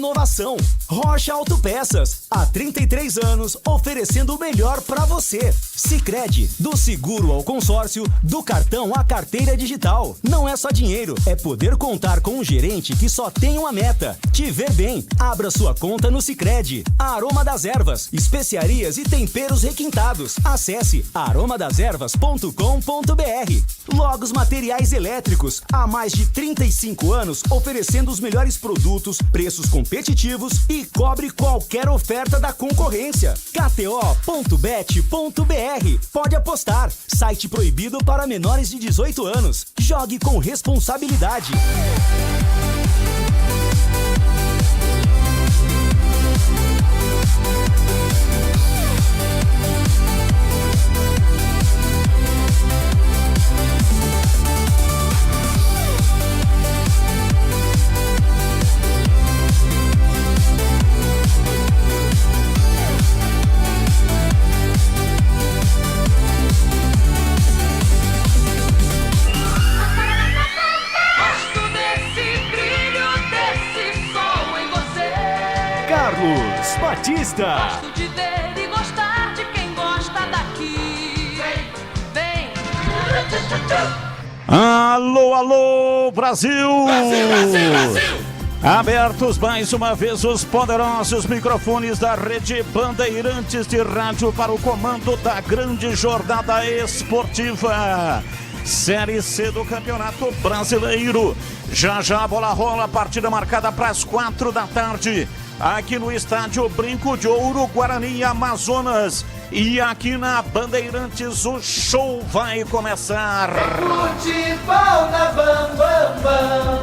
inovação. Rocha Autopeças, há 33 anos, oferecendo o melhor para você. Sicredi, do seguro ao consórcio, do cartão à carteira digital. Não é só dinheiro, é poder contar com um gerente que só tem uma meta: te ver bem. Abra sua conta no Sicredi. Aroma das Ervas, especiarias e temperos requintados. Acesse aromadeservas.com.br. Logos Materiais Elétricos, há mais de 35 anos, oferecendo os melhores produtos, preços competitivos e cobre qualquer oferta da concorrência. KTO.bet.br. Pode apostar. Site proibido para menores de 18 anos. Jogue com responsabilidade. Carlos Batista. Gosto de ver e gostar de quem gosta daqui. Vem. Alô, alô, Brasil! Brasil, Brasil, Brasil! Abertos mais uma vez os poderosos microfones da Rede Bandeirantes de Rádio para o comando da grande jornada esportiva. Série C do Campeonato Brasileiro. Já já a bola rola, partida marcada para as 4 da tarde. Aqui no estádio Brinco de Ouro, Guarani e Amazonas. E aqui na Bandeirantes o show vai começar. Futebol na Bam Bam Bam.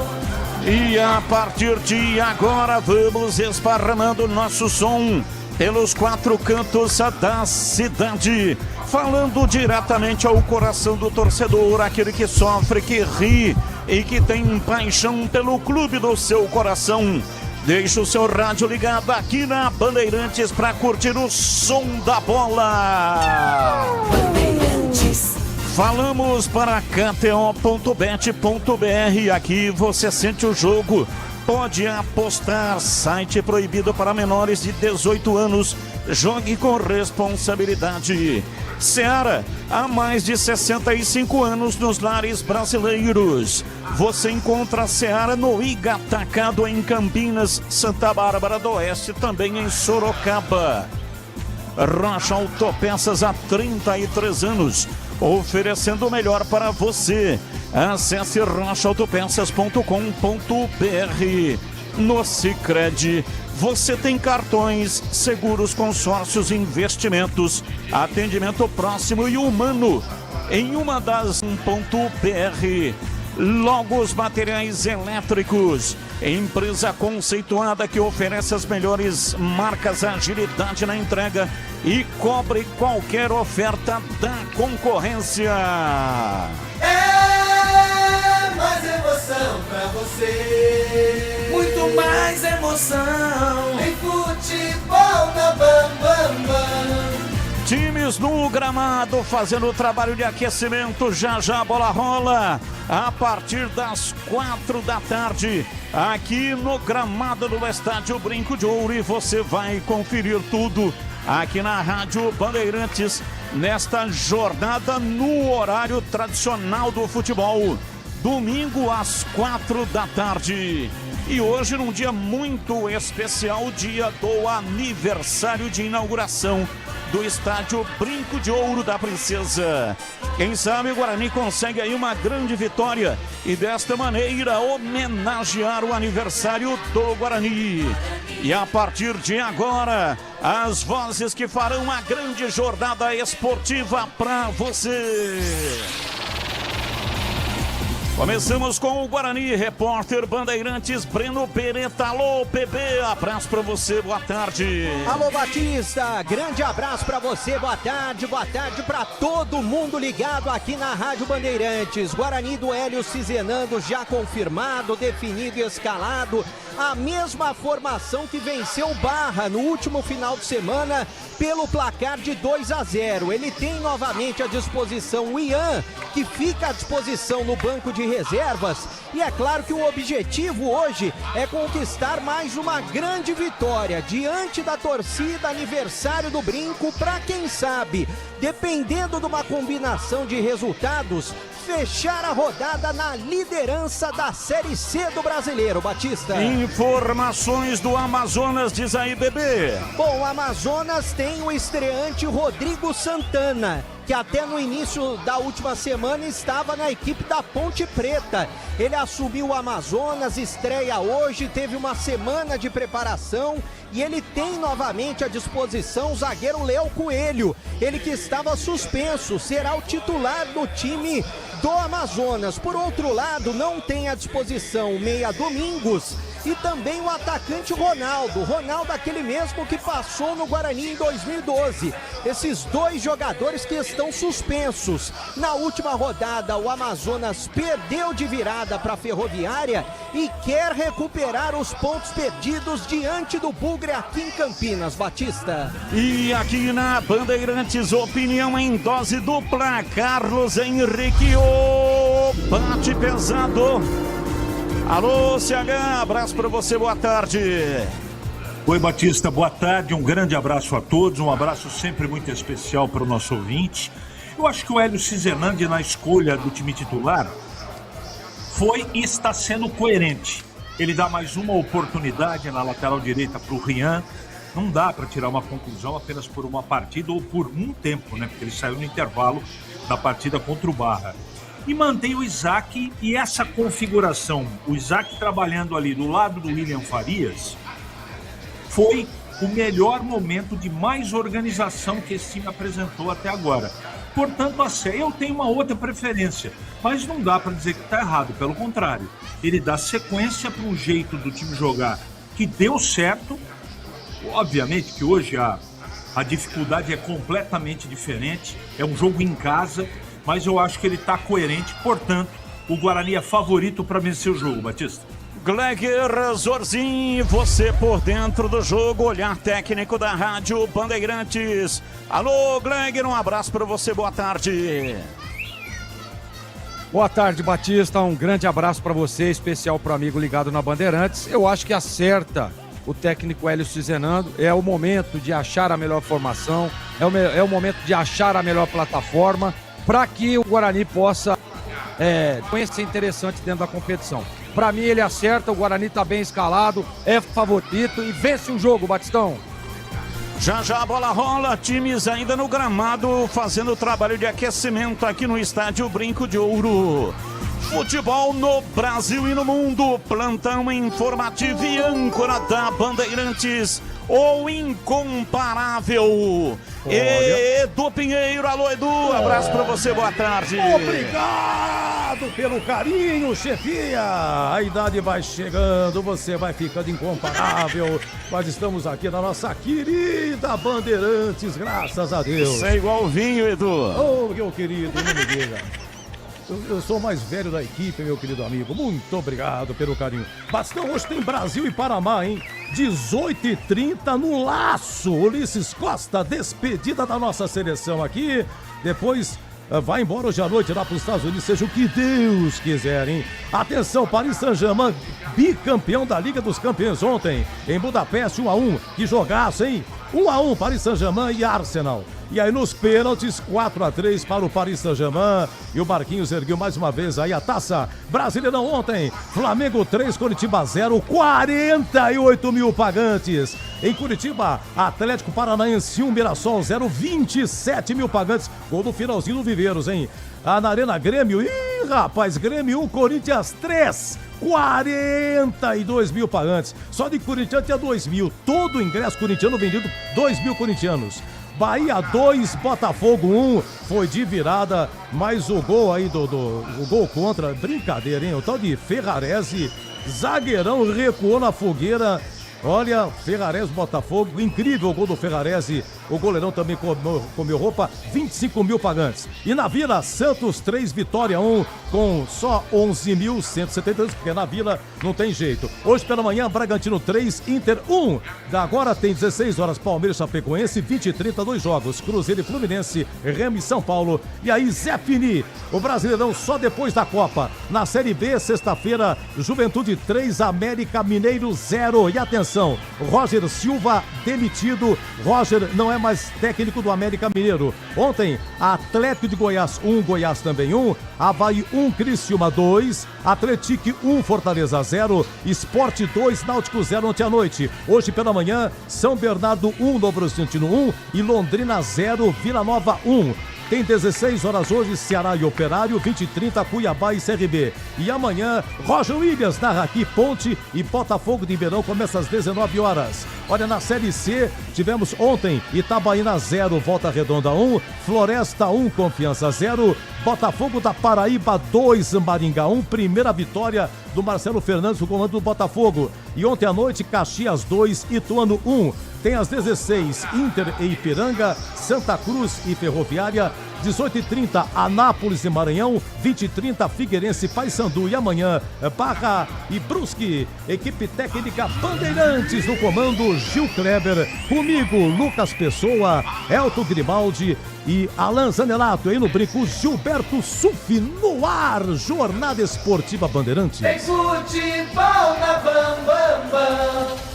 E a partir de agora vamos esparramando nosso som pelos 4 cantos da cidade, falando diretamente ao coração do torcedor, aquele que sofre, que ri e que tem paixão pelo clube do seu coração. Deixe o seu rádio ligado aqui na Bandeirantes para curtir o som da bola. Bandeirantes. Falamos para KTO.bet.br. Aqui você sente o jogo, pode apostar. Site proibido para menores de 18 anos. Jogue com responsabilidade. Seara, há mais de 65 anos nos lares brasileiros. Você encontra a Seara no Iga Atacado em Campinas, Santa Bárbara do Oeste, também em Sorocaba. Rocha Autopeças há 33 anos, oferecendo o melhor para você. Acesse rochaautopeças.com.br. No Sicredi, você tem cartões, seguros, consórcios, investimentos, atendimento próximo e humano em uma das .br. Logos Materiais Elétricos, empresa conceituada que oferece as melhores marcas, agilidade na entrega e cobre qualquer oferta da concorrência. É mais emoção pra você. Muito mais emoção. Em futebol na Bam Bam Bam. Times no gramado fazendo o trabalho de aquecimento. Já já a bola rola a partir das 4 da tarde aqui no gramado do estádio Brinco de Ouro, e você vai conferir tudo aqui na Rádio Bandeirantes nesta jornada no horário tradicional do futebol, domingo às 4 da tarde. E hoje num dia muito especial, dia do aniversário de inauguração do estádio Brinco de Ouro da Princesa. Quem sabe o Guarani consegue aí uma grande vitória e desta maneira homenagear o aniversário do Guarani. E a partir de agora, as vozes que farão a grande jornada esportiva para você. Começamos com o Guarani, repórter Bandeirantes, Breno Pereta. Alô, PB, abraço pra você, boa tarde. Alô, Batista, grande abraço pra você, boa tarde pra todo mundo ligado aqui na Rádio Bandeirantes. Guarani do Hélio Cizenando já confirmado, definido e escalado. A mesma formação que venceu Barra no último final de semana pelo placar de 2-0. Ele tem novamente à disposição o Ian, que fica à disposição no banco de reservas. E é claro que o objetivo hoje é conquistar mais uma grande vitória diante da torcida, aniversário do Brinco, para quem sabe, dependendo de uma combinação de resultados, fechar a rodada na liderança da Série C do Brasileiro, Batista. Informações do Amazonas, diz aí, bebê. Bom, o Amazonas tem o estreante Rodrigo Santana, que até no início da última semana estava na equipe da Ponte Preta. Ele assumiu o Amazonas, estreia hoje, teve uma semana de preparação e ele tem novamente à disposição o zagueiro Léo Coelho. Ele que estava suspenso, será o titular do time do Amazonas. Por outro lado, não tem à disposição o meia Domingos e também o atacante Ronaldo, aquele mesmo que passou no Guarani em 2012. Esses dois jogadores que estão suspensos. Na última rodada, o Amazonas perdeu de virada para a Ferroviária e quer recuperar os pontos perdidos diante do Bugre aqui em Campinas, Batista. E aqui na Bandeirantes, opinião em dose dupla, Carlos Henrique, o bate pesado. Alô, CH, abraço para você, boa tarde. Oi, Batista, boa tarde, um grande abraço a todos, um abraço sempre muito especial para o nosso ouvinte. Eu acho que o Hélio Cizenandi, na escolha do time titular, foi e está sendo coerente. Ele dá mais uma oportunidade na lateral direita para o Rian. Não dá para tirar uma conclusão apenas por uma partida ou por um tempo, né? Porque ele saiu no intervalo da partida contra o Barra. E mantém o Isaac e essa configuração, o Isaac trabalhando ali do lado do William Farias, foi o melhor momento de mais organização que esse time apresentou até agora. Portanto, eu tenho uma outra preferência, mas não dá para dizer que está errado, pelo contrário. Ele dá sequência para um jeito do time jogar que deu certo. Obviamente que hoje a dificuldade é completamente diferente, é um jogo em casa, mas eu acho que ele está coerente, portanto, o Guarani é favorito para vencer o jogo, Batista. Gleger Zorzin, você por dentro do jogo, olhar técnico da Rádio Bandeirantes. Alô, Gleger, um abraço para você, boa tarde. Boa tarde, Batista, um grande abraço para você, especial para o amigo ligado na Bandeirantes. Eu acho que acerta o técnico Hélio Cizenandi, é o momento de achar a melhor formação, é o momento de achar a melhor plataforma, para que o Guarani possa ser interessante dentro da competição. Para mim ele acerta, o Guarani está bem escalado, é favorito e vence o jogo, Batistão. Já já a bola rola, times ainda no gramado fazendo o trabalho de aquecimento aqui no estádio Brinco de Ouro. Futebol no Brasil e no mundo, plantão informativo e âncora da Bandeirantes, o incomparável Edu Pinheiro. Alô, Edu, abraço pra você, boa tarde. Obrigado pelo carinho, chefia. A idade vai chegando, você vai ficando incomparável. Mas estamos aqui na nossa querida Bandeirantes, graças a Deus. Isso é igual vinho, Edu. Ô, meu querido, não me diga. Eu sou o mais velho da equipe, meu querido amigo. Muito obrigado pelo carinho. Bastão, hoje tem Brasil e Panamá, hein? 18h30 no Laço. Ulisses Costa, despedida da nossa seleção aqui. Depois vai embora hoje à noite lá para os Estados Unidos, seja o que Deus quiser, hein? Atenção, Paris Saint-Germain, bicampeão da Liga dos Campeões ontem, em Budapeste, 1-1. Que jogaço, hein? 1-1, Paris Saint-Germain e Arsenal. E aí nos pênaltis, 4-3 para o Paris Saint-Germain. E o Marquinhos ergueu mais uma vez aí a taça. Brasileirão ontem, Flamengo 3, Curitiba 0, 48 mil pagantes. Em Curitiba, Atlético Paranaense 1, Mirassol 0, 27 mil pagantes. Gol do finalzinho do Viveiros, hein? Na Arena Grêmio, rapaz, Grêmio 1, Corinthians 3, 42 mil pagantes. Só de corintiano tinha 2 mil. Todo o ingresso corintiano vendido, 2 mil corintianos. Bahia 2, Botafogo 1, foi de virada, mas o gol aí o gol contra, brincadeira, hein? O tal de Ferrarese, zagueirão, recuou na fogueira Olha, Ferrarese, Botafogo, incrível o gol do Ferrarese. O goleirão também comeu roupa, 25 mil pagantes. E na Vila, Santos 3, Vitória 1, com só 11.172, porque na Vila não tem jeito. Hoje pela manhã, Bragantino 3, Inter 1. Agora tem 16 horas, Palmeiras, Chapecoense, 20 e 30, 2 jogos. Cruzeiro e Fluminense, Remo e São Paulo. E aí, Zé Fini, o Brasileirão só depois da Copa. Na Série B, sexta-feira, Juventude 3, América Mineiro 0. E atenção, Roger Silva demitido. Roger não é mais técnico do América Mineiro. Ontem, Atlético de Goiás 1, Goiás também 1, Avaí 1, Criciúma 2, Atlético 1, Fortaleza 0, Sport 2, Náutico 0 ontem à noite. Hoje pela manhã, São Bernardo 1, Novo Horizontino 1 e Londrina 0, Vila Nova 1. Tem 16 horas hoje, Ceará e Operário, 20 e 30, Cuiabá e CRB. E amanhã, Roger Williams narra aqui, Ponte e Botafogo de Ribeirão, começa às 19 horas. Olha, na Série C, tivemos ontem Itabaiana 0, Volta Redonda 1, Floresta 1, Confiança 0, Botafogo da Paraíba 2, Maringá 1, primeira vitória do Marcelo Fernandes, o comando do Botafogo. E ontem à noite, Caxias 2, Ituano 1. Tem às 16, Inter e Ipiranga, Santa Cruz e Ferroviária, 18h30, Anápolis e Maranhão, 20h30, Figueirense e Paysandu. E amanhã, Barra e Brusque. Equipe técnica Bandeirantes no comando, Gil Kleber, comigo, Lucas Pessoa, Elton Grimaldi e Alan Zanelato. Aí no brinco, Gilberto Suf no ar, Jornada Esportiva Bandeirantes. Tem futebol na Bam Bam Bam.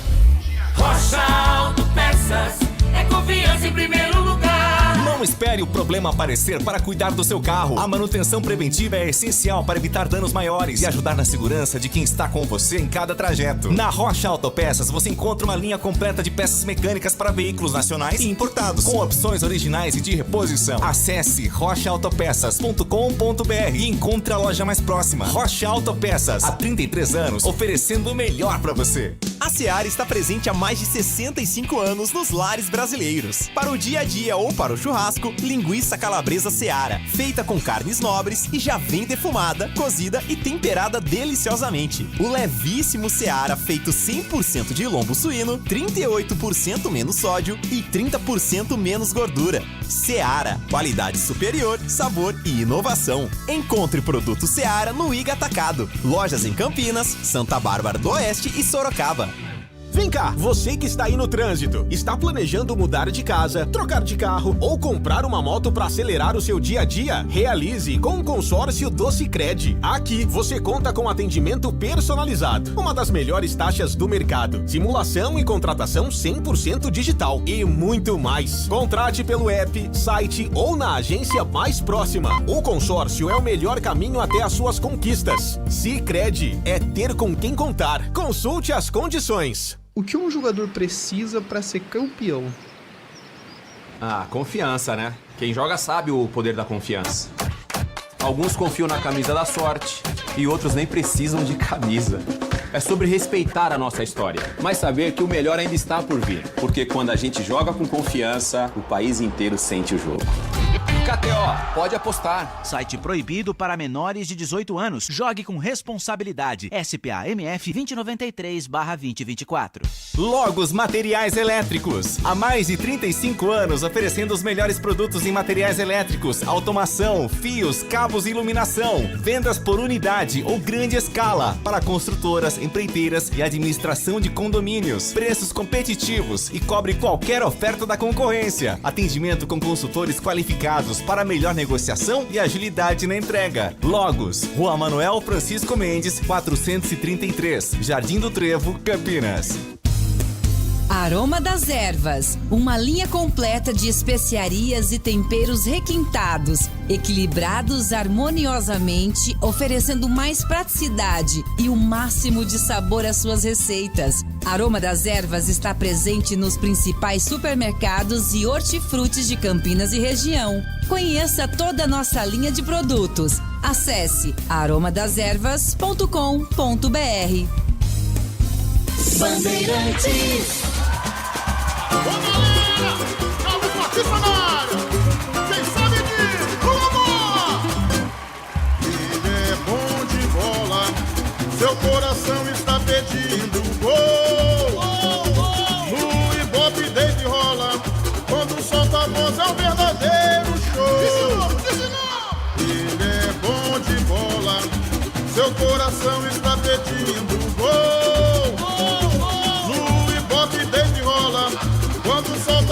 Rocha Autopeças, é confiança em primeiro lugar. Não espere o problema aparecer para cuidar do seu carro. A manutenção preventiva é essencial para evitar danos maiores e ajudar na segurança de quem está com você em cada trajeto. Na Rocha Autopeças você encontra uma linha completa de peças mecânicas para veículos nacionais e importados, com opções originais e de reposição. Acesse rochaautopeças.com.br e encontre a loja mais próxima. Rocha Autopeças, há 33 anos, oferecendo o melhor para você. A Seara está presente há mais de 65 anos nos lares brasileiros. Para o dia a dia ou para o churrasco, linguiça calabresa Seara, feita com carnes nobres e já vem defumada, cozida e temperada deliciosamente. O levíssimo Seara, feito 100% de lombo suíno, 38% menos sódio e 30% menos gordura. Seara, qualidade superior, sabor e inovação. Encontre produto Seara no Iga Atacado. Lojas em Campinas, Santa Bárbara do Oeste e Sorocaba. Vem cá, você que está aí no trânsito, está planejando mudar de casa, trocar de carro ou comprar uma moto para acelerar o seu dia a dia? Realize com o consórcio do Sicredi. Aqui você conta com atendimento personalizado, uma das melhores taxas do mercado, simulação e contratação 100% digital e muito mais. Contrate pelo app, site ou na agência mais próxima. O consórcio é o melhor caminho até as suas conquistas. Sicredi é ter com quem contar. Consulte as condições. O que um jogador precisa para ser campeão? Ah, confiança, né? Quem joga sabe o poder da confiança. Alguns confiam na camisa da sorte e outros nem precisam de camisa. É sobre respeitar a nossa história, mas saber que o melhor ainda está por vir. Porque quando a gente joga com confiança, o país inteiro sente o jogo. KTO, pode apostar. Site proibido para menores de 18 anos. Jogue com responsabilidade. SPA-MF 2093/2024. Logos Materiais Elétricos. Há mais de 35 anos oferecendo os melhores produtos em materiais elétricos, automação, fios, cabos e iluminação. Vendas por unidade ou grande escala para construtoras, empreiteiras e administração de condomínios. Preços competitivos e cobre qualquer oferta da concorrência. Atendimento com consultores qualificados para melhor negociação e agilidade na entrega. Logos, Rua Manuel Francisco Mendes, 433, Jardim do Trevo, Campinas. Aroma das Ervas, uma linha completa de especiarias e temperos requintados, equilibrados harmoniosamente, oferecendo mais praticidade e o máximo de sabor às suas receitas. Aroma das Ervas está presente nos principais supermercados e hortifrutis de Campinas e região. Conheça toda a nossa linha de produtos. Acesse aromadazervas.com.br. Bandeirantes. Ô galera, salve particionário. Quem sabe diz, o amor. Ele é bom de bola, seu coração está pedindo gol.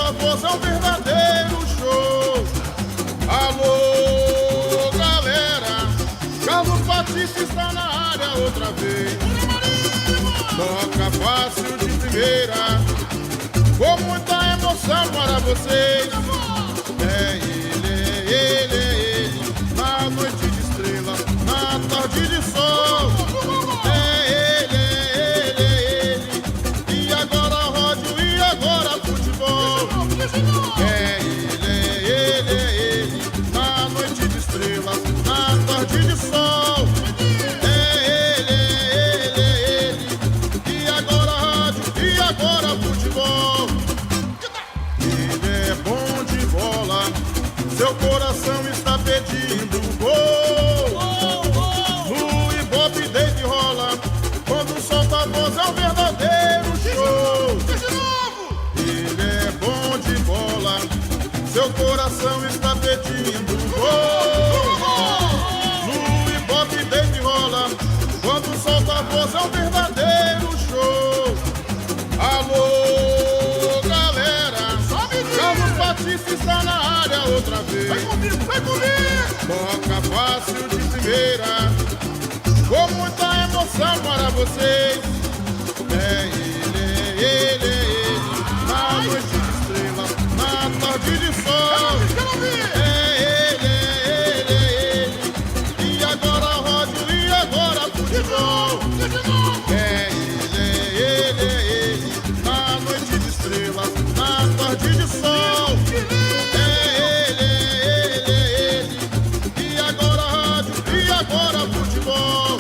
solta a voz é um verdadeiro show. Alô, galera, Carlos Batista está na área outra vez. Toca fácil de primeira, com muita emoção para vocês. É ele, na noite de estrela, na tarde de sol. É ele, e agora rádio, e agora futebol. É ele, na noite de estrela, na tarde de sol. É ele, e agora rádio, e agora futebol. Ele é bom de bola, seu coração está pedindo gol. No Ibope Dave rola, quando solta a voz é um verdadeiro show. Ele é bom de bola, seu coração está pedindo gol. No Ibope Dave rola, quando solta a voz é um verdadeiro show. Alô, galera, Carlos Batista está na área outra vez. Vem comigo! Toca fácil de primeira, com muita emoção para vocês. É ele, na noite de estrela, na tarde de sol. É ele, e agora rádio, e agora futebol. É ele, na noite de estrela, na tarde de sol. É ele, e agora rádio, e agora futebol.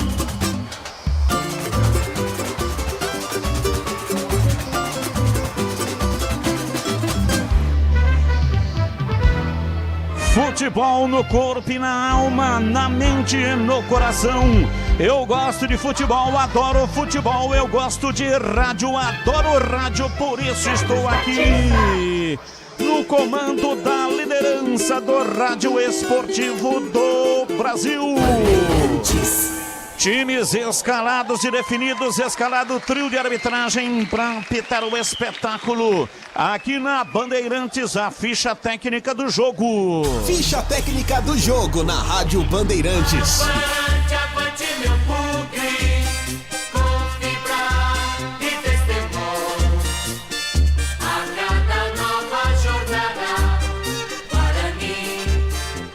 Futebol no corpo e na alma, na mente e no coração. Eu gosto de futebol, adoro futebol. Eu gosto de rádio, adoro rádio. Por isso estou aqui no comando da liderança do rádio esportivo do Brasil. Times escalados e definidos, escalado trio de arbitragem para apitar o espetáculo. Aqui na Bandeirantes, a ficha técnica do jogo. Ficha técnica do jogo na Rádio Bandeirantes. Avante, avante, meu bugre, com fibra e testemunho. A cada nova jornada, Guarani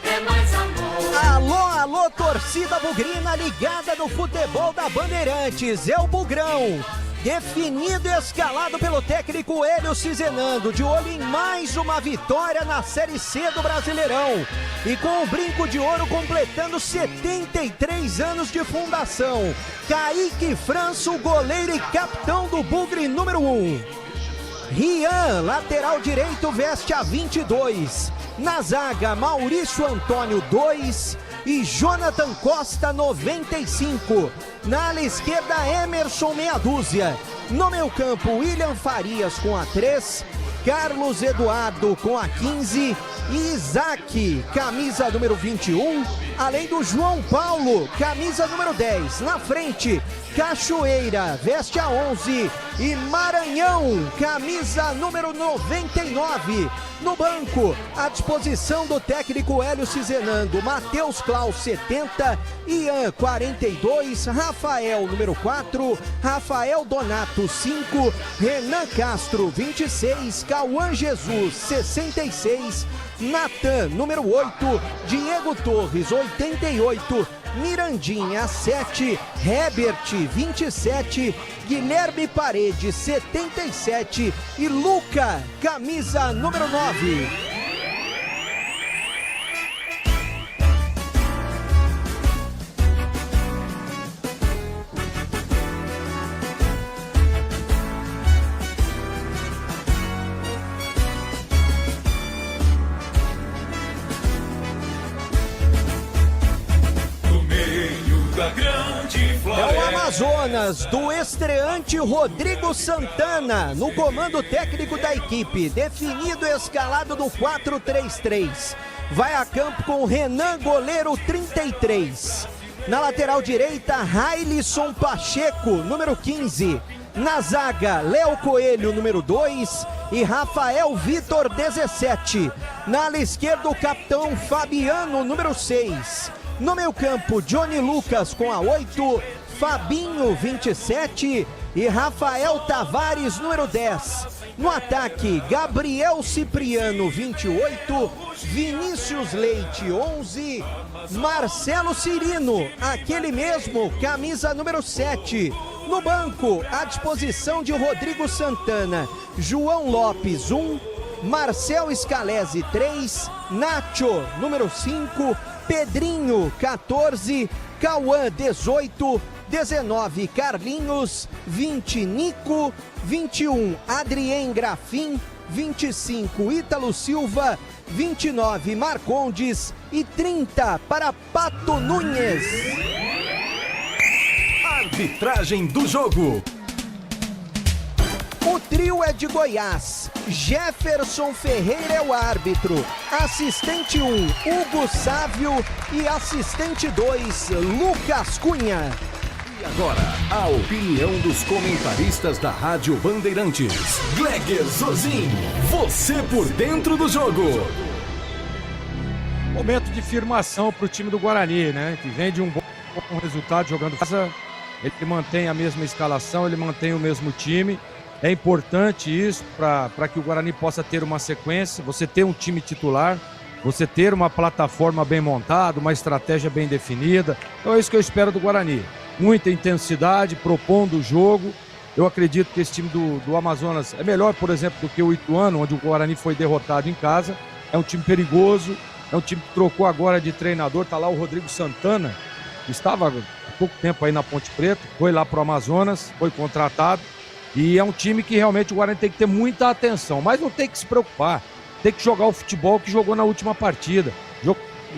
é mais amor. Alô, alô, torcida bugrina ligada no futebol da Bandeirantes. É o Bugrão. Definido e escalado pelo técnico Hélio Cizenando, de olho em mais uma vitória na Série C do Brasileirão. E com o brinco de ouro completando 73 anos de fundação. Kaique Franço, goleiro e capitão do Bugre número 1. Rian, lateral direito, veste a 22. Na zaga, Maurício Antônio, 2. E Jonathan Costa, 95. Na ala esquerda, Emerson, meia dúzia. No meio campo, William Farias com a 3. Carlos Eduardo com a 15. E Isaac, camisa número 21. Além do João Paulo, camisa número 10. Na frente, Cachoeira, veste a 11. E Maranhão, camisa número 99. No banco, à disposição do técnico Hélio Cizenando, Matheus Klaus, 70, Ian, 42, Rafael, número 4, Rafael Donato, 5, Renan Castro, 26, Cauã Jesus, 66, Natan, número 8, Diego Torres, 88, Mirandinha, 7, Herbert, 27, Guilherme Paredes, 77 e Luca, camisa número 9. É o Amazonas, do estreante Rodrigo Santana, no comando técnico da equipe, definido e escalado do 4-3-3. Vai a campo com Renan, goleiro, 33. Na lateral direita, Railson Pacheco, número 15. Na zaga, Léo Coelho, número 2 e Rafael Vitor, 17. Na ala esquerda, o capitão Fabiano, número 6. No meio campo, Johnny Lucas com a 8, Fabinho, 27 e Rafael Tavares, número 10. No ataque, Gabriel Cipriano, 28, Vinícius Leite, 11, Marcelo Cirino, aquele mesmo, camisa número 7. No banco, à disposição de Rodrigo Santana, João Lopes, 1, Marcel Scalesi, 3, Nacho, número 5, Pedrinho, 14, Cauã, 18, 19, Carlinhos, 20, Nico, 21, Adrien Grafim, 25, Ítalo Silva, 29, Marcondes e 30 para Pato Nunes. Arbitragem do jogo. O trio é de Goiás. Jefferson Ferreira é o árbitro. Assistente 1, Hugo Sávio e assistente 2, Lucas Cunha. E agora, a opinião dos comentaristas da Rádio Bandeirantes. Gleger Zozin, você por dentro do jogo. Momento de firmação para o time do Guarani, né? Que vem de um bom resultado jogando casa. Ele mantém a mesma escalação, ele mantém o mesmo time. É importante isso para que o Guarani possa ter uma sequência, você ter um time titular, você ter uma plataforma bem montada, uma estratégia bem definida. Então é isso que eu espero do Guarani. Muita intensidade, propondo o jogo. Eu acredito que esse time do Amazonas é melhor, por exemplo, do que o Ituano, onde o Guarani foi derrotado em casa. É um time perigoso, é um time que trocou agora de treinador. Está lá o Rodrigo Santana, que estava há pouco tempo aí na Ponte Preta, foi lá para o Amazonas, foi contratado. E é um time que realmente o Guarani tem que ter muita atenção, mas não tem que se preocupar. Tem que jogar o futebol que jogou na última partida.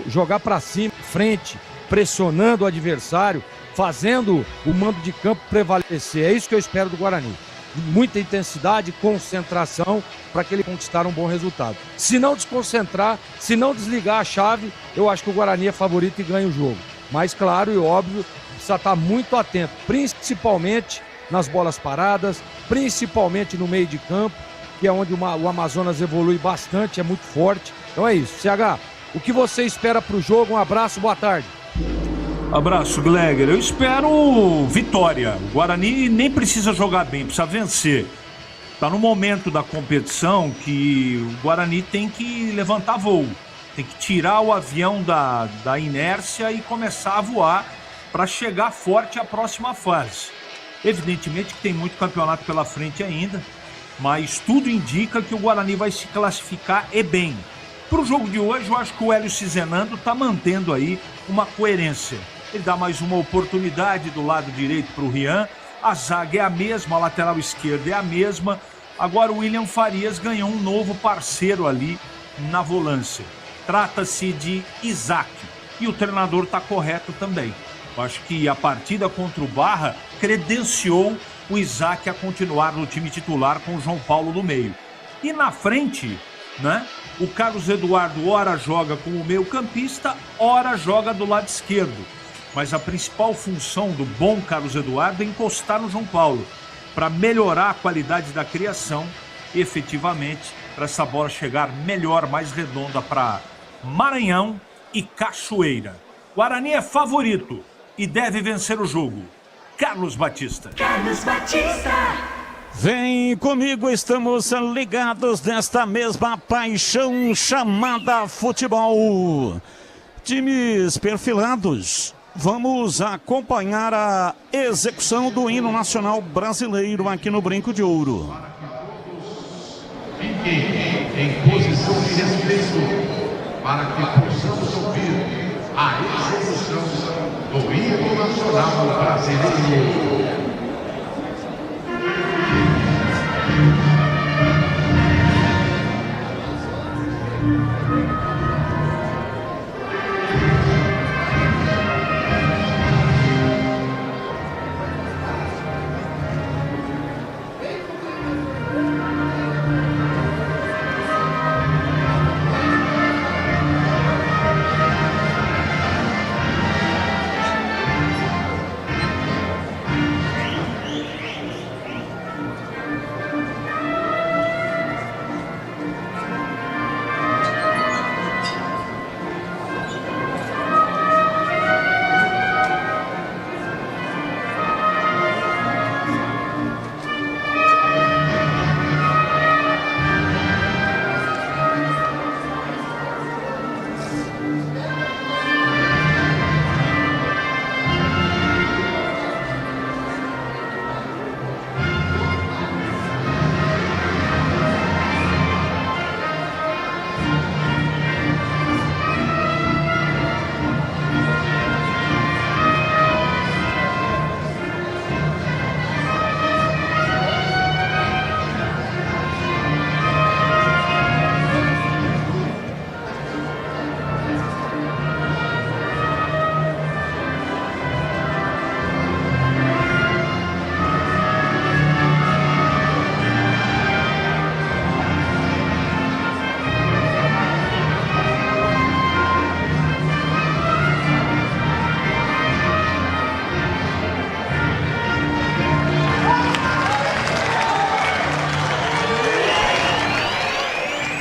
Jogar para cima, frente, pressionando o adversário, fazendo o mando de campo prevalecer. É isso que eu espero do Guarani. Muita intensidade, concentração para que ele conquistar um bom resultado. Se não desconcentrar, se não desligar a chave, eu acho que o Guarani é favorito e ganha o jogo. Mas claro e óbvio, precisa estar muito atento, principalmente nas bolas paradas, principalmente no meio de campo, que é onde o Amazonas evolui bastante, é muito forte. Então é isso. CH, o que você espera para o jogo? Um abraço, boa tarde. Abraço, Gleger. Eu espero vitória. O Guarani nem precisa jogar bem, precisa vencer. Está no momento da competição que o Guarani tem que levantar voo. Tem que tirar o avião da inércia e começar a voar para chegar forte à próxima fase. Evidentemente que tem muito campeonato pela frente ainda, mas tudo indica que o Guarani vai se classificar e bem. Para o jogo de hoje, eu acho que o Hélio Cizenando está mantendo aí uma coerência. Ele dá mais uma oportunidade do lado direito para o Rian, a zaga é a mesma, a lateral esquerda é a mesma. Agora o William Farias ganhou um novo parceiro ali na volância. Trata-se de Isaac e o treinador está correto também. Eu acho que a partida contra o Barra credenciou o Isaac a continuar no time titular com o João Paulo no meio. E na frente, né, o Carlos Eduardo ora joga como meio-campista, ora joga do lado esquerdo. Mas a principal função do bom Carlos Eduardo é encostar no João Paulo, para melhorar a qualidade da criação e, efetivamente, para essa bola chegar melhor, mais redonda para Maranhão e Cachoeira. Guarani é favorito e deve vencer o jogo. Carlos Batista. Carlos Batista. Vem comigo, estamos ligados nesta mesma paixão chamada futebol. Times perfilados. Vamos acompanhar a execução do hino nacional brasileiro aqui no Brinco de Ouro. Fiquem em posição de respeito para que possamos ouvir a execução do hino nacional brasileiro.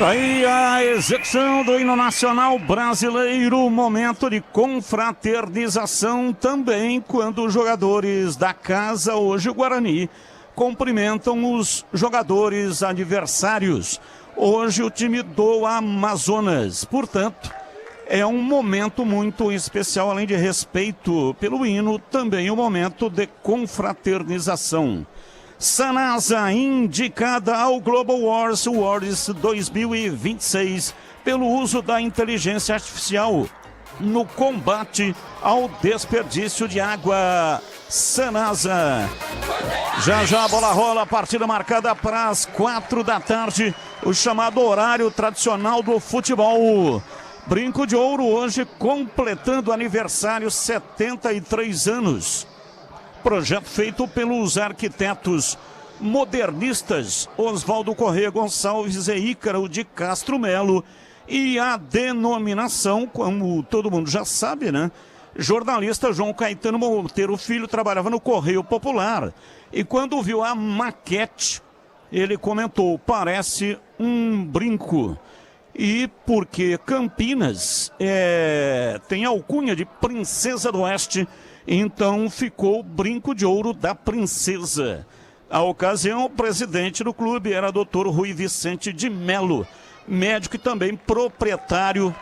Tá aí a execução do hino nacional brasileiro, momento de confraternização também, quando os jogadores da casa, hoje o Guarani, cumprimentam os jogadores adversários. Hoje o time do Amazonas, portanto, é um momento muito especial, além de respeito pelo hino, também um momento de confraternização. Sanasa, indicada ao Global Wars 2026 pelo uso da inteligência artificial no combate ao desperdício de água. Sanasa. Já a bola rola, a partida marcada para as 4 da tarde, o chamado horário tradicional do futebol. Brinco de Ouro hoje completando aniversário, 73 anos. Projeto feito pelos arquitetos modernistas Oswaldo Corrêa Gonçalves e Ícaro de Castro Melo. E a denominação, como todo mundo já sabe, né? Jornalista João Caetano Monteiro Filho trabalhava no Correio Popular. E quando viu a maquete, ele comentou: parece um brinco. E porque Campinas tem alcunha de Princesa do Oeste, então ficou Brinco de Ouro da Princesa. A ocasião, o presidente do clube era Dr. Rui Vicente de Melo, médico e também proprietário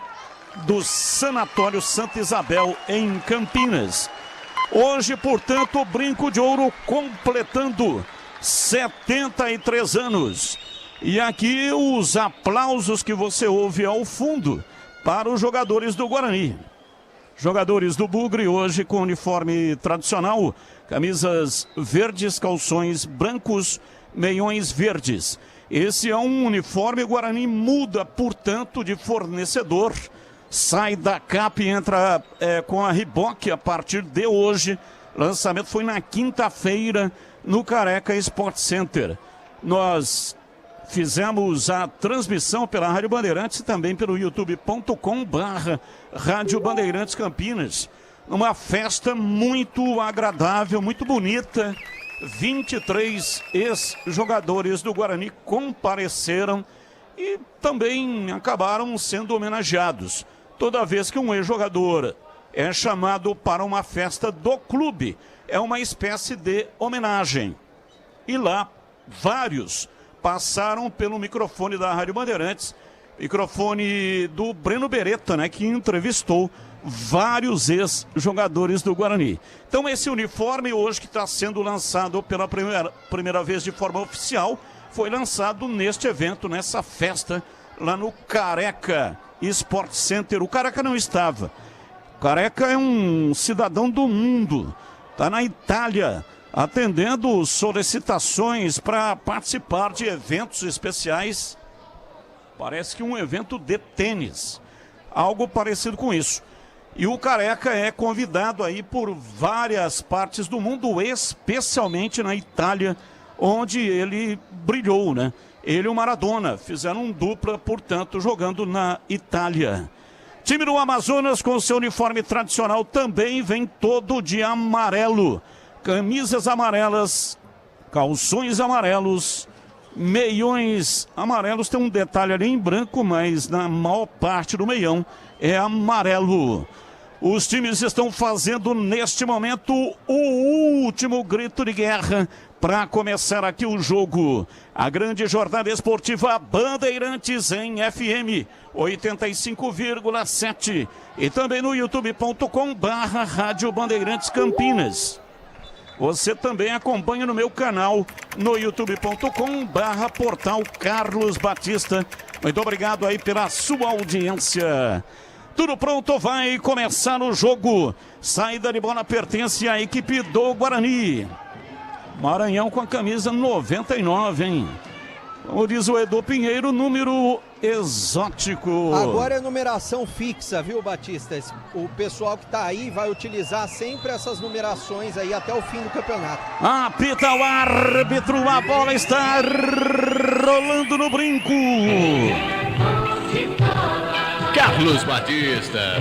do Sanatório Santa Isabel em Campinas. Hoje, portanto, o Brinco de Ouro completando 73 anos. E aqui os aplausos que você ouve ao fundo para os jogadores do Guarani. Jogadores do Bugre hoje com uniforme tradicional, camisas verdes, calções brancos, meiões verdes. Esse é um uniforme, o Guarani muda, portanto, de fornecedor. Sai da Cap e entra com a Reebok a partir de hoje. Lançamento foi na quinta-feira no Careca Sport Center. Nós fizemos a transmissão pela Rádio Bandeirantes e também pelo youtube.com/Rádio Bandeirantes Campinas. Uma festa muito agradável, muito bonita. 23 ex-jogadores do Guarani compareceram e também acabaram sendo homenageados. Toda vez que um ex-jogador é chamado para uma festa do clube, é uma espécie de homenagem. E lá, vários passaram pelo microfone da Rádio Bandeirantes, microfone do Breno Beretta, né, que entrevistou vários ex-jogadores do Guarani. Então esse uniforme hoje que está sendo lançado pela primeira vez de forma oficial, foi lançado neste evento, nessa festa, lá no Careca Sport Center. O Careca não estava. O Careca é um cidadão do mundo, está na Itália, atendendo solicitações para participar de eventos especiais. Parece que um evento de tênis, algo parecido com isso. E o Careca é convidado aí por várias partes do mundo, especialmente na Itália, onde ele brilhou, né? Ele e o Maradona fizeram um dupla, portanto, jogando na Itália. Time do Amazonas com seu uniforme tradicional também vem todo de amarelo. Camisas amarelas, calções amarelos, meiões amarelos. Tem um detalhe ali em branco, mas na maior parte do meião é amarelo. Os times estão fazendo neste momento o último grito de guerra para começar aqui o jogo. A grande jornada esportiva Bandeirantes em FM 85,7 e também no youtube.com/Rádio Bandeirantes Campinas. Você também acompanha no meu canal no youtube.com/Portal Carlos Batista. Muito obrigado aí pela sua audiência. Tudo pronto, vai começar o jogo. Saída de bola pertence à equipe do Guarani. Maranhão com a camisa 99, hein? Como diz o Edu Pinheiro, número exótico. Agora é numeração fixa, viu, Batista? O pessoal que tá aí vai utilizar sempre essas numerações aí até o fim do campeonato. Apita o árbitro, a bola está rolando no brinco. Carlos Batista.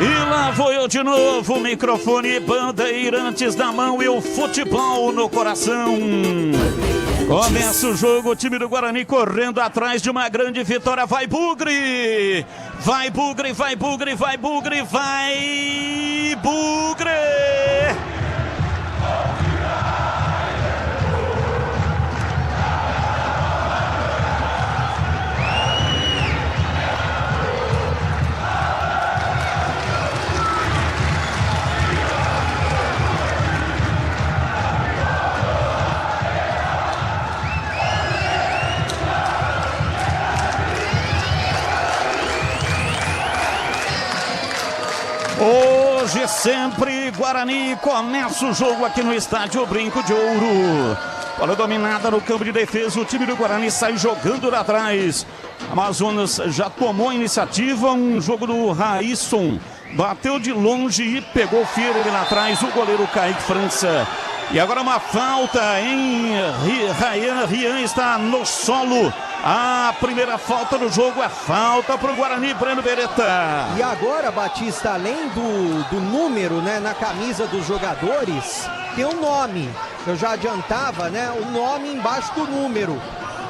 E lá vou eu de novo, microfone Bandeirantes na mão e o futebol no coração. Começa o jogo, o time do Guarani correndo atrás de uma grande vitória. Vai Bugre! Vai Bugre, vai Bugre, vai Bugre, vai Bugre! Hoje sempre Guarani começa o jogo aqui no estádio Brinco de Ouro. Bola dominada no campo de defesa, o time do Guarani sai jogando lá atrás. Amazonas já tomou a iniciativa, um jogo do Raísson. Bateu de longe e pegou firme lá atrás o goleiro Kaique França. E agora uma falta em Rian está no solo. A primeira falta do jogo é falta para o Guarani, Breno Beretta. E agora, Batista, além do número, né, na camisa dos jogadores, tem um nome. Eu já adiantava, né, o nome embaixo do número.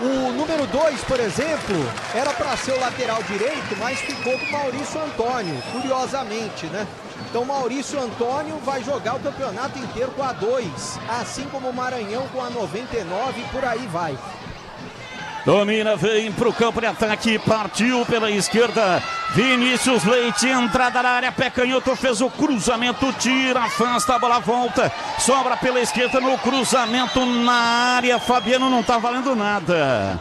O número 2, por exemplo, era para ser o lateral direito, mas ficou com o Maurício Antônio, curiosamente, né? Então Maurício Antônio vai jogar o campeonato inteiro com a 2, assim como o Maranhão com a 99 e por aí vai. Domina, vem pro campo de ataque, partiu pela esquerda, Vinícius Leite, entrada na área, pé canhoto, fez o cruzamento, tira, afasta, a bola volta, sobra pela esquerda no cruzamento na área, Fabiano não tá valendo nada.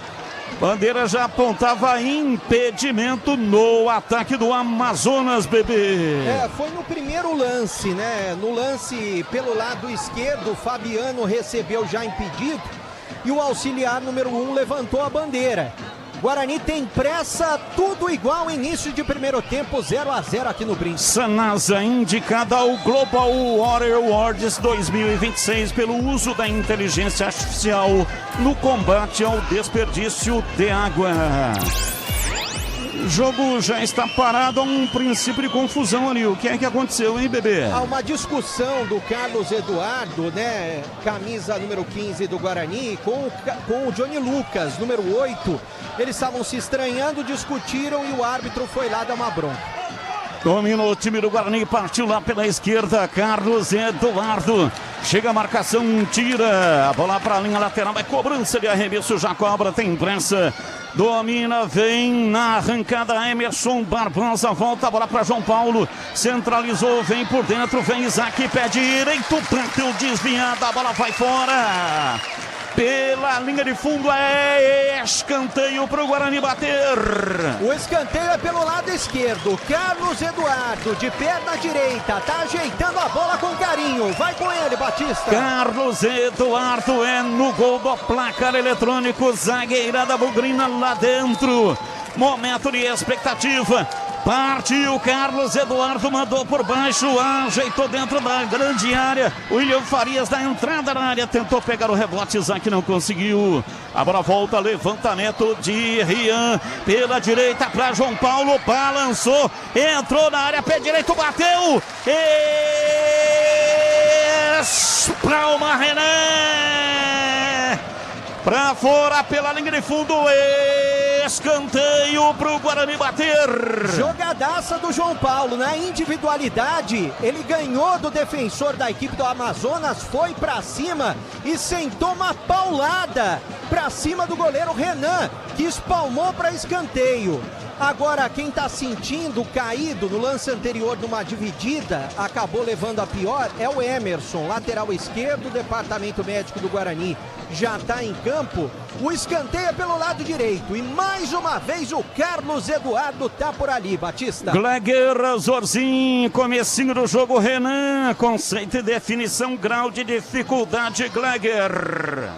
Bandeira já apontava impedimento no ataque do Amazonas, bebê. Foi no primeiro lance, né? No lance pelo lado esquerdo, Fabiano recebeu já impedido. E o auxiliar número 1 levantou a bandeira. Guarani tem pressa, tudo igual, início de primeiro tempo, 0-0 aqui no Brinco. Sanasa indicada ao Global Water Awards 2026 pelo uso da inteligência artificial no combate ao desperdício de água. O jogo já está parado, há um princípio de confusão ali. O que é que aconteceu, hein, bebê? Há uma discussão do Carlos Eduardo, né? Camisa número 15 do Guarani, com o Johnny Lucas, número 8. Eles estavam se estranhando, discutiram e o árbitro foi lá dar uma bronca. Dominou o time do Guarani, partiu lá pela esquerda, Carlos Eduardo. Chega a marcação, tira a bola para a linha lateral, vai cobrança de arremesso, já cobra, tem pressa. Domina, vem na arrancada Emerson Barbosa, volta a bola para João Paulo, centralizou, vem por dentro, vem Isaac, pé direito, bateu desviada, a bola vai fora. Pela linha de fundo é escanteio para o Guarani bater. O escanteio é pelo lado esquerdo. Carlos Eduardo de perna direita, tá ajeitando a bola com carinho. Vai com ele, Batista. Carlos Eduardo é no gol do placar eletrônico. Zagueirada bugrina lá dentro. Momento de expectativa. Partiu Carlos Eduardo, mandou por baixo, ajeitou dentro da grande área. William Farias da entrada na área, tentou pegar o rebote, Isaac não conseguiu. A bola volta, levantamento de Rian pela direita para João Paulo, balançou, entrou na área, pé direito, bateu. Espalma Renan. Pra fora pela linha de fundo, escanteio pro Guarani bater. Jogadaça do João Paulo, na individualidade, ele ganhou do defensor da equipe do Amazonas, foi pra cima e sentou uma paulada pra cima do goleiro Renan, que espalmou pra escanteio. Agora, quem tá sentindo caído no lance anterior numa dividida, acabou levando a pior, é o Emerson, lateral esquerdo, departamento médico do Guarani. Já tá em campo, o escanteio é pelo lado direito e mais uma vez o Carlos Eduardo tá por ali, Batista. Gleger Zorzin, comecinho do jogo, Renan, conceito e definição, grau de dificuldade, Gleger.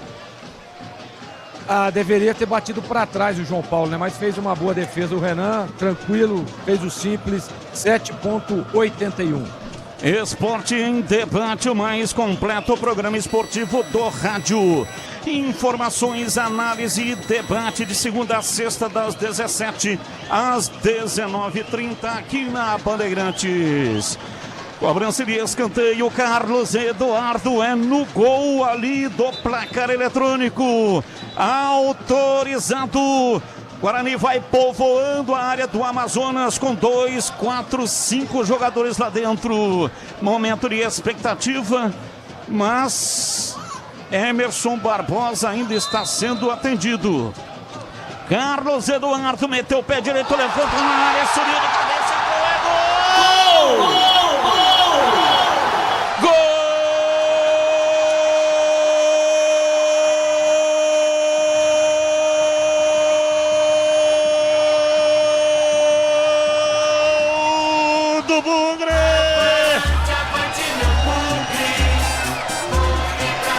Deveria ter batido para trás o João Paulo, né? Mas fez uma boa defesa o Renan, tranquilo, fez o simples, 7,81. Esporte em Debate, o mais completo programa esportivo do rádio. Informações, análise e debate de segunda a sexta, das 17 às 19h30, aqui na Bandeirantes. Cobrança de escanteio, Carlos Eduardo é no gol ali do placar eletrônico. Autorizado. Guarani vai povoando a área do Amazonas com 2, 4, 5 jogadores lá dentro. Momento de expectativa, mas Emerson Barbosa ainda está sendo atendido. Carlos Eduardo meteu o pé direito, levanta na área, subiu de cabeça, é gol! Gol! Do Bugre!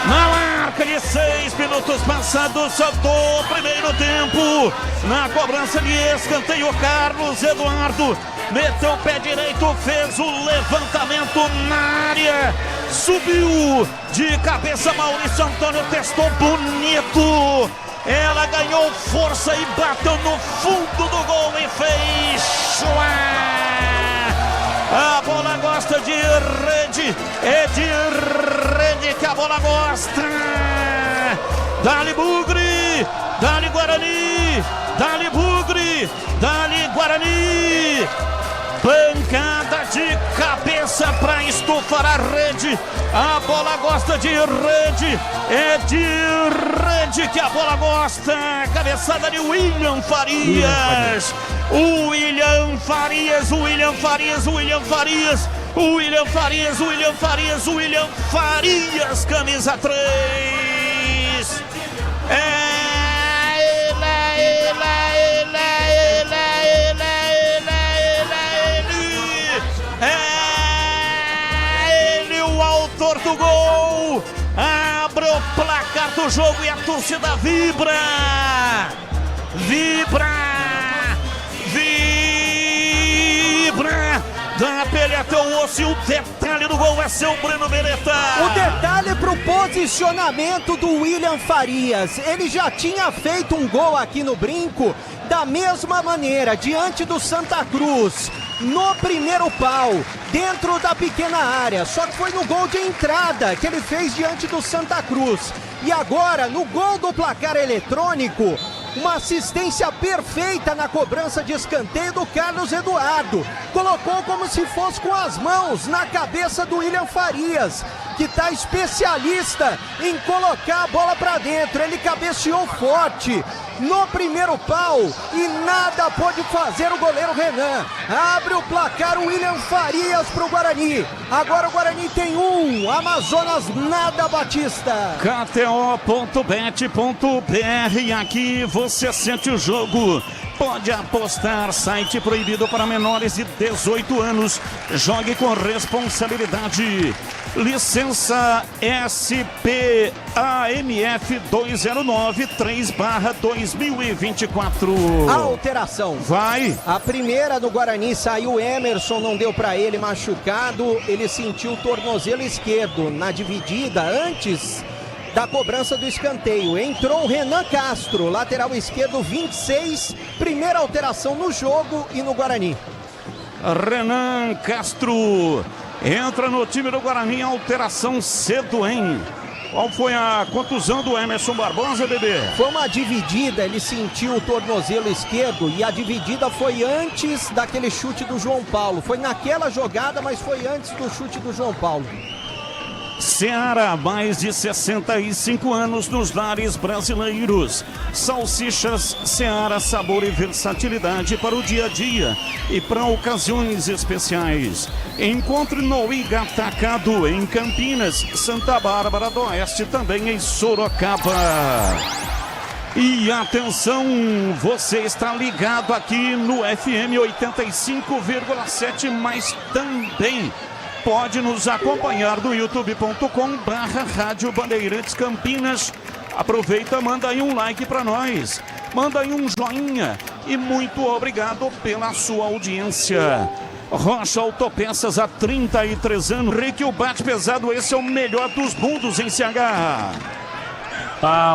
Na marca de 6 minutos passados, soltou o primeiro tempo. Na cobrança de escanteio, Carlos Eduardo meteu o pé direito, fez o levantamento na área, subiu de cabeça, Maurício Antônio testou bonito. Ela ganhou força e bateu no fundo do gol e fez chuá. A bola gosta de rede, é de rede que a bola gosta. Dali Bugre, dali Guarani, dali Bugre, dali Guarani. Pancada de cabeça para estufar a rede. A bola gosta de rede, é de rede que a bola gosta. Cabeçada de William Farias. William Farias, camisa 3. Ele, o autor do gol, abre o placar do jogo e a torcida vibra, da pele até o osso, e o detalhe do gol é seu Breno Beretta. O detalhe pro posicionamento do William Farias. Ele já tinha feito um gol aqui no Brinco da mesma maneira, diante do Santa Cruz, no primeiro pau, dentro da pequena área. Só que foi no gol de entrada que ele fez diante do Santa Cruz. E agora, no gol do placar eletrônico, uma assistência perfeita na cobrança de escanteio do Carlos Eduardo. Colocou como se fosse com as mãos na cabeça do William Farias, que está especialista em colocar a bola para dentro. Ele cabeceou forte no primeiro pau e nada pôde fazer o goleiro Renan. Abre o placar o William Farias para o Guarani. Agora o Guarani tem um, Amazonas nada, Batista. KTO.bet.br, aqui você sente o jogo. Pode apostar, site proibido para menores de 18 anos. Jogue com responsabilidade. Licença SPAMF 2093/2024. Alteração. Vai. A primeira do Guarani saiu Emerson, não deu para ele, machucado. Ele sentiu o tornozelo esquerdo na dividida antes da cobrança do escanteio. Entrou o Renan Castro, lateral esquerdo, 26. Primeira alteração no jogo e no Guarani. Renan Castro entra no time do Guarani, alteração cedo, hein? Qual foi a contusão do Emerson Barbosa, bebê? Foi uma dividida, ele sentiu o tornozelo esquerdo e a dividida foi antes daquele chute do João Paulo. Foi naquela jogada, mas foi antes do chute do João Paulo. Seara, mais de 65 anos nos lares brasileiros. Salsichas Seara, sabor e versatilidade para o dia a dia e para ocasiões especiais. Encontre no Iga Atacado, em Campinas, Santa Bárbara do Oeste, também em Sorocaba. E atenção, você está ligado aqui no FM 85,7, mas também pode nos acompanhar no youtube.com/Rádio Bandeirantes Campinas. Aproveita, manda aí um like para nós, manda aí um joinha e muito obrigado pela sua audiência. Rocha Autopeças, há 33 anos. Rick, o bate pesado, esse é o melhor dos mundos em CH.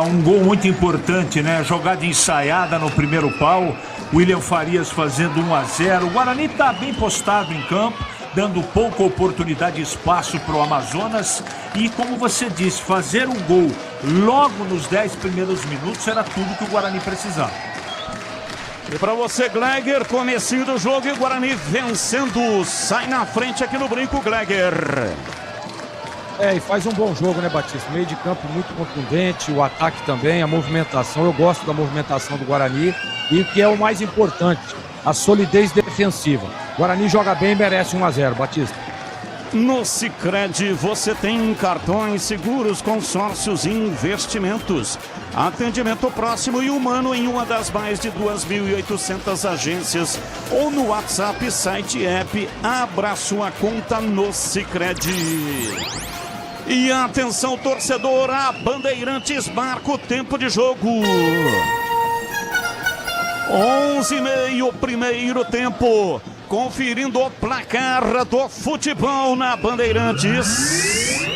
Um gol muito importante, né? Jogada ensaiada no primeiro pau. William Farias fazendo 1-0. O Guarani está bem postado em campo. dando pouca oportunidade e espaço para o Amazonas. E como você disse, fazer um gol logo nos 10 primeiros minutos era tudo que o Guarani precisava. E para você, Gleger, comecinho do jogo e o Guarani vencendo, sai na frente aqui no Brinco, Gleger. E faz um bom jogo, né, Batista? Meio de campo muito contundente, o ataque também, a movimentação. Eu gosto da movimentação do Guarani e o que é o mais importante, a solidez defensiva. O Guarani joga bem e merece 1-0, Batista. No Sicredi você tem cartões, seguros, consórcios e investimentos. Atendimento próximo e humano em uma das mais de 2.800 agências ou no WhatsApp, site e app. Abra sua conta no Sicredi. E atenção, torcedor, a Bandeirantes marca o tempo de jogo. 11h30, primeiro tempo. Conferindo o placar do futebol na Bandeirantes.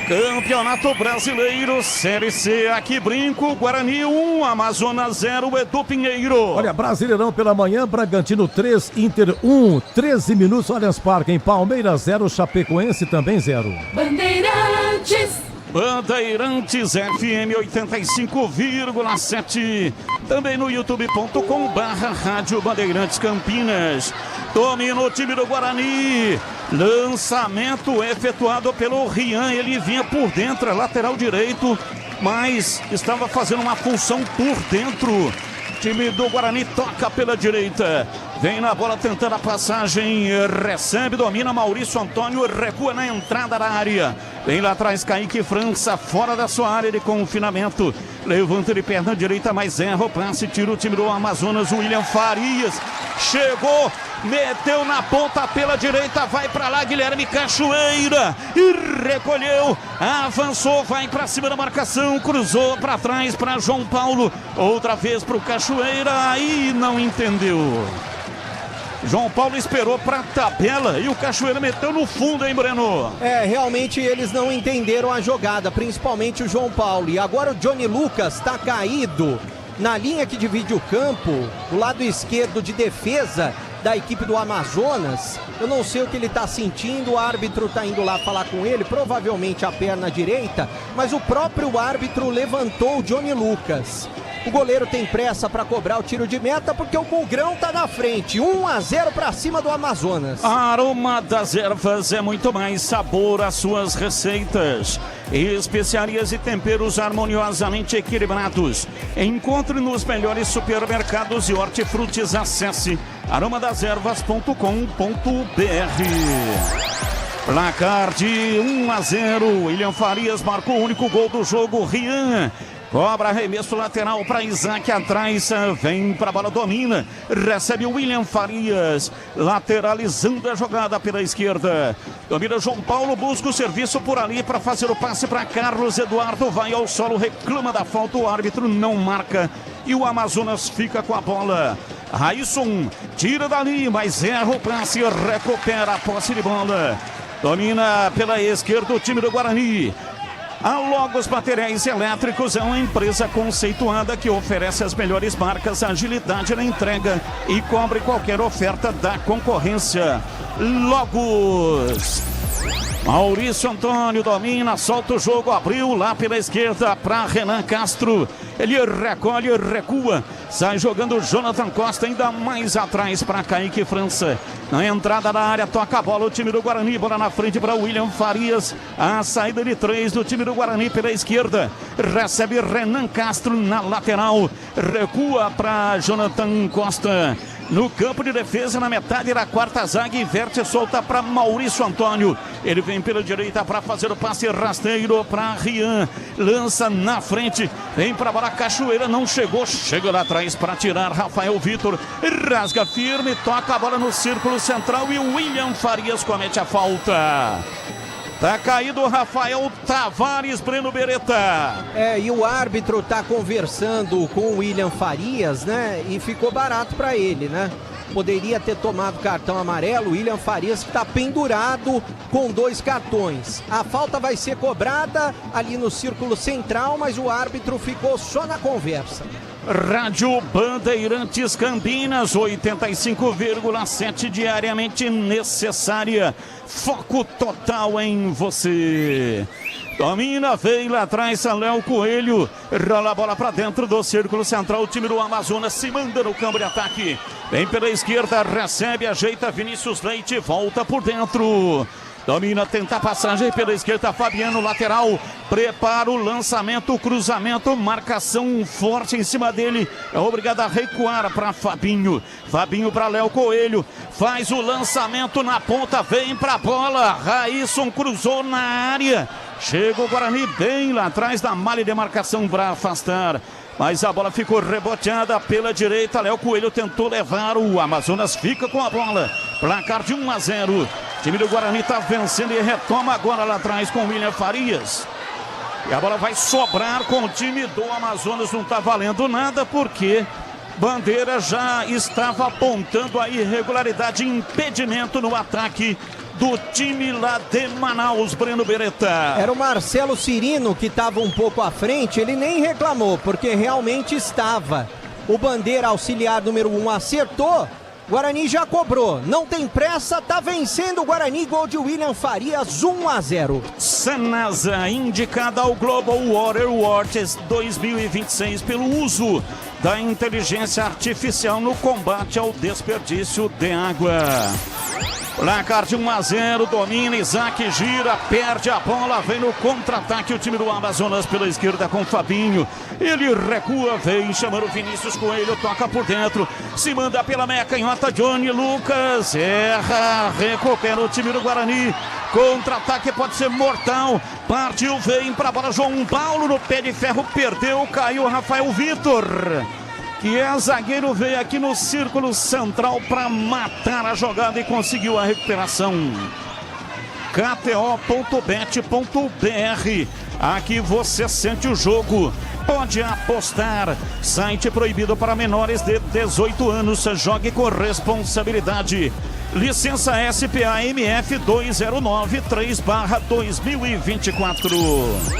Campeonato Brasileiro, Série C, aqui Brinco, Guarani 1, Amazonas 0, Edu Pinheiro. Olha, Brasileirão pela manhã, Bragantino 3, Inter 1, 13 minutos, Allianz Parque em Palmeiras 0, Chapecoense também 0. Bandeirantes. Bandeirantes FM 85,7. Também no youtube.com/Rádio Bandeirantes Campinas. Domina o time do Guarani. Lançamento efetuado pelo Rian. Ele vinha por dentro, lateral direito, mas estava fazendo uma função por dentro. Time do Guarani toca pela direita. Vem na bola tentando a passagem. Recebe, domina Maurício Antônio. Recua na entrada da área. Vem lá atrás Kaique França. Fora da sua área de confinamento. Levanta de perna direita, mas erra o passe. Tira o time do Amazonas. William Farias. Chegou. Meteu na ponta pela direita. Vai pra lá Guilherme Cachoeira. E recolheu. Avançou. Vai pra cima da marcação. Cruzou pra trás pra João Paulo. Outra vez pro Cachoeira. Aí não entendeu. João Paulo esperou para a tabela e o Cachoeira meteu no fundo, hein, Breno? Realmente eles não entenderam a jogada, principalmente o João Paulo. E agora o Johnny Lucas está caído na linha que divide o campo, do lado esquerdo de defesa da equipe do Amazonas. Eu não sei o que ele está sentindo, o árbitro está indo lá falar com ele, provavelmente a perna direita, mas o próprio árbitro levantou o Johnny Lucas. O goleiro tem pressa para cobrar o tiro de meta porque o Bugrão tá na frente. 1-0 para cima do Amazonas. A Aroma das Ervas é muito mais sabor às suas receitas. Especiarias e temperos harmoniosamente equilibrados. Encontre nos melhores supermercados e hortifrutis. Acesse aromadeservas.com.br. Placar de 1-0. William Farias marcou o único gol do jogo. Rian cobra arremesso lateral para Isaac atrás, vem para a bola, domina, recebe o William Farias, lateralizando a jogada pela esquerda. Domina João Paulo, busca o serviço por ali para fazer o passe para Carlos Eduardo, vai ao solo, reclama da falta, o árbitro não marca e o Amazonas fica com a bola. Raísson tira dali, mas erra o passe, recupera a posse de bola. Domina pela esquerda o time do Guarani. A Logos Materiais Elétricos é uma empresa conceituada que oferece as melhores marcas, agilidade na entrega e cobre qualquer oferta da concorrência. Logos. Maurício Antônio domina, solta o jogo, abriu lá pela esquerda para Renan Castro. Ele recolhe, recua, sai jogando Jonathan Costa ainda mais atrás para Kaique França. Na entrada da área, toca a bola o time do Guarani, bola na frente para William Farias. A saída de 3 do time do Guarani pela esquerda. Recebe Renan Castro na lateral, recua para Jonathan Costa. No campo de defesa, na metade da quarta zaga, inverte, solta para Maurício Antônio. Ele vem pela direita para fazer o passe rasteiro para Rian. Lança na frente, vem para a bola, Cachoeira não chegou, chega lá atrás para tirar Rafael Vitor. Rasga firme, toca a bola no círculo central e o William Farias comete a falta. Tá caído o Rafael Tavares, Breno Beretta. E o árbitro tá conversando com o William Farias, né? E ficou barato para ele, né? Poderia ter tomado cartão amarelo. O William Farias que tá pendurado com 2 cartões. A falta vai ser cobrada ali no círculo central, mas o árbitro ficou só na conversa. Rádio Bandeirantes Campinas, 85,7 diariamente necessária. Foco total em você. Domina, veio lá atrás, Léo Coelho. Rola a bola pra dentro do círculo central. O time do Amazonas se manda no campo de ataque. Vem pela esquerda, recebe, ajeita Vinícius Leite, volta por dentro. Domina, tenta a passagem pela esquerda, Fabiano, lateral, prepara o lançamento, o cruzamento, marcação forte em cima dele, é obrigado a recuar para Fabinho. Fabinho para Léo Coelho, faz o lançamento na ponta, vem para a bola, Raísson cruzou na área, chega o Guarani bem lá atrás da malha de marcação para afastar. Mas a bola ficou reboteada pela direita. Léo Coelho tentou levar. O Amazonas fica com a bola. Placar de 1-0. O time do Guarani está vencendo e retoma agora lá atrás com o William Farias. E a bola vai sobrar com o time do Amazonas. Não está valendo nada porque Bandeira já estava apontando a irregularidade, impedimento no ataque do time lá de Manaus, Breno Beretta. Era o Marcelo Cirino que estava um pouco à frente, ele nem reclamou, porque realmente estava. O Bandeira, auxiliar número 1, acertou, Guarani já cobrou, não tem pressa, tá vencendo o Guarani, gol de William Farias, 1-0. Sanasa, indicada ao Global Water Awards 2026 pelo uso da inteligência artificial no combate ao desperdício de água. Placar de 1-0, domina, Isaac gira, perde a bola, vem no contra-ataque o time do Amazonas pela esquerda com Fabinho. Ele recua, vem chamando o Vinícius Coelho, toca por dentro, se manda pela meia canhota, Johnny Lucas, erra, recupera o time do Guarani. Contra-ataque pode ser mortal, partiu, vem pra bola, João Paulo no pé de ferro, perdeu, caiu Rafael Vitor. Que é zagueiro, veio aqui no círculo central para matar a jogada e conseguiu a recuperação. KTO.bet.br. Aqui você sente o jogo. Pode apostar. Site proibido para menores de 18 anos. Jogue com responsabilidade. Licença SPA MF 2023/2024.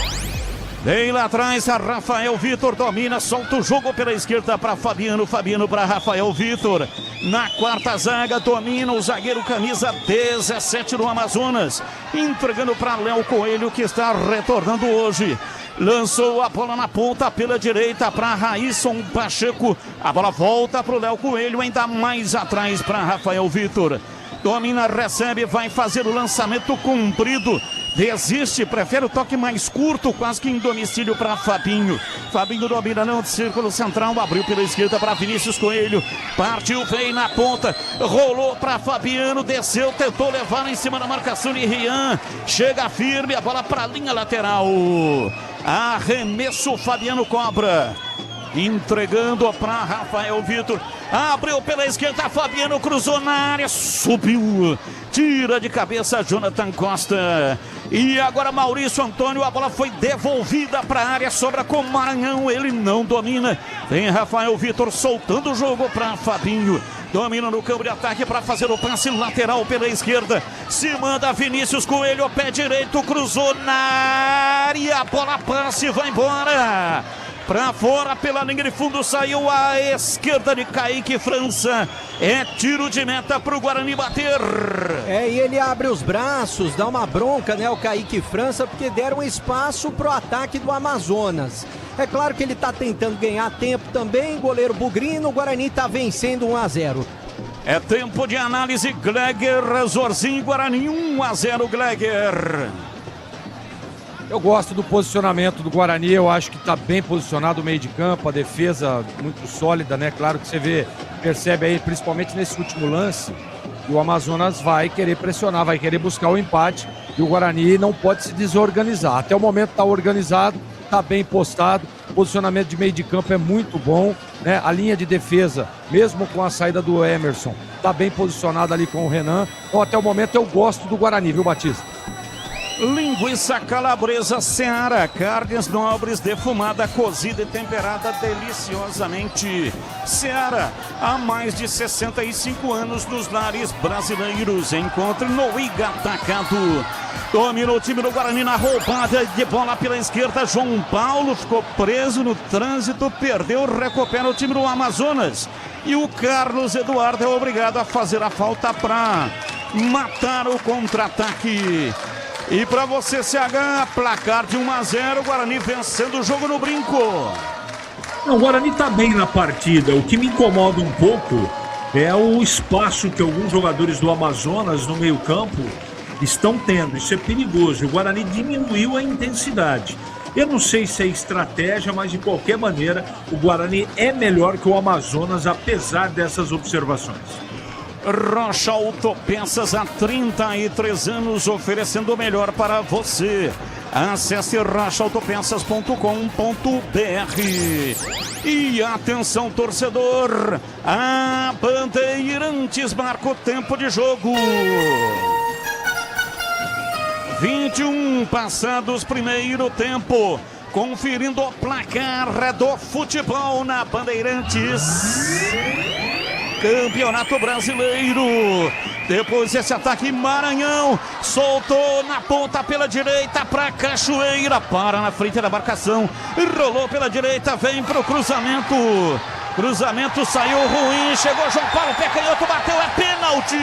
Vem lá atrás, a Rafael Vitor domina, solta o jogo pela esquerda para Fabiano, Fabiano para Rafael Vitor. Na quarta zaga, domina o zagueiro camisa 17 do Amazonas, entregando para Léo Coelho, que está retornando hoje. Lançou a bola na ponta pela direita para Raísson Pacheco. A bola volta para o Léo Coelho, ainda mais atrás para Rafael Vitor. Domina, recebe, vai fazer o lançamento comprido. Desiste, prefere o toque mais curto, quase que em domicílio para Fabinho. Fabinho domina no círculo central, abriu pela esquerda para Vinícius Coelho. Partiu, veio na ponta, rolou para Fabiano, desceu, tentou levar em cima da marcação de Rian. Chega firme, a bola para a linha lateral. Arremesso, Fabiano cobra. Entregando para Rafael Vitor. Abriu pela esquerda, Fabiano cruzou na área, subiu. Tira de cabeça Jonathan Costa. E agora Maurício Antônio, a bola foi devolvida para a área, sobra com Maranhão, ele não domina. Tem Rafael Vitor soltando o jogo para Fabinho. Domina no campo de ataque para fazer o passe lateral pela esquerda. Se manda Vinícius Coelho, pé direito, cruzou na área. A bola passa e vai embora. Para fora, pela linha de fundo, saiu à esquerda de Kaique França. É tiro de meta para o Guarani bater. E ele abre os braços, dá uma bronca, né, o Kaique França, porque deram espaço para o ataque do Amazonas. É claro que ele está tentando ganhar tempo também, goleiro Bugrino, o Guarani está vencendo 1-0. É tempo de análise, Gleger, Zorzinho, Guarani 1-0, Gleger. Eu gosto do posicionamento do Guarani, eu acho que está bem posicionado o meio de campo, a defesa muito sólida, né? Claro que você percebe aí, principalmente nesse último lance, que o Amazonas vai querer pressionar, vai querer buscar o empate e o Guarani não pode se desorganizar. Até o momento está organizado, está bem postado, o posicionamento de meio de campo é muito bom, né? A linha de defesa, mesmo com a saída do Emerson, está bem posicionada ali com o Renan. Então até o momento eu gosto do Guarani, viu, Batista? Linguiça calabresa Seara, carnes nobres, defumada, cozida e temperada deliciosamente. Seara, há mais de 65 anos nos lares brasileiros. Encontre no Iga Atacado. Domina o time do Guarani na roubada de bola pela esquerda. João Paulo ficou preso no trânsito, perdeu, recupera o time do Amazonas. E o Carlos Eduardo é obrigado a fazer a falta para matar o contra-ataque. E para você, CH, placar de 1-0, Guarani vencendo o jogo no Brinco. Não, o Guarani está bem na partida. O que me incomoda um pouco é o espaço que alguns jogadores do Amazonas no meio-campo estão tendo. Isso é perigoso. O Guarani diminuiu a intensidade. Eu não sei se é estratégia, mas de qualquer maneira o Guarani é melhor que o Amazonas, apesar dessas observações. Rocha Autopeças, há 33 anos oferecendo o melhor para você. Acesse rochaautopeças.com.br. E atenção, torcedor, a Bandeirantes marca o tempo de jogo. 21 passados primeiro tempo. Conferindo o placar do futebol na Bandeirantes. Campeonato Brasileiro. Depois esse ataque, Maranhão soltou na ponta pela direita para Cachoeira, para na frente da marcação, rolou pela direita, vem pro cruzamento. Cruzamento saiu ruim, chegou João Paulo, pé canhoto, bateu, é pênalti.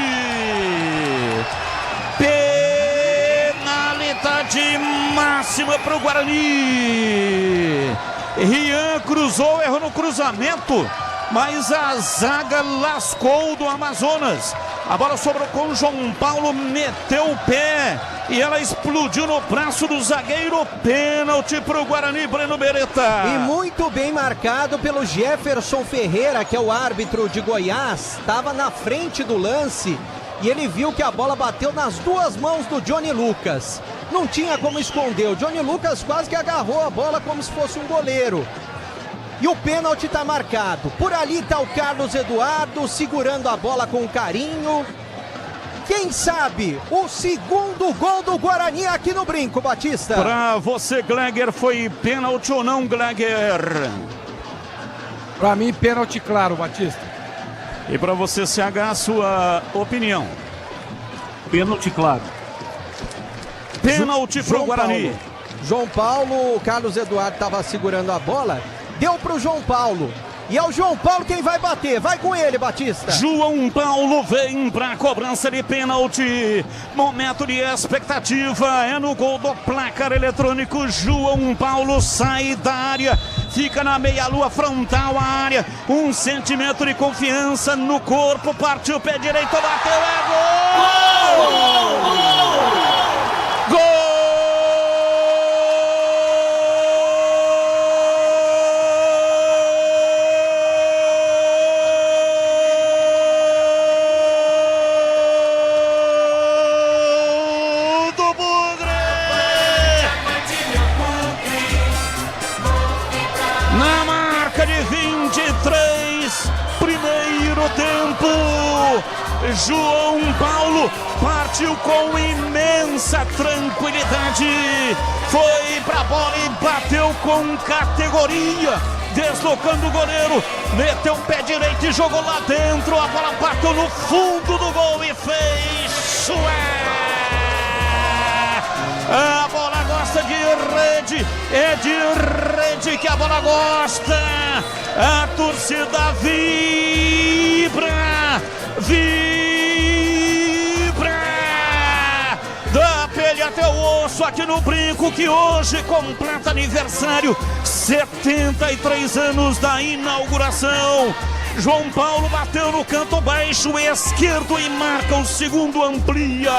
Penalidade máxima pro Guarani. Rian cruzou, errou no cruzamento, mas a zaga lascou do Amazonas. A bola sobrou com o João Paulo, meteu o pé e ela explodiu no braço do zagueiro. Pênalti para o Guarani, Breno Beretta. E muito bem marcado pelo Jefferson Ferreira, que é o árbitro de Goiás. Estava na frente do lance e ele viu que a bola bateu nas duas mãos do Johnny Lucas. Não tinha como esconder. O Johnny Lucas quase que agarrou a bola como se fosse um goleiro. E o pênalti está marcado. Por ali está o Carlos Eduardo segurando a bola com carinho. Quem sabe o segundo gol do Guarani aqui no Brinco, Batista. Para você, Gleger, foi pênalti ou não, Gleger? Para mim, pênalti claro, Batista. E para você, CH, a sua opinião? Pênalti claro. Pênalti para o Guarani. João Paulo, o Carlos Eduardo estava segurando a bola. Deu pro João Paulo. E é o João Paulo quem vai bater. Vai com ele, Batista. João Paulo vem pra cobrança de pênalti. Momento de expectativa. É no gol do placar eletrônico. João Paulo sai da área. Fica na meia-lua frontal à área. Um sentimento de confiança no corpo. Partiu o pé direito. Bateu. É gol! Gol! Gol! Tempo, João Paulo partiu com imensa tranquilidade, foi pra bola e bateu com categoria, deslocando o goleiro, meteu o pé direito e jogou lá dentro, a bola bateu no fundo do gol e fez sué. A bola gosta de rede, é de rede que a bola gosta. A torcida vibra, vibra, da pele até o osso aqui no Brinco, que hoje completa aniversário, 73 anos da inauguração. João Paulo bateu no canto baixo esquerdo e marca o segundo, amplia.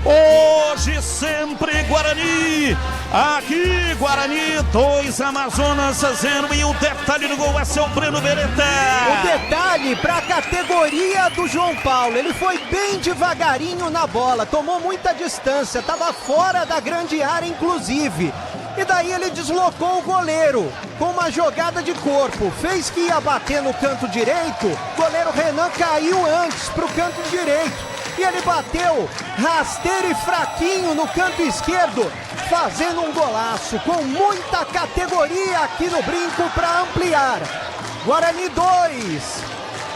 Hoje sempre Guarani, aqui Guarani 2, Amazonas 0, e o detalhe do gol é seu Breno Beretta. O detalhe para a categoria do João Paulo, ele foi bem devagarinho na bola, tomou muita distância, estava fora da grande área inclusive. E daí ele deslocou o goleiro com uma jogada de corpo, fez que ia bater no canto direito, o goleiro Renan caiu antes para o canto direito e ele bateu rasteiro e fraquinho no canto esquerdo, fazendo um golaço com muita categoria aqui no Brinco para ampliar. Guarani 2.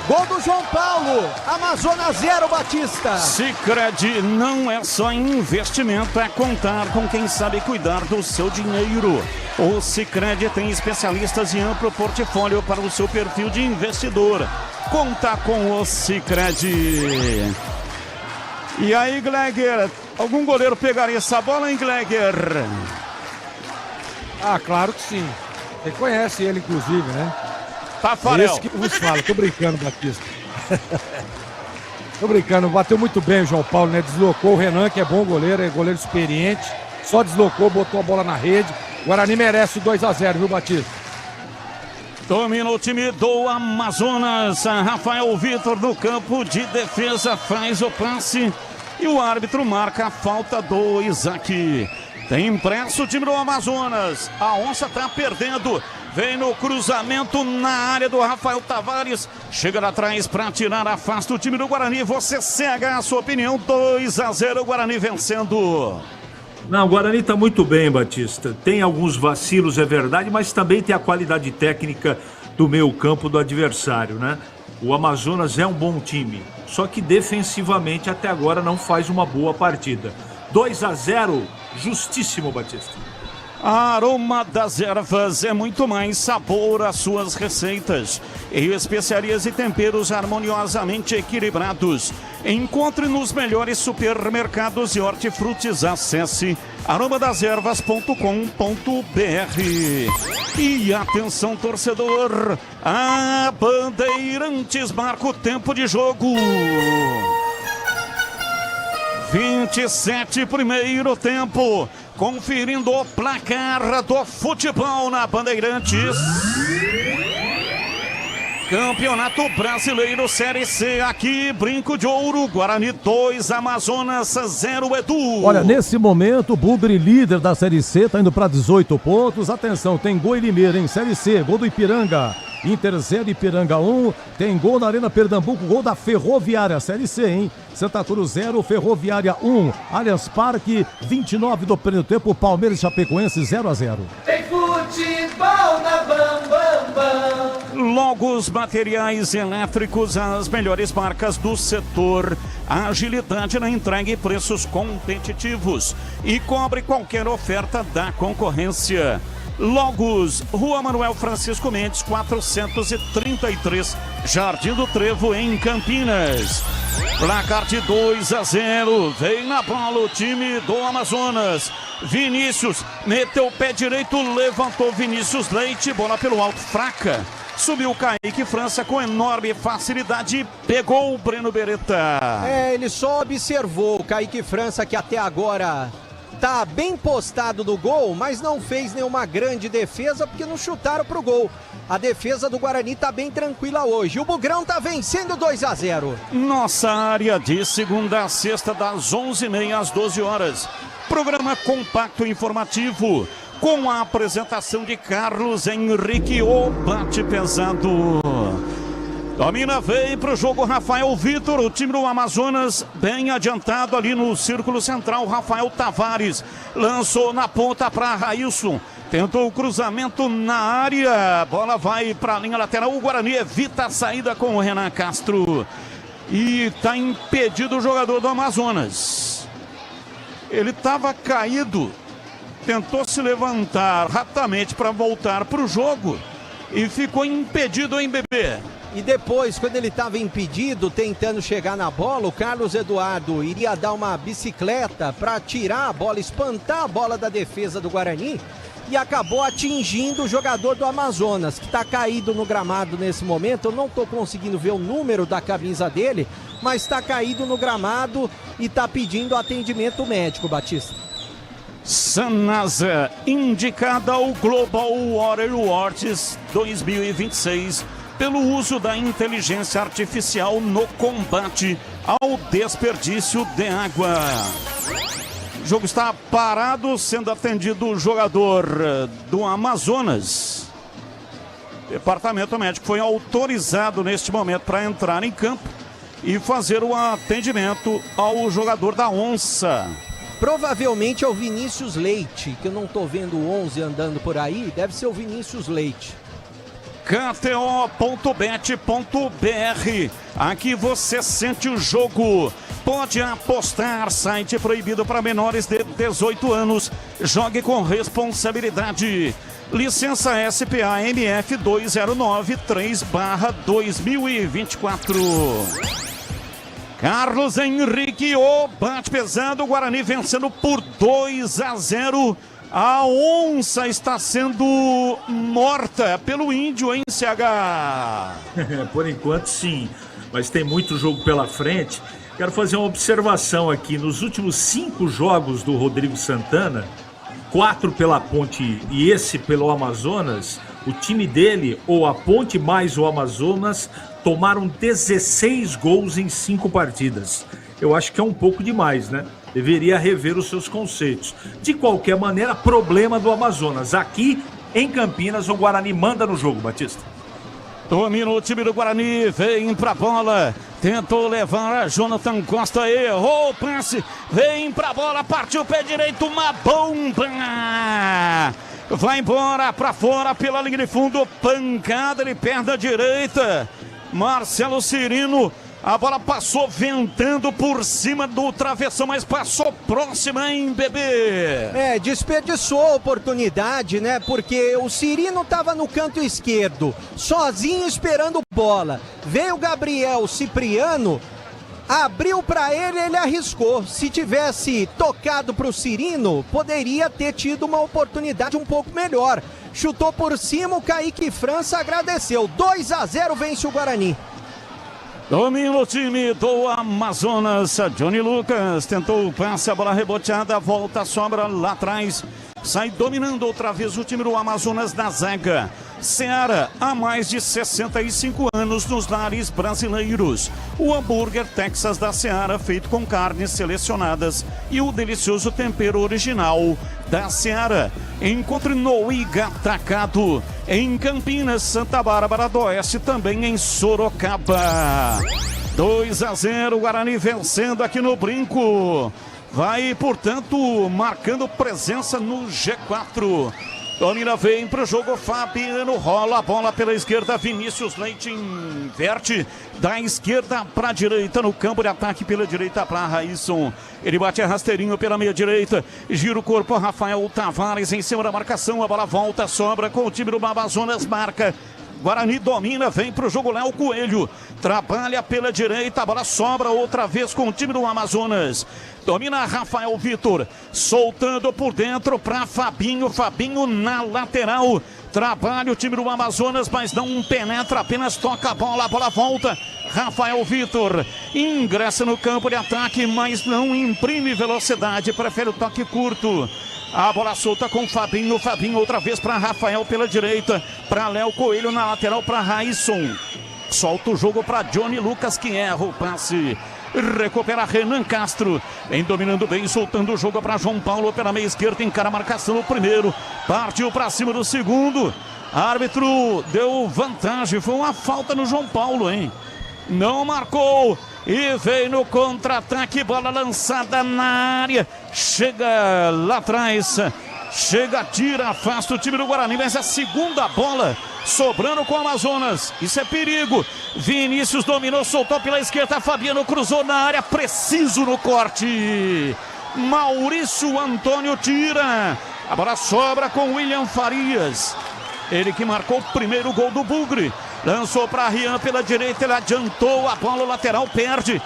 Gol do João Paulo, Amazonas 0, Batista. Sicredi não é só investimento, é contar com quem sabe cuidar do seu dinheiro. O Sicredi tem especialistas e amplo portfólio para o seu perfil de investidor. Conta com o Sicredi. E aí, Gleger, algum goleiro pegaria essa bola, hein, Gleger? Ah, claro que sim. Você conhece ele, inclusive, né? Tafarel. Esse que vos fala, tô brincando, Batista. Tô brincando, bateu muito bem o João Paulo, né? Deslocou o Renan, que é bom goleiro, é goleiro experiente. Só deslocou, botou a bola na rede. O Guarani merece o 2-0, viu, Batista? Domina o time do Amazonas. Rafael Vitor no campo de defesa faz o passe. E o árbitro marca a falta do Isaac. Tem impresso o time do Amazonas. A onça tá perdendo. Vem no cruzamento na área do Rafael Tavares. Chega lá atrás para tirar, afasta o time do Guarani. Você cega a sua opinião. 2-0, o Guarani vencendo. Não, o Guarani está muito bem, Batista. Tem alguns vacilos, é verdade, mas também tem a qualidade técnica do meio campo do adversário, né? O Amazonas é um bom time, só que defensivamente até agora não faz uma boa partida. 2-0, justíssimo, Batista. A Aroma das Ervas é muito mais sabor às suas receitas. E especiarias e temperos harmoniosamente equilibrados. Encontre nos melhores supermercados e hortifrutis. Acesse aromadeservas.com.br. E atenção, torcedor, a Bandeirantes marca o tempo de jogo. 27, primeiro tempo. Conferindo o placar do futebol na Bandeirantes. Campeonato Brasileiro Série C, aqui Brinco de Ouro, Guarani 2, Amazonas 0, Edu. Olha, nesse momento o Bugre, líder da Série C, tá indo para 18 pontos. Atenção, tem gol em Limeira em Série C, gol do Ipiranga. Inter 0, Ipiranga 1, tem gol na Arena Pernambuco, gol da Ferroviária, Série C, hein? Santa Cruz 0, Ferroviária 1, Allianz Parque, 29 do primeiro tempo, Palmeiras e Chapecoense 0-0. Tem futebol na Bam Bam Bam. Logos Materiais Elétricos, as melhores marcas do setor. Agilidade na entrega e preços competitivos. E cobre qualquer oferta da concorrência. Logos, Rua Manuel Francisco Mendes, 433, Jardim do Trevo, em Campinas. Placar de 2-0, vem na bola o time do Amazonas. Vinícius, meteu o pé direito, levantou Vinícius Leite, bola pelo alto, fraca. Subiu o Kaique França com enorme facilidade e pegou o Breno Beretta. Ele só observou o Kaique França, que até agora tá bem postado no gol, mas não fez nenhuma grande defesa porque não chutaram pro gol. A defesa do Guarani tá bem tranquila hoje. O Bugrão tá vencendo 2-0. Nossa área de segunda a sexta, das 11h30 às 12 horas. Programa compacto e informativo, com a apresentação de Carlos Henrique, o bate pesado. Domina, vem pro jogo Rafael Vitor, o time do Amazonas bem adiantado ali no círculo central. Rafael Tavares lançou na ponta para Railson, tentou o cruzamento na área, bola vai para a linha lateral. O Guarani evita a saída com o Renan Castro e está impedido o jogador do Amazonas. Ele estava caído, tentou se levantar rapidamente para voltar para o jogo e ficou impedido, hein, bebê? E depois, quando ele estava impedido, tentando chegar na bola, o Carlos Eduardo iria dar uma bicicleta para tirar a bola, espantar a bola da defesa do Guarani, e acabou atingindo o jogador do Amazonas, que está caído no gramado nesse momento. Eu não estou conseguindo ver o número da camisa dele, mas está caído no gramado e está pedindo atendimento médico, Batista. Sanasa, indicada ao Global Water Awards 2026 pelo uso da inteligência artificial no combate ao desperdício de água. O jogo está parado, sendo atendido o jogador do Amazonas. O departamento médico foi autorizado neste momento para entrar em campo e fazer o atendimento ao jogador da Onça. Provavelmente é o Vinícius Leite, que eu não tô vendo o 11 andando por aí, deve ser o Vinícius Leite. KTO.bet.br, aqui você sente o jogo, pode apostar, site proibido para menores de 18 anos, jogue com responsabilidade. Licença SPA MF 2093/2024. Carlos Henrique, o bate pesado, o Guarani vencendo por 2-0. A Onça está sendo morta pelo Índio, hein, CH? Por enquanto, sim. Mas tem muito jogo pela frente. Quero fazer uma observação aqui. Nos últimos 5 jogos do Rodrigo Santana, 4 pela Ponte e esse pelo Amazonas, o time dele, ou a Ponte mais o Amazonas, tomaram 16 gols em 5 partidas. Eu acho que é um pouco demais, né? Deveria rever os seus conceitos. De qualquer maneira, problema do Amazonas. Aqui, em Campinas, o Guarani manda no jogo, Batista. Domina o time do Guarani, vem pra bola, tentou levar a Jonathan Costa, errou o passe, vem pra bola, partiu pé direito, uma bomba! Vai embora pra fora pela linha de fundo, pancada de perna direita. Marcelo Cirino, a bola passou ventando por cima do travessão, mas passou próxima, hein, bebê? Desperdiçou a oportunidade, né? Porque o Cirino estava no canto esquerdo, sozinho esperando bola. Veio o Gabriel Cipriano, abriu para ele, ele arriscou. Se tivesse tocado para o Cirino, poderia ter tido uma oportunidade um pouco melhor. Chutou por cima, o Kaique França agradeceu. 2-0 vence o Guarani. Domina o time do Amazonas. Johnny Lucas tentou o passe, a bola reboteada, volta, sobra lá atrás. Sai dominando outra vez o time do Amazonas da zaga. Seara, há mais de 65 anos nos lares brasileiros. O hambúrguer Texas da Seara, feito com carnes selecionadas e o delicioso tempero original da Seara. Encontre no Igatacado, em Campinas, Santa Bárbara do Oeste, também em Sorocaba. 2-0, Guarani vencendo aqui no Brinco. Vai, portanto, marcando presença no G4. Domina, vem pro jogo, Fabiano rola a bola pela esquerda, Vinícius Leite inverte da esquerda para a direita no campo de ataque, pela direita para Raísson. Ele bate a rasteirinho pela meia direita, gira o corpo, Rafael Tavares em cima da marcação, a bola volta, sobra com o time do Amazonas, marca. Guarani domina, vem pro jogo Léo Coelho, trabalha pela direita, a bola sobra outra vez com o time do Amazonas. Domina Rafael Vitor, soltando por dentro para Fabinho, Fabinho na lateral. Trabalha o time do Amazonas, mas não penetra, apenas toca a bola volta. Rafael Vitor ingressa no campo de ataque, mas não imprime velocidade, prefere o toque curto. A bola solta com Fabinho, Fabinho outra vez para Rafael pela direita, para Léo Coelho na lateral para Raísson. Solta o jogo para Johnny Lucas, que erra o passe. Recupera Renan Castro, vem dominando bem, soltando o jogo para João Paulo pela meia esquerda, encara a marcação no primeiro, partiu para cima do segundo. Árbitro deu vantagem, foi uma falta no João Paulo, hein? Não marcou e veio no contra-ataque, bola lançada na área, chega lá atrás, chega, tira, afasta o time do Guarani, mas a segunda bola sobrando com o Amazonas, isso é perigo. Vinícius dominou, soltou pela esquerda, Fabiano cruzou na área, preciso no corte. Maurício Antônio tira, a bola sobra com William Farias, ele que marcou o primeiro gol do Bugre. Lançou para Rian pela direita, ele adiantou a bola, lateral perde,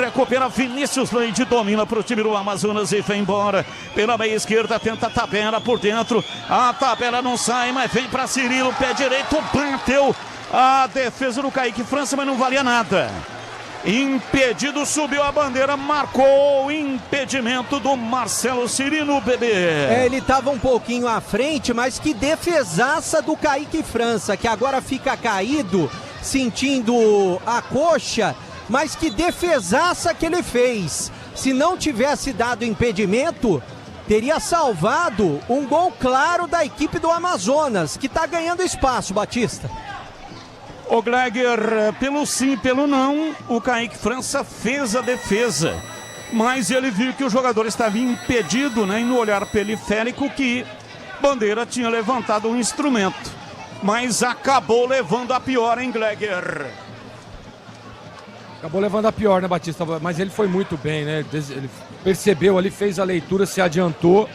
recupera Vinícius Leite, domina para o time do Amazonas e vem embora. Pela meia esquerda, tenta a tabela por dentro, a tabela não sai, mas vem para Cirilo, pé direito, bateu a defesa do Kaique França, mas não valia nada. Impedido, subiu a bandeira, marcou o impedimento do Marcelo Cirino, bebê. Ele estava um pouquinho à frente, mas que defesaça do Kaique França, que agora fica caído, sentindo a coxa, mas que defesaça que ele fez. Se não tivesse dado impedimento, teria salvado um gol claro da equipe do Amazonas, que está ganhando espaço, Batista. Ô Gleger, pelo sim, pelo não, o Kaique França fez a defesa. Mas ele viu que o jogador estava impedido, né, e no olhar periférico que Bandeira tinha levantado um instrumento. Mas acabou levando a pior, hein, Gleger? Acabou levando a pior, né, Batista? Mas ele foi muito bem, né? Ele percebeu ali, fez a leitura, se adiantou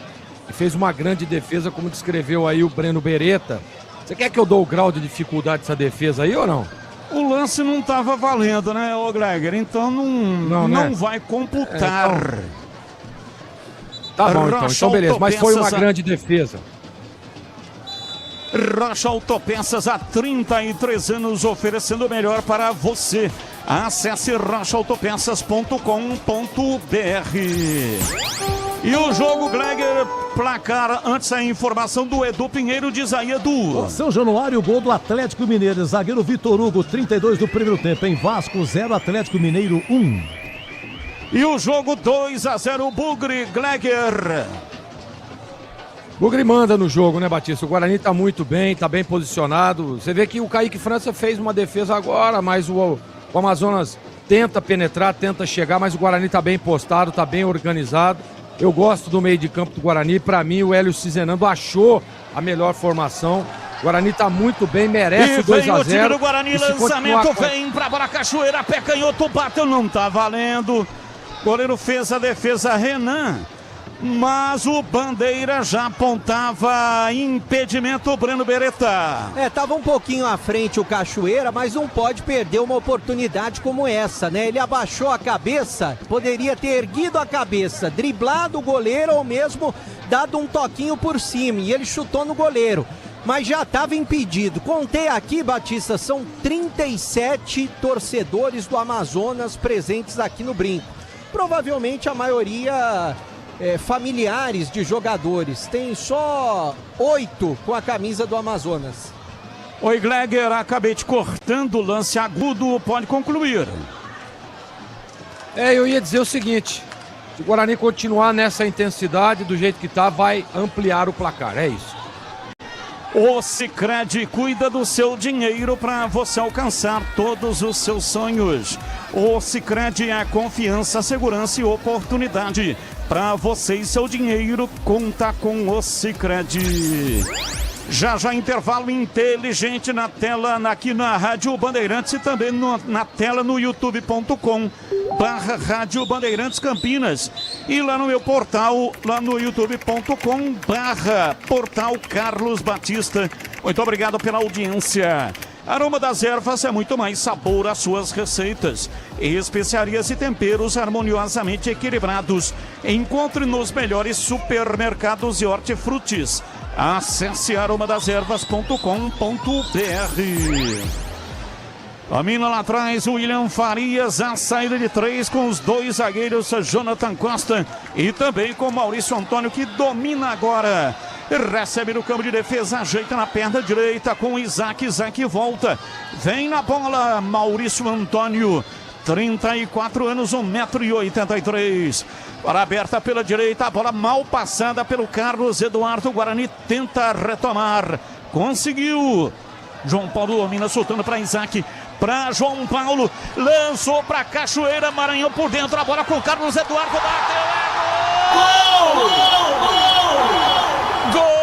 e fez uma grande defesa, como descreveu aí o Breno Beretta. Você quer que eu dou o grau de dificuldade dessa defesa aí ou não? O lance não estava valendo, né, ô Gleger? Então não vai computar. Tá bom, então beleza. Mas foi uma grande defesa. Rocha Autopeças, há 33 anos oferecendo o melhor para você. Acesse rochaautopeças.com.br. E o jogo, Gleger, placar, antes a informação do Edu Pinheiro, diz aí, Edu. São Januário, gol do Atlético Mineiro, zagueiro Vitor Hugo, 32 do primeiro tempo, em Vasco 0, Atlético Mineiro 1. E o jogo 2-0, Bugre, Gleger. Bugre manda no jogo, né, Batista? O Guarani tá muito bem, tá bem posicionado. Você vê que o Kaique França fez uma defesa agora, mas o Amazonas tenta penetrar, tenta chegar, mas o Guarani tá bem postado, tá bem organizado. Eu gosto do meio de campo do Guarani. Para mim, o Hélio Cizenando achou a melhor formação. O Guarani tá muito bem, merece 2-0. E vem o time do Guarani, lançamento, vem pra bola Cachoeira, pé canhoto, bateu, não tá valendo. O goleiro fez a defesa, Renan. Mas o Bandeira já apontava impedimento, Breno Beretta. Tava um pouquinho à frente o Cachoeira, mas não pode perder uma oportunidade como essa, né? Ele abaixou a cabeça, poderia ter erguido a cabeça, driblado o goleiro ou mesmo dado um toquinho por cima, e ele chutou no goleiro. Mas já estava impedido. Contei aqui, Batista, são 37 torcedores do Amazonas presentes aqui no Brinco. Provavelmente a maioria... familiares de jogadores, tem só 8 com a camisa do Amazonas. Oi, Gleger, acabei te cortando o lance agudo, pode concluir. Eu ia dizer o seguinte, se o Guarani continuar nessa intensidade, do jeito que tá, vai ampliar o placar, é isso. O Sicredi cuida do seu dinheiro para você alcançar todos os seus sonhos. O Sicredi é confiança, segurança e oportunidade. Para você e seu dinheiro, conta com o Sicredi. Já intervalo inteligente na tela aqui na Rádio Bandeirantes e também na tela no youtube.com/Rádio Bandeirantes Campinas. E lá no meu portal, lá no youtube.com/Portal Carlos Batista. Muito obrigado pela audiência. Aroma das Ervas é muito mais sabor às suas receitas. Especiarias e temperos harmoniosamente equilibrados. Encontre nos melhores supermercados e hortifrutis. Acesse aromadeservas.com.br. A mina lá atrás, o William Farias, a saída de 3 com os 2 zagueiros, Jonathan Costa e também com Maurício Antônio, que domina agora. Recebe no campo de defesa, ajeita na perna direita com Isaac volta. Vem na bola, Maurício Antônio. 34 anos, 1,83 m. Para aberta pela direita, a bola mal passada pelo Carlos Eduardo. Guarani tenta retomar. Conseguiu. João Paulo domina, soltando para Isaac. Para João Paulo. Lançou para Cachoeira. Maranhão por dentro. A bola com o Carlos Eduardo. Bateu. Gol! Gol!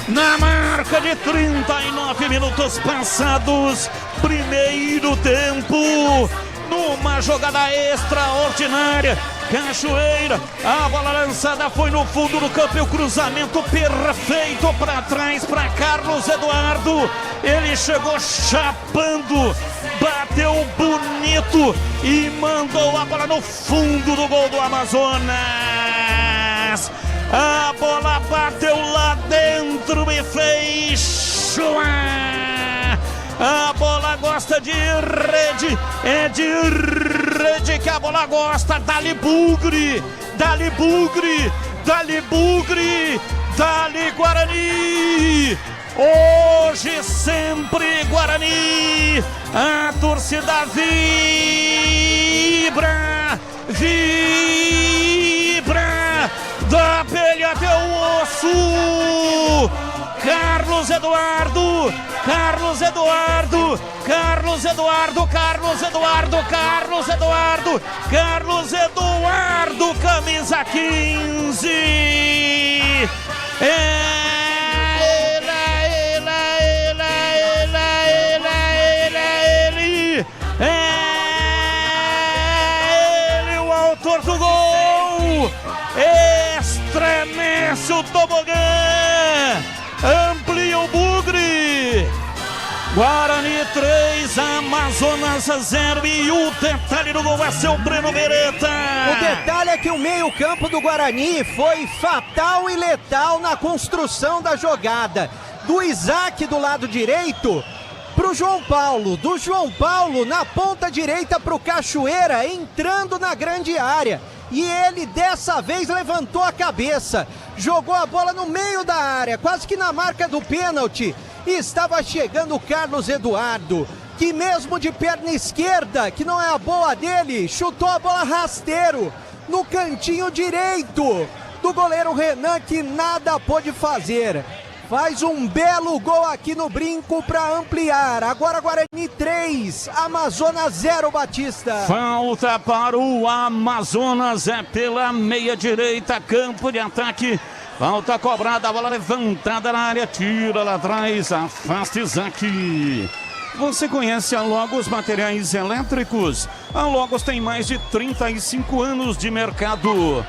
Na marca de 39 minutos passados, primeiro tempo, numa jogada extraordinária, Cachoeira, a bola lançada foi no fundo do campo e o cruzamento perfeito para trás para Carlos Eduardo, ele chegou chapando, bateu bonito e mandou a bola no fundo do gol do Amazonas. A bola bateu lá dentro e fez chuar. A bola gosta de rede, é de rede que a bola gosta. Dali Bugre, dali Bugre, dali Guarani. Hoje sempre Guarani, a torcida vibra, vibra, da pele até o osso. Carlos Eduardo, Carlos Eduardo, Carlos Eduardo, Carlos Eduardo, Carlos Eduardo, Carlos Eduardo, camisa 15. Ele, o autor do gol, estremece o tobogã, amplia o Bugre. Guarani 3, Amazonas 0, e o detalhe do gol é seu Breno Beretta. O detalhe é que o meio-campo do Guarani foi fatal e letal na construção da jogada. Do Isaac do lado direito pro João Paulo, do João Paulo na ponta direita pro Cachoeira, entrando na grande área. E ele dessa vez levantou a cabeça, jogou a bola no meio da área, quase que na marca do pênalti. E estava chegando o Carlos Eduardo, que mesmo de perna esquerda, que não é a boa dele, chutou a bola rasteiro no cantinho direito do goleiro Renan, que nada pôde fazer. Faz um belo gol aqui no Brinco para ampliar. Agora Guarani 3, Amazonas 0, Batista. Falta para o Amazonas, é pela meia direita, campo de ataque. Falta cobrada, a bola levantada na área, tira lá atrás, afasta Isaac. Você conhece a Logos Materiais Elétricos? A Logos tem mais de 35 anos de mercado.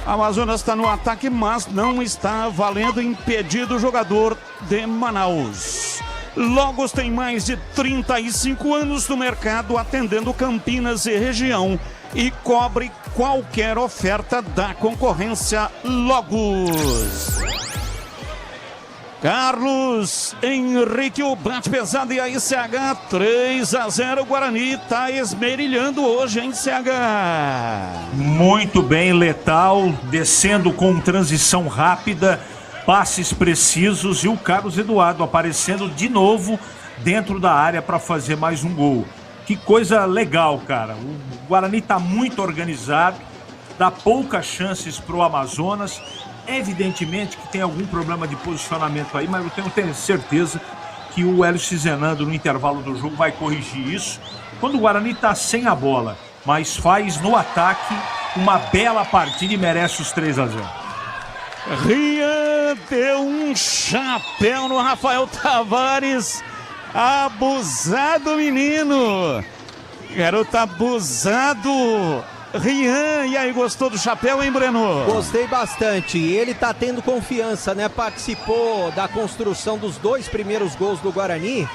A Amazonas está no ataque, mas não está valendo impedido o jogador de Manaus. Logos tem mais de 35 anos no mercado, atendendo Campinas e região, e cobre qualquer oferta da concorrência. Logos. Carlos Henrique, o bate pesado, e a ICH 3-0. Guarani está esmerilhando hoje, hein, CH? Muito bem, letal, descendo com transição rápida, passes precisos, e o Carlos Eduardo aparecendo de novo dentro da área para fazer mais um gol. Que coisa legal, cara. O Guarani está muito organizado, dá poucas chances para o Amazonas. Evidentemente que tem algum problema de posicionamento aí, mas eu tenho certeza que o Hélio Cizenando no intervalo do jogo vai corrigir isso. Quando o Guarani está sem a bola, mas faz no ataque uma bela partida e merece os 3-0. Rian deu um chapéu no Rafael Tavares. Abusado, menino. Garoto abusado. Rian, e aí, gostou do chapéu, hein, Breno? Gostei bastante, ele tá tendo confiança, né? Participou da construção dos 2 primeiros gols do Guarani.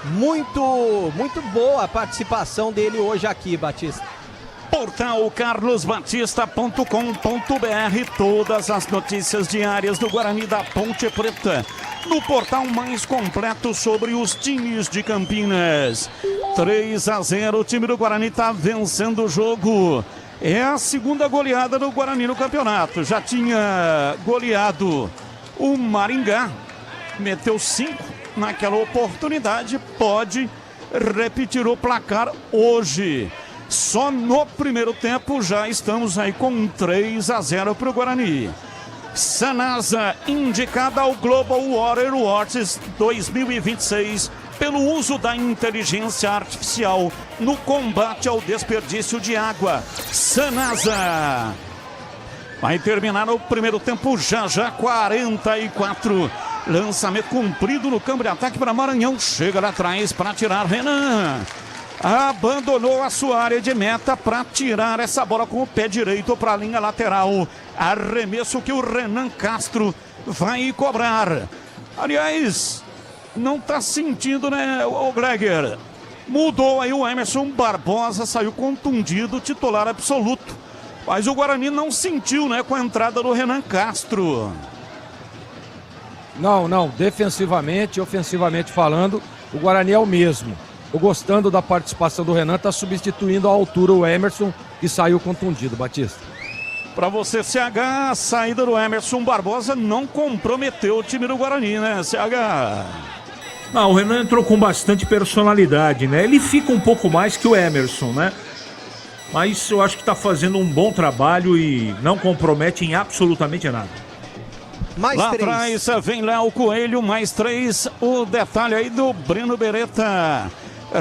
Muito boa a participação dele hoje aqui, Batista. Portal carlosbatista.com.br, todas as notícias diárias do Guarani da Ponte Preta, no portal mais completo sobre os times de Campinas. 3-0, o time do Guarani está vencendo o jogo. É a segunda goleada do Guarani no campeonato. Já tinha goleado o Maringá, meteu 5 naquela oportunidade, pode repetir o placar hoje. Só no primeiro tempo já estamos aí com 3-0 para o Guarani. Sanasa, indicada ao Global Water Awards 2026 pelo uso da inteligência artificial no combate ao desperdício de água. Sanasa. Vai terminar o primeiro tempo já 44. Lançamento cumprido no campo de ataque para Maranhão. Chega lá atrás para tirar Renan. Abandonou a sua área de meta para tirar essa bola com o pé direito para a linha lateral. Arremesso que o Renan Castro vai cobrar. Aliás, não tá sentindo, né, o Gregger? Mudou aí o Emerson Barbosa, saiu contundido, titular absoluto. Mas o Guarani não sentiu, né, com a entrada do Renan Castro. Não, defensivamente, ofensivamente falando, o Guarani é o mesmo. Tô gostando da participação do Renan, tá substituindo à altura o Emerson, que saiu contundido, Batista. Para você, CH, a saída do Emerson Barbosa não comprometeu o time do Guarani, né, CH? Não, o Renan entrou com bastante personalidade, né? Ele fica um pouco mais que o Emerson, né? Mas eu acho que está fazendo um bom trabalho e não compromete em absolutamente nada. Mais lá 3. Atrás vem Léo Coelho, mais 3. O detalhe aí do Breno Beretta.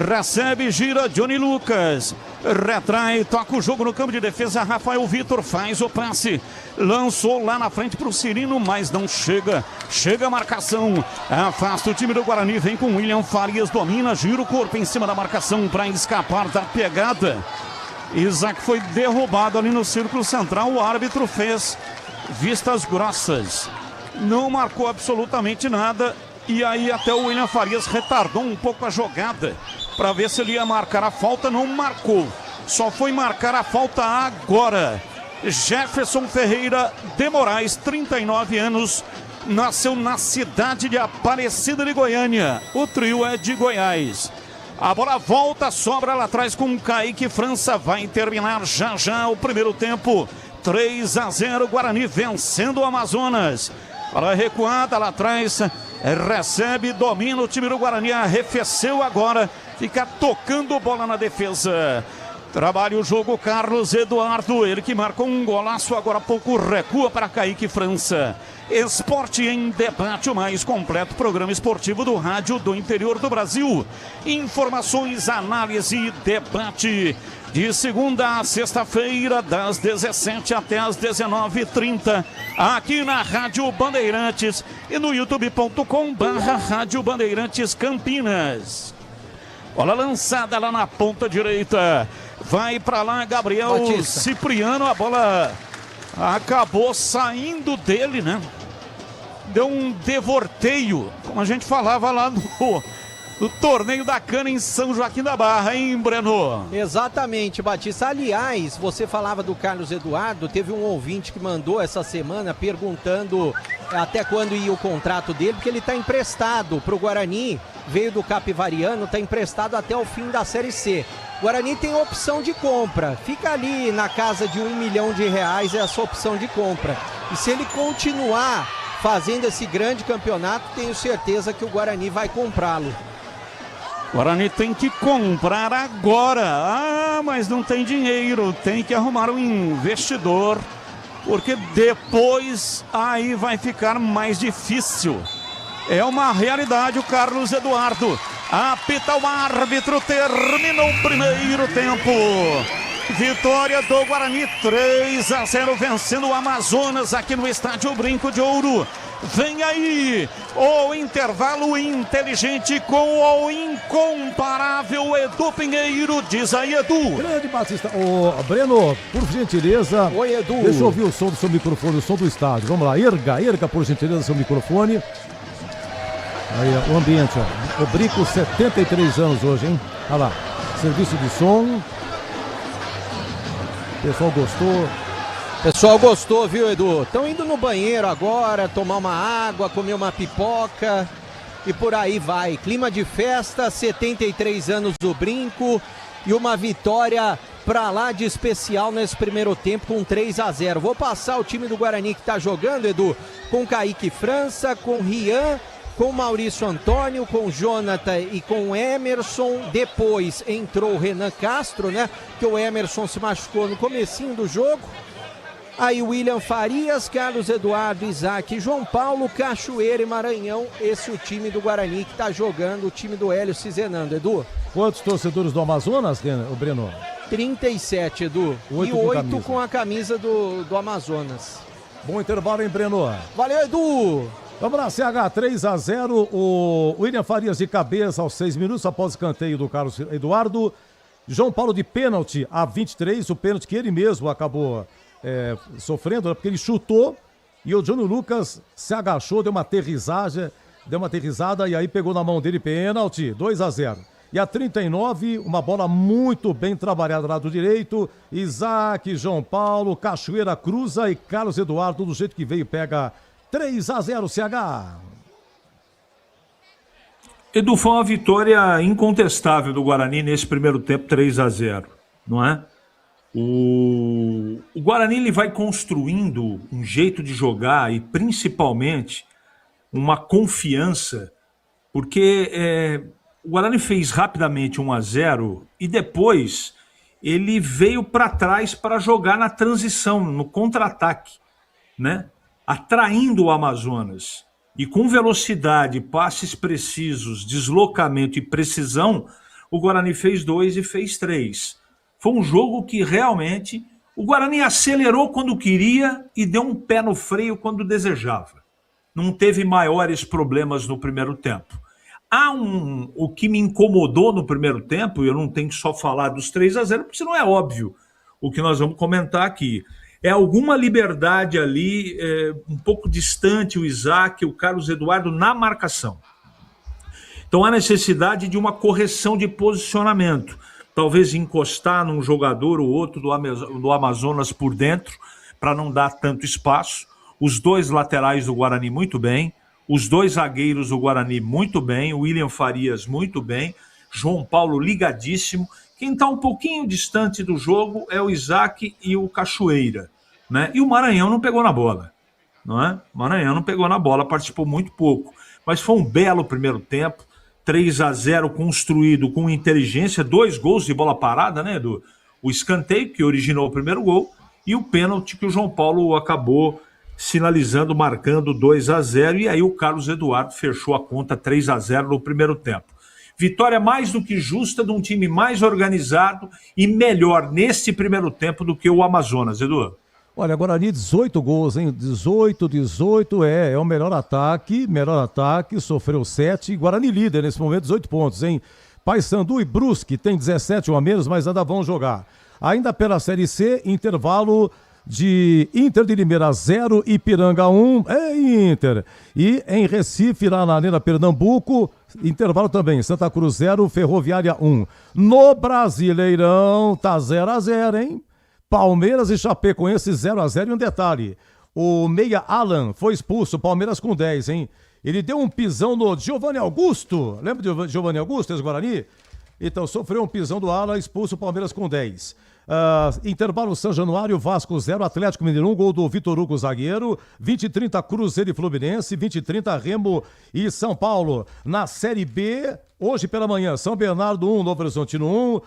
Recebe, gira Johnny Lucas. Retrai, toca o jogo no campo de defesa. Rafael Vitor faz o passe. Lançou lá na frente para o Cirino, mas não chega. Chega a marcação. Afasta o time do Guarani. Vem com William Farias. Domina, gira o corpo em cima da marcação para escapar da pegada. Isaac foi derrubado ali no círculo central. O árbitro fez vistas grossas. Não marcou absolutamente nada. E aí até o William Farias retardou um pouco a jogada para ver se ele ia marcar a falta. Não marcou. Só foi marcar a falta agora. Jefferson Ferreira de Moraes, 39 anos. Nasceu na cidade de Aparecida de Goiânia. O trio é de Goiás. A bola volta, sobra lá atrás com Kaique França. Vai terminar já o primeiro tempo. 3-0, Guarani vencendo o Amazonas. Para a recuada lá atrás, recebe, domina o time do Guarani, arrefeceu agora, fica tocando bola na defesa. Trabalha o jogo Carlos Eduardo, ele que marcou um golaço agora há pouco, recua para Kaique França. Esporte em Debate, o mais completo programa esportivo do rádio do interior do Brasil. Informações, análise e debate. De segunda a sexta-feira, das 17 até as 19h30, aqui na Rádio Bandeirantes e no youtube.com/Rádio Bandeirantes Campinas. Bola lançada lá na ponta direita. Vai para lá Gabriel Batista. Cipriano, a bola acabou saindo dele, né? Deu um devorteio, como a gente falava lá no torneio da cana em São Joaquim da Barra, hein, Breno? Exatamente, Batista. Aliás, você falava do Carlos Eduardo, teve um ouvinte que mandou essa semana perguntando até quando ia o contrato dele, porque ele está emprestado para o Guarani, veio do Capivariano, está emprestado até o fim da Série C. O Guarani tem opção de compra, fica ali na casa de R$1 milhão, é essa opção de compra. E se ele continuar fazendo esse grande campeonato, tenho certeza que o Guarani vai comprá-lo. Guarani tem que comprar agora. Ah, mas não tem dinheiro. Tem que arrumar um investidor, porque depois aí vai ficar mais difícil. É uma realidade. O Carlos Eduardo apita o árbitro. Termina o primeiro tempo. Vitória do Guarani, 3-0, vencendo o Amazonas aqui no estádio Brinco de Ouro. Vem aí o intervalo inteligente com o incomparável Edu Pinheiro. Diz aí, Edu. Grande Batista. Ô, Breno, por gentileza. Oi, Edu. Deixa eu ouvir o som do seu microfone, o som do estádio. Vamos lá, erga por gentileza seu microfone. Aí, o ambiente, ó. O Brinco, 73 anos hoje, hein? Olha lá, serviço de som. O pessoal gostou. Pessoal gostou, viu, Edu? Estão indo no banheiro agora, tomar uma água, comer uma pipoca e por aí vai. Clima de festa, 73 anos do Brinco e uma vitória pra lá de especial nesse primeiro tempo com 3-0. Vou passar o time do Guarani que tá jogando, Edu, com Kaique França, com Rian, com Maurício Antônio, com Jonathan e com Emerson. Depois entrou o Renan Castro, né? Que o Emerson se machucou no comecinho do jogo. Aí William Farias, Carlos Eduardo, Isaac, João Paulo, Cachoeira e Maranhão. Esse é o time do Guarani que está jogando, o time do Hélio Cizenando, Edu. Quantos torcedores do Amazonas, o Breno? 37, Edu. 8 com a camisa do Amazonas. Bom intervalo, hein, Breno? Valeu, Edu! Vamos lá, CH, 3-0. O William Farias de cabeça aos 6 minutos após o escanteio do Carlos Eduardo. João Paulo de pênalti a 23, o pênalti que ele mesmo acabou sofrendo, né, porque ele chutou e o Johnny Lucas se agachou, deu uma aterrissada e aí pegou na mão dele pênalti, 2-0. E a 39, uma bola muito bem trabalhada do lado direito, Isaac, João Paulo, Cachoeira cruza e Carlos Eduardo, do jeito que veio, pega 3-0, CH. Edu, foi uma vitória incontestável do Guarani nesse primeiro tempo, 3-0, não é? O Guarani ele vai construindo um jeito de jogar e principalmente uma confiança, porque o Guarani fez rapidamente 1-0 e depois ele veio para trás para jogar na transição, no contra-ataque, né? Atraindo o Amazonas. E com velocidade, passes precisos, deslocamento e precisão, o Guarani fez 2 e fez 3. Foi um jogo que realmente o Guarani acelerou quando queria e deu um pé no freio quando desejava. Não teve maiores problemas no primeiro tempo. O que me incomodou no primeiro tempo, e eu não tenho que só falar dos 3-0, porque senão é óbvio o que nós vamos comentar aqui. É alguma liberdade ali, um pouco distante o Isaac, o Carlos Eduardo na marcação. Então há necessidade de uma correção de posicionamento. Talvez encostar num jogador ou outro do Amazonas por dentro, para não dar tanto espaço. Os 2 laterais do Guarani muito bem. Os 2 zagueiros do Guarani muito bem, o William Farias muito bem, João Paulo ligadíssimo. Quem está um pouquinho distante do jogo é o Isaac e o Cachoeira, né? E o Maranhão não pegou na bola, não é? O Maranhão não pegou na bola, participou muito pouco. Mas foi um belo primeiro tempo, 3-0 construído com inteligência, 2 gols de bola parada, né, Edu? O escanteio que originou o primeiro gol e o pênalti que o João Paulo acabou sinalizando, marcando 2-0, e aí o Carlos Eduardo fechou a conta 3-0 no primeiro tempo. Vitória mais do que justa de um time mais organizado e melhor nesse primeiro tempo do que o Amazonas, Edu. Olha, Guarani 18 gols, hein? 18, é o melhor ataque, sofreu 7, Guarani líder nesse momento, 18 pontos, hein? Paysandu e Brusque tem 17, um a menos, mas ainda vão jogar. Ainda pela Série C, intervalo de Inter de Limeira 0, Ipiranga 1, Inter. E em Recife, lá na Arena Pernambuco, intervalo também, Santa Cruz 0, Ferroviária 1. No Brasileirão, tá 0-0, hein? Palmeiras e Chapecoense 0-0, e um detalhe, o meia Alan foi expulso, Palmeiras com 10, hein? Ele deu um pisão no Giovanni Augusto, lembra de Giovanni Augusto, ex-Guarani? Então, sofreu um pisão do Alan, expulso, Palmeiras com 10. Intervalo São Januário, Vasco 0, Atlético Mineiro 1, gol do Vitor Hugo, zagueiro. 20h30 Cruzeiro e Fluminense, 20h30 Remo e São Paulo. Na Série B, hoje pela manhã, São Bernardo 1, Novo Horizontino 1.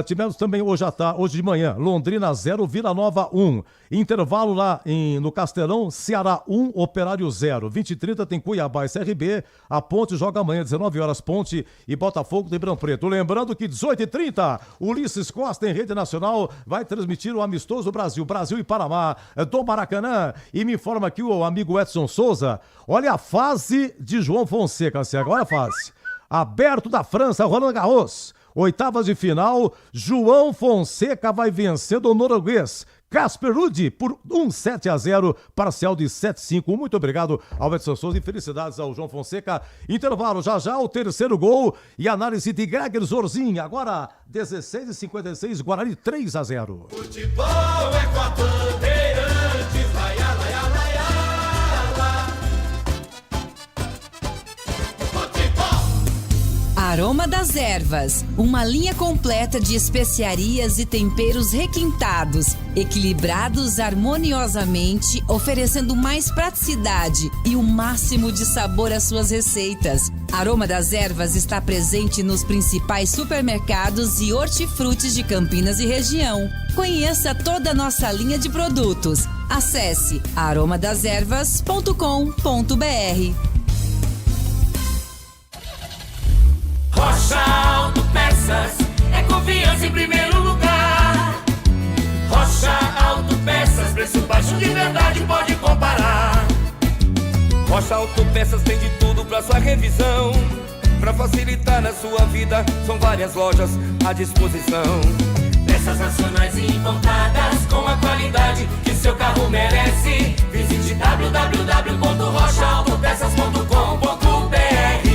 Tivemos também hoje de manhã, Londrina 0, Vila Nova 1. Intervalo lá no Castelão, Ceará 1, Operário 0. 20h30 tem Cuiabá e CRB. A Ponte joga amanhã, 19 horas, Ponte e Botafogo de Ribeirão Preto. Lembrando que 18h30, Ulisses Costa em rede nacional vai transmitir o amistoso Brasil e Panamá do Maracanã. E me informa aqui o amigo Edson Souza, olha a fase de João Fonseca, olha a fase. Aberto da França, Roland Garros. Oitavas de final, João Fonseca vai vencendo o norueguês Casper Ruud por 7-0, parcial de 7-5. Muito obrigado ao Edson Souza e felicidades ao João Fonseca. Intervalo, já o terceiro gol e análise de Greger Zorzin. Agora, 16h56, Guarani 3-0. Futebol é com a Bandeirantes, laia, laia, laia, laia. Aroma das Ervas, uma linha completa de especiarias e temperos requintados, equilibrados harmoniosamente, oferecendo mais praticidade e o máximo de sabor às suas receitas. Aroma das Ervas está presente nos principais supermercados e hortifrutis de Campinas e região. Conheça toda a nossa linha de produtos. Acesse aromadeservas.com.br. Rocha Auto Peças é confiança em primeiro lugar. Rocha Auto Peças, preço baixo de verdade, pode comparar. Rocha Auto Peças tem de tudo pra sua revisão. Pra facilitar na sua vida, são várias lojas à disposição. Peças nacionais e importadas com a qualidade que seu carro merece. Visite www.rochaautopeças.com.br.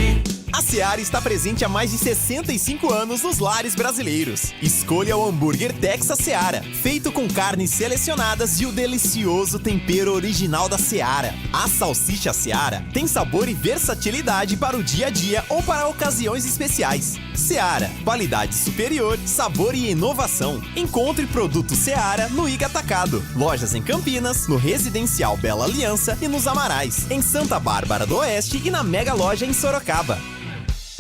A Seara Seara está presente há mais de 65 anos nos lares brasileiros. Escolha o hambúrguer Texas Seara, feito com carnes selecionadas e o delicioso tempero original da Seara. A salsicha Seara tem sabor e versatilidade para o dia a dia ou para ocasiões especiais. Seara, qualidade superior, sabor e inovação. Encontre produto Seara no Iga Atacado. Lojas em Campinas, no Residencial Bela Aliança e nos Amarais, em Santa Bárbara do Oeste e na Mega Loja em Sorocaba.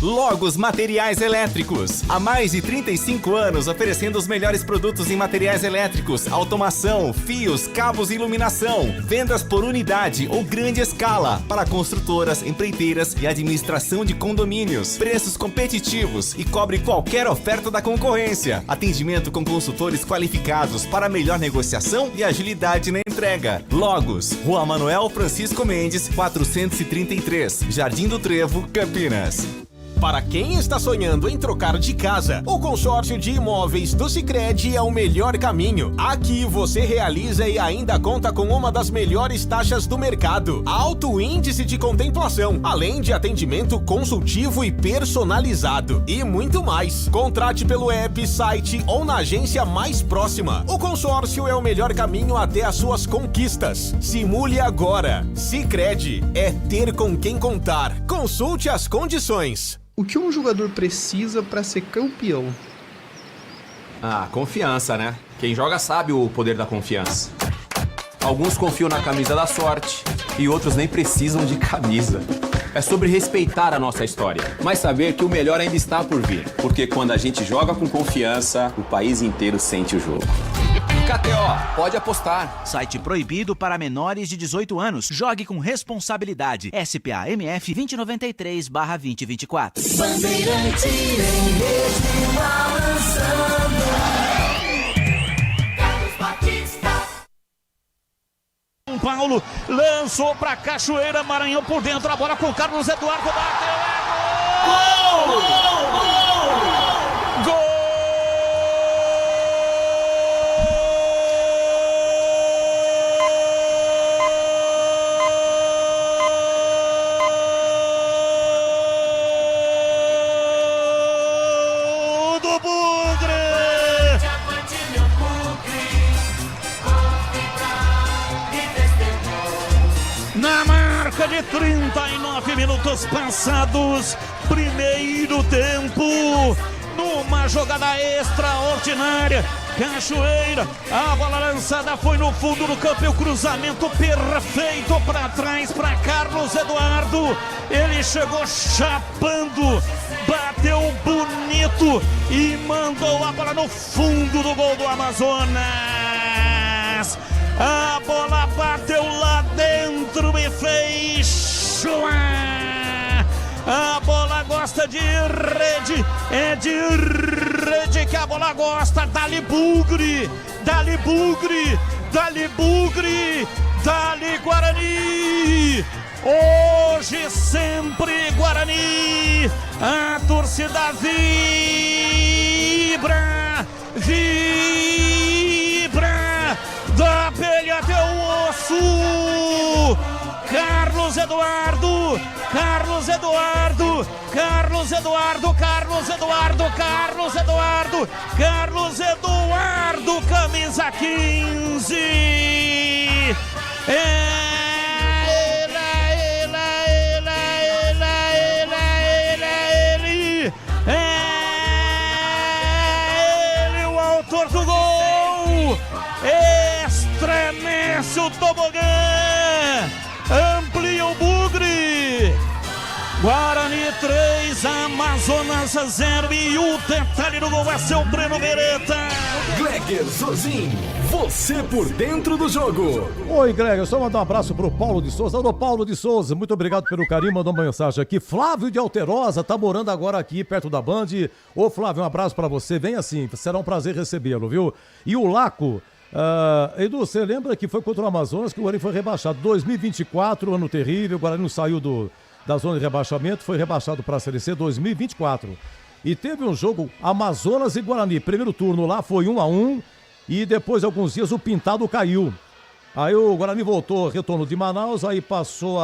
Logos Materiais Elétricos. Há mais de 35 anos oferecendo os melhores produtos em materiais elétricos, automação, fios, cabos e iluminação. Vendas por unidade ou grande escala para construtoras, empreiteiras e administração de condomínios. Preços competitivos e cobre qualquer oferta da concorrência. Atendimento com consultores qualificados para melhor negociação e agilidade na entrega. Logos, Rua Manuel Francisco Mendes, 433, Jardim do Trevo, Campinas. Para quem está sonhando em trocar de casa, o consórcio de imóveis do Sicredi é o melhor caminho. Aqui você realiza e ainda conta com uma das melhores taxas do mercado, alto índice de contemplação, além de atendimento consultivo e personalizado e muito mais. Contrate pelo app, site ou na agência mais próxima. O consórcio é o melhor caminho até as suas conquistas. Simule agora. Sicredi é ter com quem contar. Consulte as condições. O que um jogador precisa para ser campeão? Confiança, né? Quem joga sabe o poder da confiança. Alguns confiam na camisa da sorte e outros nem precisam de camisa. É sobre respeitar a nossa história, mas saber que o melhor ainda está por vir. Porque quando a gente joga com confiança, o país inteiro sente o jogo. KTO, pode apostar. Site proibido para menores de 18 anos. Jogue com responsabilidade. SPA-MF 2093/2024. Bandeirante em rede balançando. Carlos Batista. São Paulo lançou para Cachoeira, Maranhão por dentro. A bola com Carlos Eduardo. Bateu. Gol! Gol! Gol! De 39 minutos passados, primeiro tempo, numa jogada extraordinária. Cachoeira, a bola lançada foi no fundo do campo e o cruzamento perfeito para trás para Carlos Eduardo. Ele chegou chapando, bateu bonito e mandou a bola no fundo do gol do Amazonas. A bola bateu lá dentro e fez chuá. A bola gosta de rede, é de rede que a bola gosta. Dali Bugre, dali Bugre, dali Bugre, dali Guarani. Hoje sempre Guarani. A torcida vibra, vibra. Da pele até o osso. Carlos Eduardo, Carlos Eduardo, Carlos Eduardo, Carlos Eduardo, Carlos Eduardo, Carlos Eduardo, camisa 15. Ele, o autor do gol. Estremece o tobogã, amplia o Bugre. Guarani 3, Amazonas 0 e o detalhe do gol é seu Breno Beretta. Gleger Zozin, você por dentro do jogo. Oi, Gleger, só mandar um abraço pro Paulo de Souza. Alô, Paulo de Souza, muito obrigado pelo carinho, mandou uma mensagem aqui. Flávio de Alterosa, tá morando agora aqui perto da Band. Ô, Flávio, um abraço pra você, vem assim, será um prazer recebê-lo, viu? E o Laco, Edu, você lembra que foi contra o Amazonas que o Guarani foi rebaixado? 2024, ano terrível, o Guarani não saiu da zona de rebaixamento, foi rebaixado para a Série C 2024. E teve um jogo Amazonas e Guarani, primeiro turno lá foi 1-1 e depois de alguns dias o Pintado caiu. Aí o Guarani voltou, retorno de Manaus, aí passou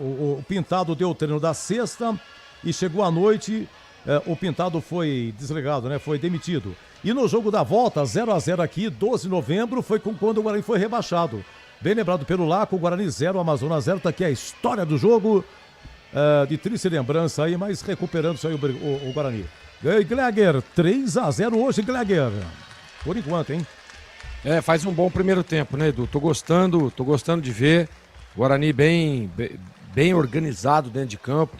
o Pintado deu o treino da sexta, e chegou à noite, o Pintado foi desligado, né? Foi demitido. E no jogo da volta, 0-0 aqui, 12 de novembro, foi quando o Guarani foi rebaixado. Bem lembrado pelo Laco, o Guarani 0, Amazonas 0, tá aqui a história do jogo, de triste lembrança aí, mas recuperando-se aí o Guarani. E Gleger, 3-0 hoje, Gleger. Por enquanto, hein? Faz um bom primeiro tempo, né, Edu? Tô gostando de ver Guarani bem organizado dentro de campo,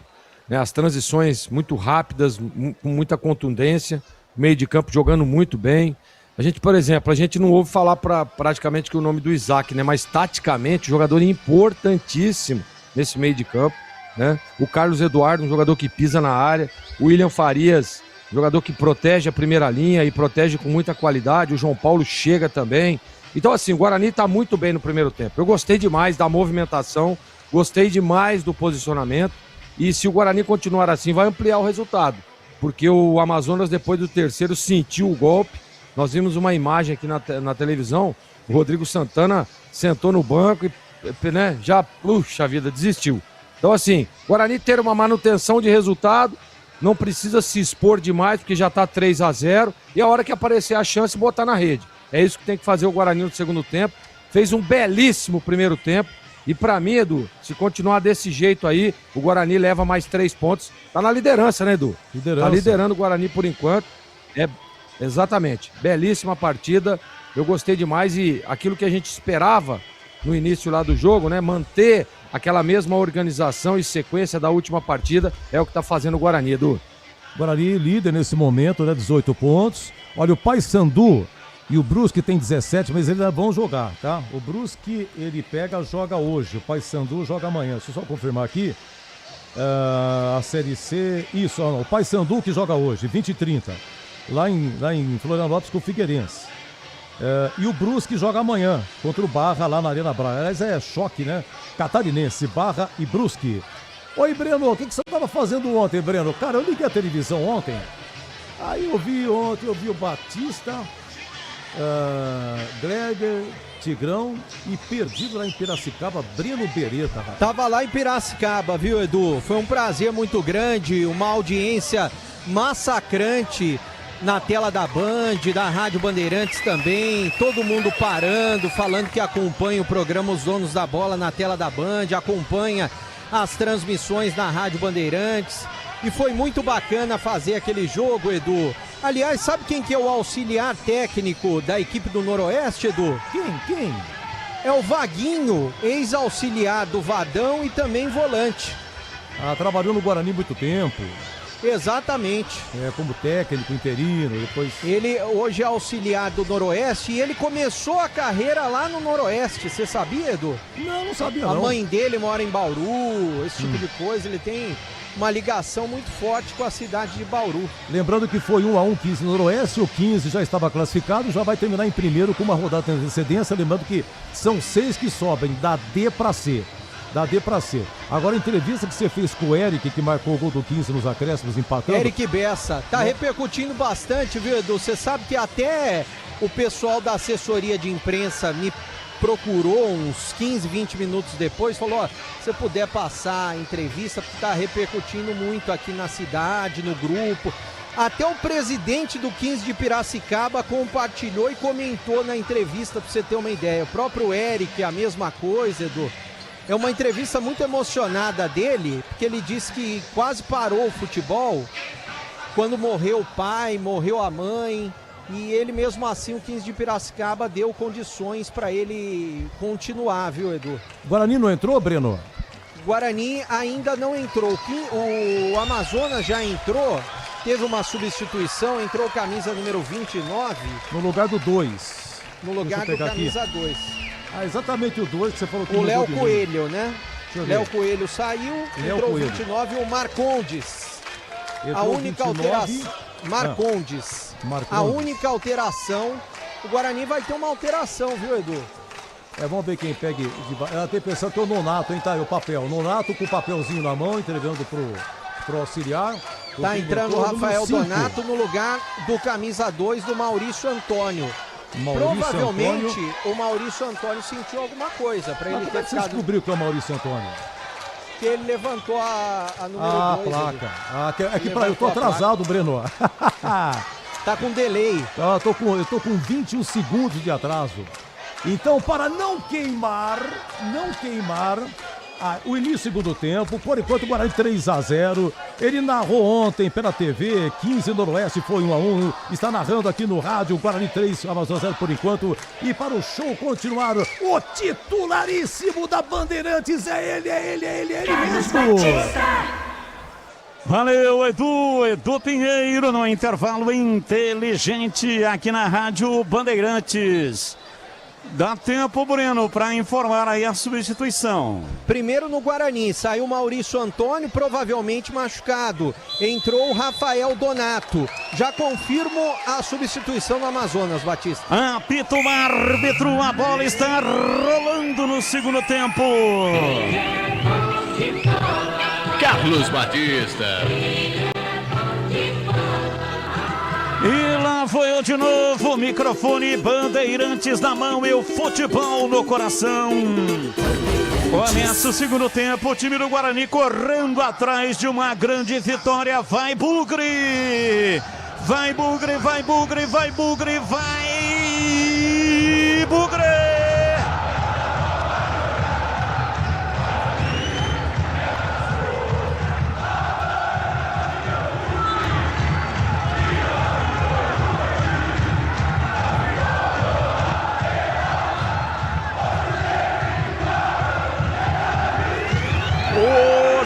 né? As transições muito rápidas, com muita contundência, meio de campo jogando muito bem. A gente, por exemplo, não ouve falar praticamente que o nome do Isaac, né? Mas taticamente, jogador importantíssimo nesse meio de campo, né? O Carlos Eduardo, um jogador que pisa na área. O William Farias, jogador que protege a primeira linha e protege com muita qualidade. O João Paulo chega também. Então, assim, o Guarani tá muito bem no primeiro tempo. Eu gostei demais da movimentação, gostei demais do posicionamento. E se o Guarani continuar assim, vai ampliar o resultado. Porque o Amazonas, depois do terceiro, sentiu o golpe. Nós vimos uma imagem aqui na televisão. O Rodrigo Santana sentou no banco e, né, já, puxa vida, desistiu. Então, assim, Guarani ter uma manutenção de resultado, não precisa se expor demais, porque já tá 3-0. E a hora que aparecer a chance, botar na rede. É isso que tem que fazer o Guarani no segundo tempo. Fez um belíssimo primeiro tempo. E pra mim, Edu, se continuar desse jeito aí, o Guarani leva mais 3 pontos. Tá na liderança, né, Edu? Tá liderando o Guarani por enquanto. Exatamente. Belíssima partida. Eu gostei demais e aquilo que a gente esperava no início lá do jogo, né? Manter aquela mesma organização e sequência da última partida é o que tá fazendo o Guarani, Edu. Guarani líder nesse momento, né? 18 pontos. Olha, o Paysandu e o Brusque tem 17, mas eles vão jogar, tá? O Brusque, ele joga hoje. O Paysandu joga amanhã. Deixa eu só confirmar aqui. A Série C... Isso, o Paysandu que joga hoje, 20 e 30. Lá em Florianópolis com o Figueirense. E o Brusque joga amanhã contra o Barra lá na Arena Braga. Aliás, é choque, né? Catarinense, Barra e Brusque. Oi, Breno, o que você estava fazendo ontem, Breno? Cara, eu liguei a televisão ontem. Aí eu vi o Batista... Gleger, Tigrão e perdido lá em Piracicaba, Breno Beretta. Rapaz. Tava lá em Piracicaba, viu, Edu? Foi um prazer muito grande, uma audiência massacrante na tela da Band, da Rádio Bandeirantes também, todo mundo parando, falando que acompanha o programa Os Donos da Bola na tela da Band, acompanha as transmissões na Rádio Bandeirantes. E foi muito bacana fazer aquele jogo, Edu. Aliás, sabe quem que é o auxiliar técnico da equipe do Noroeste, Edu? Quem? É o Vaguinho, ex-auxiliar do Vadão e também volante. Trabalhou no Guarani muito tempo. Exatamente. Como técnico interino, depois... Ele hoje é auxiliar do Noroeste e ele começou a carreira lá no Noroeste. Você sabia, Edu? Não sabia não. A mãe dele mora em Bauru, esse tipo de coisa. Ele tem uma ligação muito forte com a cidade de Bauru. Lembrando que foi 1-1 15 no Noroeste, o 15 já estava classificado, já vai terminar em primeiro com uma rodada de antecedência, lembrando que são 6 que sobem, da D para C. Agora, a entrevista que você fez com o Eric, que marcou o gol do 15 nos acréscimos, empatando... Eric Bessa, tá repercutindo bastante, viu, Edu? Você sabe que até o pessoal da assessoria de imprensa me procurou uns 15, 20 minutos depois, falou, ó, se você puder passar a entrevista, porque tá repercutindo muito aqui na cidade, no grupo. Até o presidente do 15 de Piracicaba compartilhou e comentou na entrevista, pra você ter uma ideia. O próprio Eric, a mesma coisa, Edu. É uma entrevista muito emocionada dele, porque ele disse que quase parou o futebol quando morreu o pai, morreu a mãe, e ele mesmo assim, o 15 de Piracicaba, deu condições para ele continuar, viu, Edu? Guarani não entrou, Breno? Guarani ainda não entrou. O Amazonas já entrou, teve uma substituição, entrou camisa número 29. No lugar do 2. No lugar do camisa 2. Exatamente o 2 que você falou que o Léo Coelho, né? Léo Coelho saiu, entrou o 29 e o Marcondes. A única alteração. Marcondes. A única alteração. O Guarani vai ter uma alteração, viu, Edu? Vamos ver quem pega. Ela tem pensando que é o Nonato, hein? Tá aí o papel. O Nonato com o papelzinho na mão, entregando pro auxiliar. Tá entrando o Rafael Donato no lugar do camisa 2 do Maurício Antônio. Provavelmente o Maurício Antônio sentiu alguma coisa para ele ter ficado. Você descobriu que é o Maurício Antônio? porque ele levantou a número 2. A placa. Eu tô atrasado, Breno. Tá com delay. Eu tô com 21 segundos de atraso. Então, para não queimar o início do segundo tempo, por enquanto o Guarani 3-0. Ele narrou ontem pela TV, 15 Noroeste foi 1-1. Está narrando aqui no rádio, Guarani 3, Amazonas 0 por enquanto. E para o show continuar, o titularíssimo da Bandeirantes é ele mesmo. Valeu, Edu Pinheiro, no intervalo inteligente aqui na Rádio Bandeirantes. Dá tempo, Breno, para informar aí a substituição. Primeiro no Guarani, saiu Maurício Antônio, provavelmente machucado. Entrou o Rafael Donato. Já confirmo a substituição no Amazonas, Batista. Apita o árbitro, a bola está rolando no segundo tempo. Carlos Batista. E lá foi eu de novo, microfone Bandeirantes na mão e o futebol no coração. Começa o segundo tempo, o time do Guarani correndo atrás de uma grande vitória. Vai Bugre! Vai Bugre, vai Bugre, vai Bugre, vai Bugre!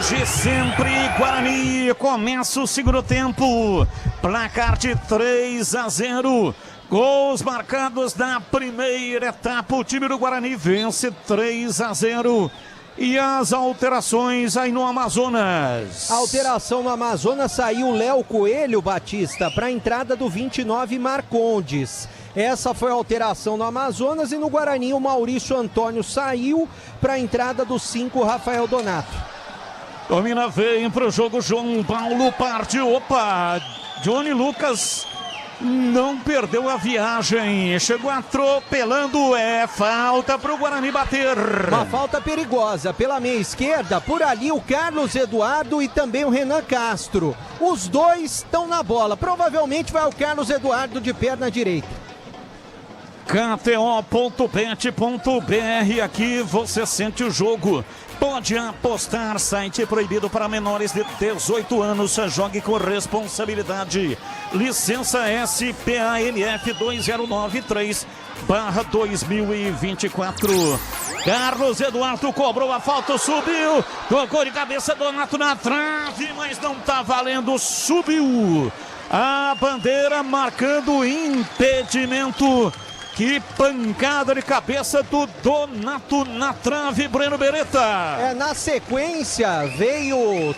Hoje sempre Guarani, começa o segundo tempo, placar de 3-0, gols marcados na primeira etapa, o time do Guarani vence 3-0. E as alterações aí no Amazonas? Alteração no Amazonas, saiu o Léo Coelho, Batista, para a entrada do 29 Marcondes. Essa foi a alteração no Amazonas. E no Guarani o Maurício Antônio saiu para a entrada do 5 Rafael Donato. Domina, vem pro jogo, João Paulo partiu, opa, Johnny Lucas não perdeu a viagem, chegou atropelando, falta pro Guarani bater. Uma falta perigosa pela meia esquerda, por ali o Carlos Eduardo e também o Renan Castro. Os dois estão na bola, provavelmente vai o Carlos Eduardo de perna direita. KTO.bet.br, aqui você sente o jogo. Pode apostar, site proibido para menores de 18 anos. Jogue com responsabilidade. Licença SPANF 2093/2024. Carlos Eduardo cobrou a falta, subiu, tocou de cabeça, Donato na trave, mas não tá valendo, subiu. A bandeira marcando impedimento. Que pancada de cabeça do Donato na trave, Breno Beretta. Na sequência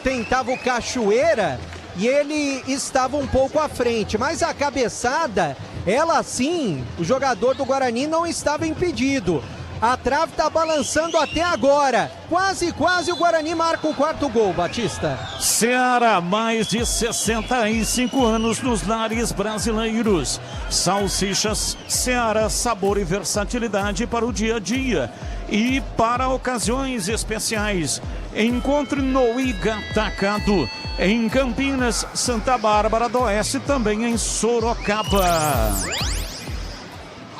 tentava o Cachoeira e ele estava um pouco à frente, mas a cabeçada, ela sim, o jogador do Guarani não estava impedido. A trave está balançando até agora. Quase o Guarani marca o quarto gol, Batista. Ceará, mais de 65 anos nos lares brasileiros. Salsichas Ceará, sabor e versatilidade para o dia a dia e para ocasiões especiais. Encontre no Igatacado, em Campinas, Santa Bárbara do Oeste, também em Sorocaba.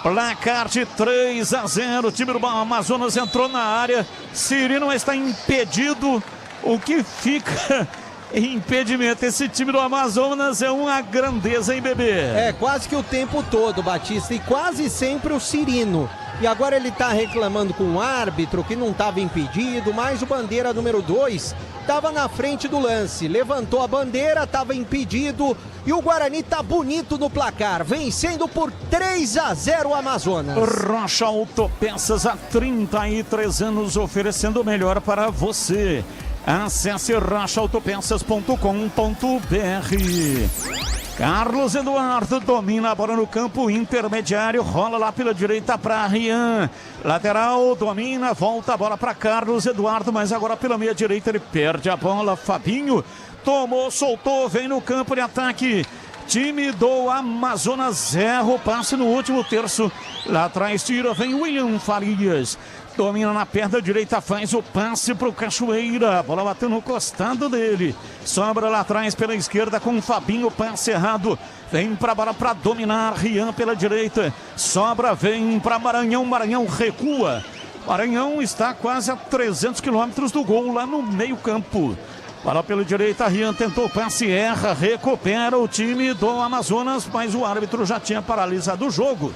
Placar de 3-0, o time do Amazonas entrou na área, Cirino está impedido, o que fica em impedimento. Esse time do Amazonas é uma grandeza, hein, bebê? Quase que o tempo todo, Batista, e quase sempre o Cirino. E agora ele está reclamando com o árbitro que não estava impedido, mas o bandeira número 2 estava na frente do lance, levantou a bandeira, estava impedido e o Guarani tá bonito no placar, vencendo por 3-0 o Amazonas. Rocha Autopeças, há 33 anos oferecendo o melhor para você. Acesse rochaautopeças.com.br. Carlos Eduardo domina a bola no campo intermediário, rola lá pela direita para Rian. Lateral, domina, volta a bola para Carlos Eduardo, mas agora pela meia direita ele perde a bola. Fabinho tomou, soltou, vem no campo de ataque. Time do Amazonas erra o passe no último terço. Lá atrás tira, vem William Farias. Domina na perna direita, faz o passe pro Cachoeira. Bola bateu no costado dele. Sobra lá atrás pela esquerda com o Fabinho, passe errado. Vem pra bola pra dominar. Rian pela direita. Sobra, vem pra Maranhão. Maranhão recua. Maranhão está quase a 300 quilômetros do gol lá no meio campo. Bola pela direita, Rian tentou passe, erra, recupera o time do Amazonas, mas o árbitro já tinha paralisado o jogo,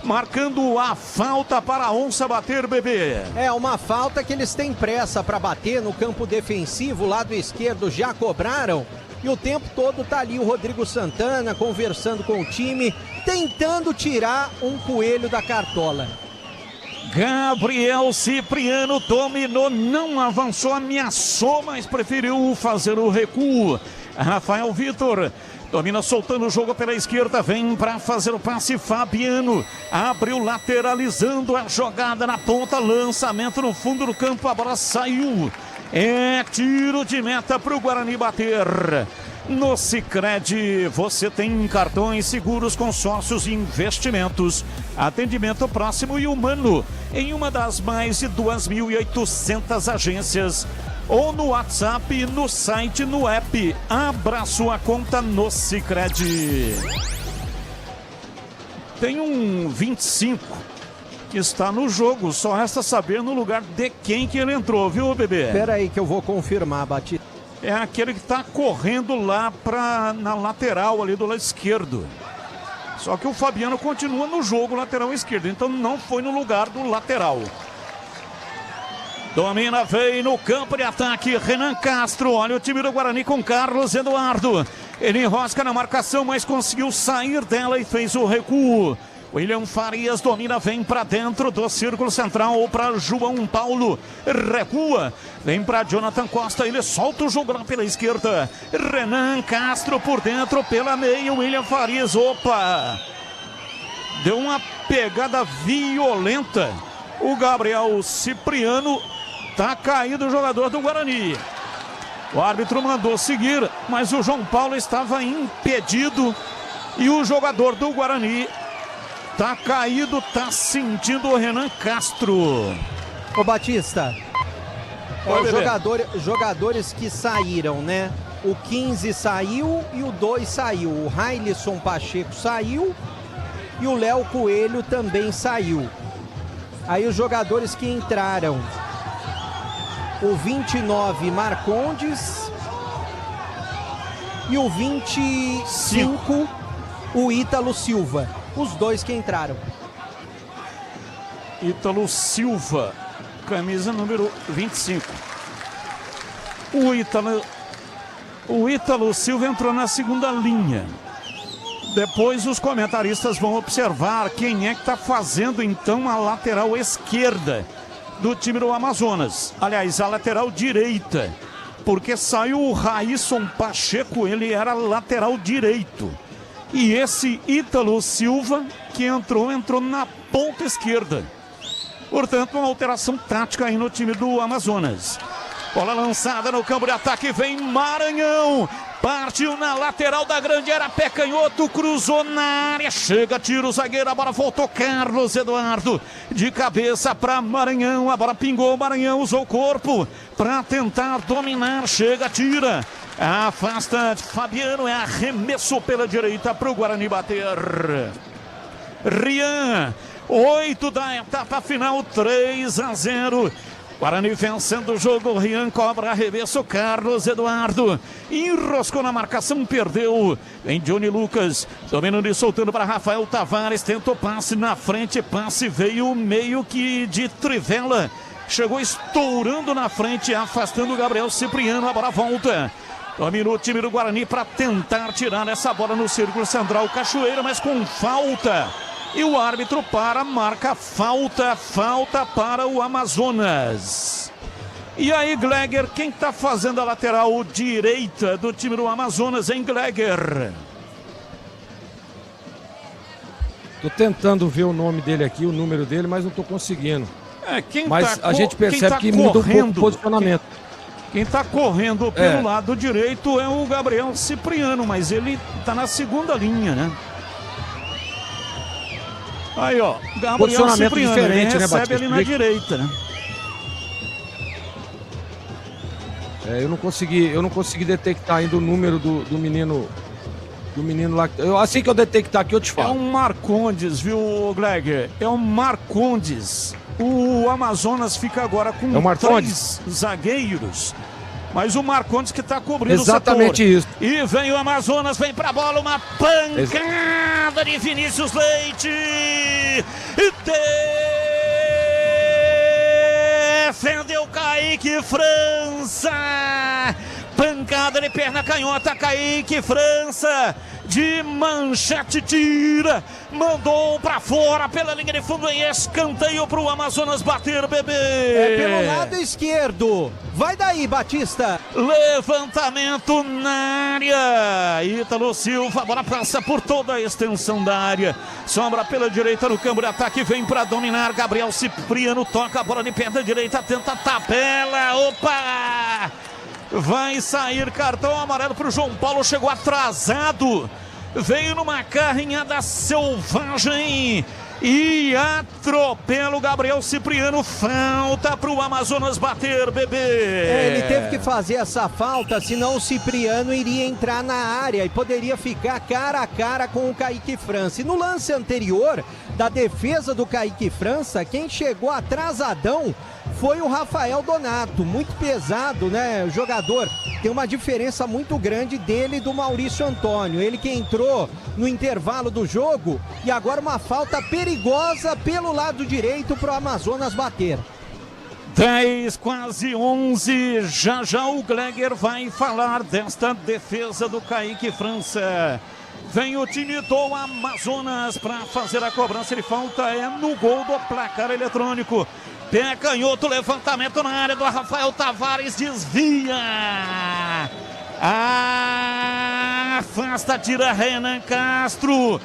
marcando a falta para a Onça bater, bebê. É uma falta que eles têm pressa para bater no campo defensivo, lado esquerdo já cobraram. E o tempo todo tá ali o Rodrigo Santana conversando com o time, tentando tirar um coelho da cartola. Gabriel Cipriano dominou, não avançou, ameaçou, mas preferiu fazer o recuo. Rafael Vitor domina soltando o jogo pela esquerda, vem para fazer o passe. Fabiano abriu lateralizando a jogada na ponta, lançamento no fundo do campo, a bola saiu. É tiro de meta para o Guarani bater. No Sicredi você tem cartões, seguros, consórcios e investimentos. Atendimento próximo e humano em uma das mais de 2.800 agências. Ou no WhatsApp, no site, no app. Abra sua conta no Sicredi. Tem um 25 que está no jogo. Só resta saber no lugar de quem que ele entrou, viu, bebê? Espera aí que eu vou confirmar, Batista. É aquele que está correndo lá na lateral ali do lado esquerdo. Só que o Fabiano continua no jogo lateral esquerdo, então não foi no lugar do lateral. Domina, vem no campo de ataque, Renan Castro. Olha o time do Guarani com Carlos Eduardo. Ele enrosca na marcação, mas conseguiu sair dela e fez o recuo. William Farias domina, vem para dentro do círculo central para João Paulo, recua, vem para Jonathan Costa, ele solta o jogo lá pela esquerda, Renan Castro por dentro, pela meia, William Farias, opa, deu uma pegada violenta, o Gabriel Cipriano, tá caído o jogador do Guarani, o árbitro mandou seguir, mas o João Paulo estava impedido e o jogador do Guarani tá caído, tá sentindo o Renan Castro. Ô Batista, jogadores que saíram, né? O 15 saiu e o 2 saiu. O Railson Pacheco saiu e o Léo Coelho também saiu. Aí os jogadores que entraram: o 29 Marcondes e o 25 o Ítalo Silva. Os dois que entraram. Ítalo Silva, camisa número 25. O Ítalo Silva entrou na segunda linha. Depois os comentaristas vão observar quem é que está fazendo então a lateral esquerda do time do Amazonas. Aliás, a lateral direita. Porque saiu o Railson Pacheco, ele era lateral direito. E esse Ítalo Silva, que entrou na ponta esquerda. Portanto, uma alteração tática aí no time do Amazonas. Bola lançada no campo de ataque, vem Maranhão. Partiu na lateral da grande área, pé canhoto, cruzou na área. Chega, tira o zagueiro, a bola voltou, Carlos Eduardo. De cabeça para Maranhão, a bola pingou, Maranhão usou o corpo para tentar dominar. Chega, tira. Afasta Fabiano, é arremesso pela direita para o Guarani bater. Rian, 8 da etapa final, 3-0. Guarani vencendo o jogo, Rian cobra arremesso, Carlos Eduardo enroscou na marcação, perdeu. Vem Johnny Lucas, dominando e soltando para Rafael Tavares, tentou passe na frente, passe veio meio que de trivela. Chegou estourando na frente, afastando o Gabriel Cipriano, a bola volta. Domina o time do Guarani para tentar tirar essa bola no círculo central. Cachoeira, mas com falta. E o árbitro marca falta para o Amazonas. E aí, Gleger, quem está fazendo a lateral direita do time do Amazonas, hein, Gleger? Tô tentando ver o nome dele aqui, o número dele, mas não tô conseguindo. Mas a gente percebe que muda um pouco o posicionamento. Quem está correndo pelo lado direito é o Gabriel Cipriano, mas ele está na segunda linha, né? Aí, ó, Gabriel Cipriano, ele recebe ali na direita, né? Eu não consegui detectar ainda o número do menino lá. Assim que eu detectar aqui, eu te falo. É um Marcondes, viu, Gleger? É um Marcondes. O Amazonas fica agora com 3 zagueiros. Mas o Marcondes que tá cobrindo exatamente o setor. Isso. E vem o Amazonas, vem pra bola, uma pancada de Vinícius Leite. Defendeu Kaique França. Pancada de perna canhota, Kaique França. De manchete tira, mandou pra fora pela linha de fundo em escanteio pro Amazonas bater, bebê. É pelo lado esquerdo. Vai daí, Batista. Levantamento na área. Ítalo Silva, a bola passa por toda a extensão da área. Sobra pela direita no campo de ataque, vem pra dominar. Gabriel Cipriano toca a bola de perna direita, tenta a tabela. Opa! Vai sair cartão amarelo para o João Paulo, chegou atrasado, veio numa carrinhada selvagem e atropela o Gabriel Cipriano. Falta para o Amazonas bater, bebê. Ele teve que fazer essa falta, senão o Cipriano iria entrar na área e poderia ficar cara a cara com o Kaique França. E no lance anterior da defesa do Kaique França, quem chegou atrasadão foi o Rafael Donato, muito pesado, né? O jogador tem uma diferença muito grande dele e do Maurício Antônio. Ele que entrou no intervalo do jogo e agora uma falta perigosa pelo lado direito para o Amazonas bater. 10, quase 11, já o Gleger vai falar desta defesa do Kaique França. Vem o time do Amazonas para fazer a cobrança de falta, é no gol do placar eletrônico. Pé canhoto, levantamento na área do Rafael Tavares, desvia. Afasta, tira Renan Castro.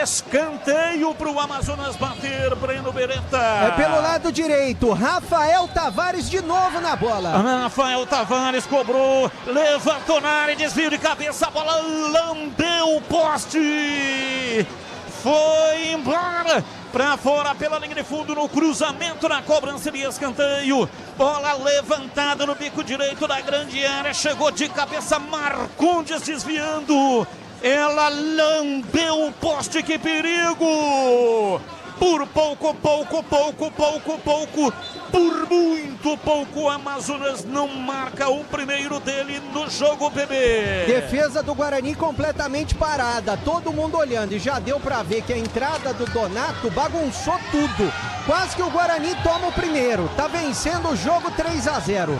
Escanteio para o Amazonas bater, Breno Beretta. É pelo lado direito, Rafael Tavares de novo na bola. Rafael Tavares cobrou, levantou na área, desvio de cabeça, a bola lambeu o poste. Foi embora, pra fora pela linha de fundo no cruzamento, na cobrança de escanteio. Bola levantada no bico direito da grande área, chegou de cabeça, Marcondes desviando. Ela lambeu o poste, que perigo! Por pouco, por muito pouco, o Amazonas não marca o primeiro dele no jogo, bebê. Defesa do Guarani completamente parada, todo mundo olhando e já deu pra ver que a entrada do Donato bagunçou tudo. Quase que o Guarani toma o primeiro, tá vencendo o jogo 3-0.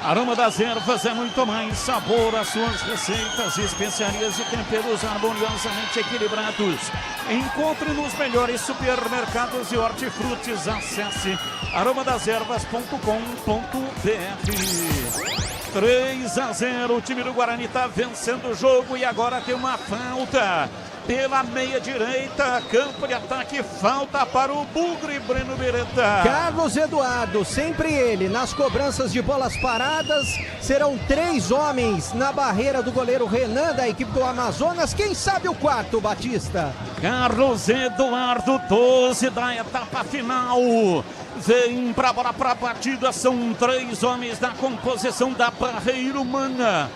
Aroma das Ervas é muito mais sabor, as suas receitas, especiarias e temperos harmoniosamente equilibrados. Encontre nos melhores supermercados e hortifrutis. Acesse aromadeservas.com.br. 3-0, o time do Guarani está vencendo o jogo e agora tem uma falta. Pela meia direita, campo de ataque, falta para o Bugre, Breno Beretta. Carlos Eduardo, sempre ele, nas cobranças de bolas paradas, serão 3 homens na barreira do goleiro Renan da equipe do Amazonas, quem sabe o quarto, Batista? Carlos Eduardo, 12 da etapa final, vem para a bola, para a batida, são 3 homens na composição da barreira humana.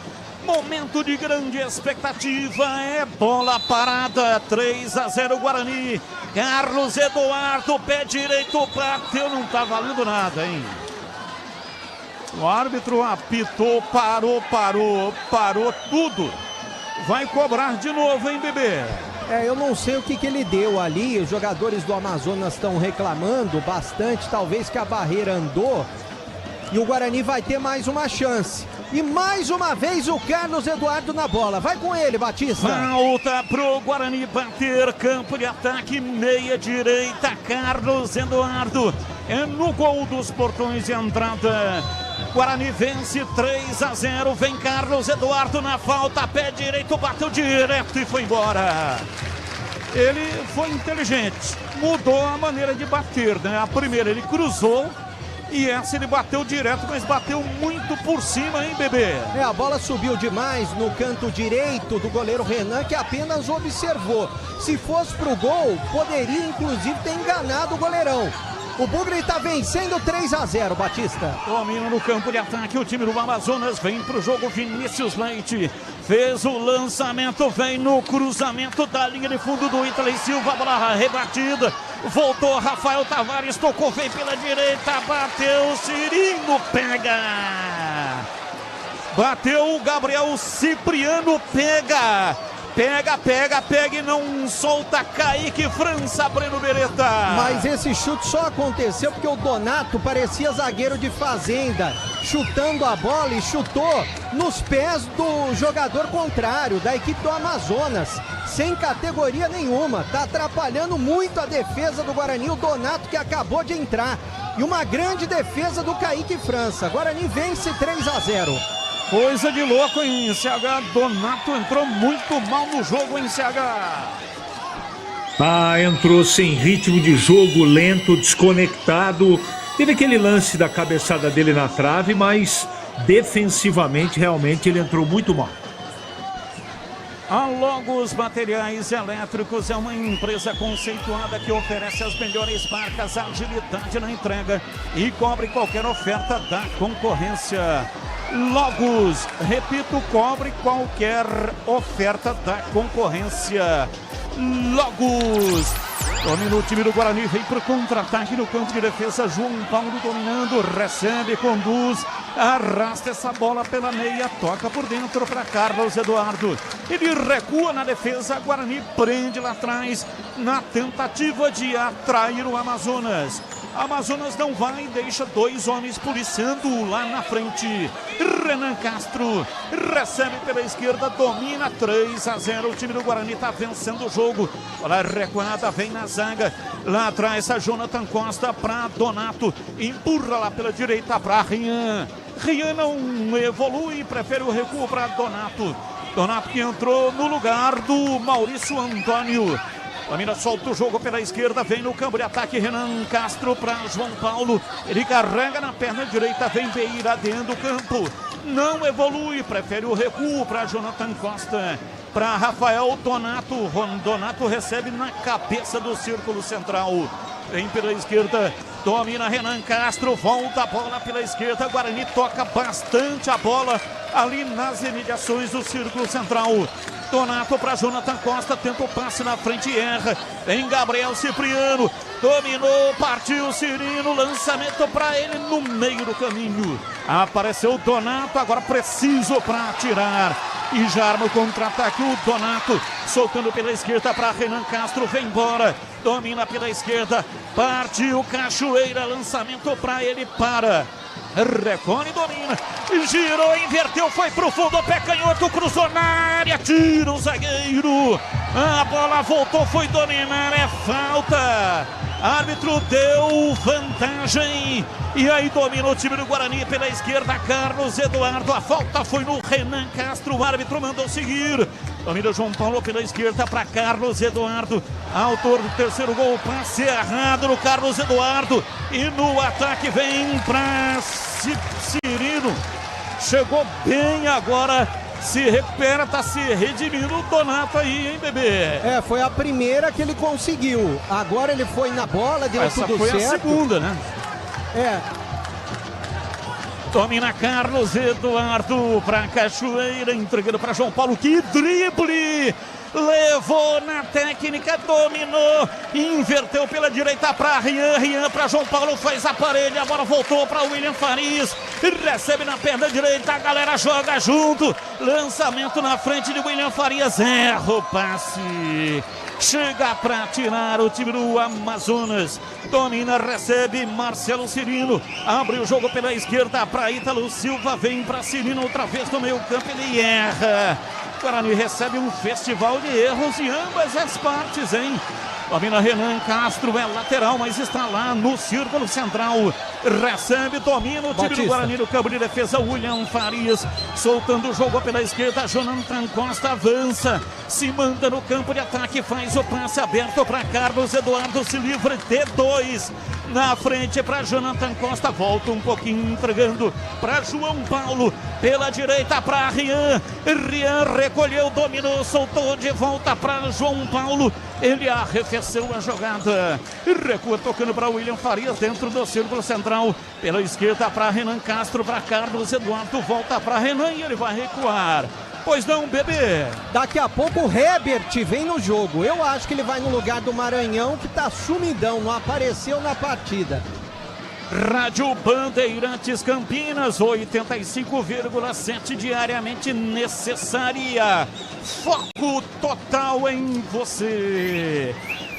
Momento de grande expectativa, é bola parada, 3-0 Guarani. Carlos Eduardo, pé direito, bateu, não tá valendo nada, hein? O árbitro apitou, parou tudo. Vai cobrar de novo, hein, bebê? Eu não sei o que ele deu ali, os jogadores do Amazonas estão reclamando bastante, talvez que a barreira andou. E o Guarani vai ter mais uma chance. E mais uma vez o Carlos Eduardo na bola. Vai com ele, Batista. Falta pro Guarani bater, campo de ataque, meia direita, Carlos Eduardo. É no gol dos portões de entrada. Guarani vence 3-0. Vem Carlos Eduardo na falta, pé direito, bateu direto e foi embora. Ele foi inteligente, mudou a maneira de bater, né? A primeira ele cruzou. E essa ele bateu direto, mas bateu muito por cima, hein, bebê? A bola subiu demais no canto direito do goleiro Renan, que apenas observou. Se fosse pro gol, poderia inclusive ter enganado o goleirão. O Bugre tá vencendo 3-0, Batista. Domina no campo de ataque o time do Amazonas. Vem pro jogo Vinícius Leite. Fez o lançamento, vem no cruzamento da linha de fundo do Ítalo Silva. A bola rebatida. Voltou Rafael Tavares, tocou, veio pela direita, bateu, Cirino pega. Bateu o Gabriel Cipriano, pega. Pega e não solta. Kaique França, Breno Beretta. Mas esse chute só aconteceu porque o Donato parecia zagueiro de fazenda, chutando a bola e chutou nos pés do jogador contrário, da equipe do Amazonas, sem categoria nenhuma. Tá atrapalhando muito a defesa do Guarani, o Donato que acabou de entrar. E uma grande defesa do Kaique França. Guarani vence 3-0. Coisa de louco em CH. Donato entrou muito mal no jogo em CH. Entrou sem ritmo de jogo, lento, desconectado. Teve aquele lance da cabeçada dele na trave, mas defensivamente realmente ele entrou muito mal. A Logos Materiais Elétricos é uma empresa conceituada que oferece as melhores marcas, agilidade na entrega e cobre qualquer oferta da concorrência. Logos, repito, cobre qualquer oferta da concorrência. Logos. Domina o time do Guarani, vem para o contra-ataque no campo de defesa. João Paulo dominando, recebe, conduz, arrasta essa bola pela meia, toca por dentro para Carlos Eduardo. Ele recua na defesa, Guarani prende lá atrás na tentativa de atrair o Amazonas. Amazonas não vai, deixa dois homens policiando lá na frente. Renan Castro recebe pela esquerda, domina 3-0. O time do Guarani está vencendo o jogo. Olha a recuada, vem na zaga. Lá atrás a Jonathan Costa para Donato. Empurra lá pela direita para Rian. Rian não evolui, prefere o recuo para Donato. Donato que entrou no lugar do Maurício Antônio. Domina, solta o jogo pela esquerda, vem no campo de ataque Renan Castro para João Paulo. Ele carrega na perna direita, vem Beira dentro do campo. Não evolui, prefere o recuo para Jonathan Costa. Para Rafael Donato. Donato recebe na cabeça do círculo central. Vem pela esquerda, domina Renan Castro, volta a bola pela esquerda. Guarani toca bastante a bola ali nas imediações do círculo central. Donato para Jonathan Costa, tenta o passe na frente e erra. Vem Gabriel Cipriano, dominou, partiu Cirino, lançamento para ele no meio do caminho. Apareceu o Donato, agora preciso para tirar. E já arma o contra-ataque o Donato, soltando pela esquerda para Renan Castro, vem embora. Domina pela esquerda, partiu Cachoeira, lançamento para ele, para. Recone, domina, girou, inverteu, foi pro fundo, pé canhoto, cruzou na área, tira o zagueiro, a bola voltou, foi dominar, é falta, árbitro deu vantagem, e aí domina o time do Guarani pela esquerda, Carlos Eduardo, a falta foi no Renan Castro, o árbitro mandou seguir, domina João Paulo pela esquerda para Carlos Eduardo, autor do terceiro gol, passe errado no Carlos Eduardo, e no ataque vem para Cirino, chegou bem agora, se recupera, tá se redimindo o Donato aí, hein, bebê? Foi a primeira que ele conseguiu, agora ele foi na bola, deu tudo certo. Essa foi a segunda, né? Domina Carlos Eduardo para Cachoeira, entregando para João Paulo, que drible! Levou na técnica, dominou, inverteu pela direita para Rian para João Paulo, faz a parede, a bola voltou para William Farias, recebe na perna direita, a galera joga junto, lançamento na frente de William Farias, erra o passe, chega para tirar o time do Amazonas, domina, recebe Marcelo Cirino, abre o jogo pela esquerda para Ítalo Silva, vem para Cirino outra vez no meio campo, ele erra. Guarani recebe um festival de erros de ambas as partes, hein? Domina Renan Castro, é lateral, mas está lá no círculo central. Recebe, domina o time do Guarani no campo de defesa. William Farias soltando o jogo pela esquerda. Jonathan Costa avança, se manda no campo de ataque, faz o passe aberto para Carlos Eduardo, se livra de dois. Na frente para Jonathan Costa, volta um pouquinho entregando para João Paulo, pela direita para Rian. Rian recolheu, dominou, soltou de volta para João Paulo. Ele arrefeceu a jogada. Recua tocando para William Farias dentro do círculo central. Pela esquerda para Renan Castro, para Carlos Eduardo. Volta para Renan e ele vai recuar. Pois não, bebê? Daqui a pouco o Herbert vem no jogo. Eu acho que ele vai no lugar do Maranhão, que tá sumidão, não apareceu na partida. Rádio Bandeirantes Campinas, 85,7 diariamente necessária. Foco total em você.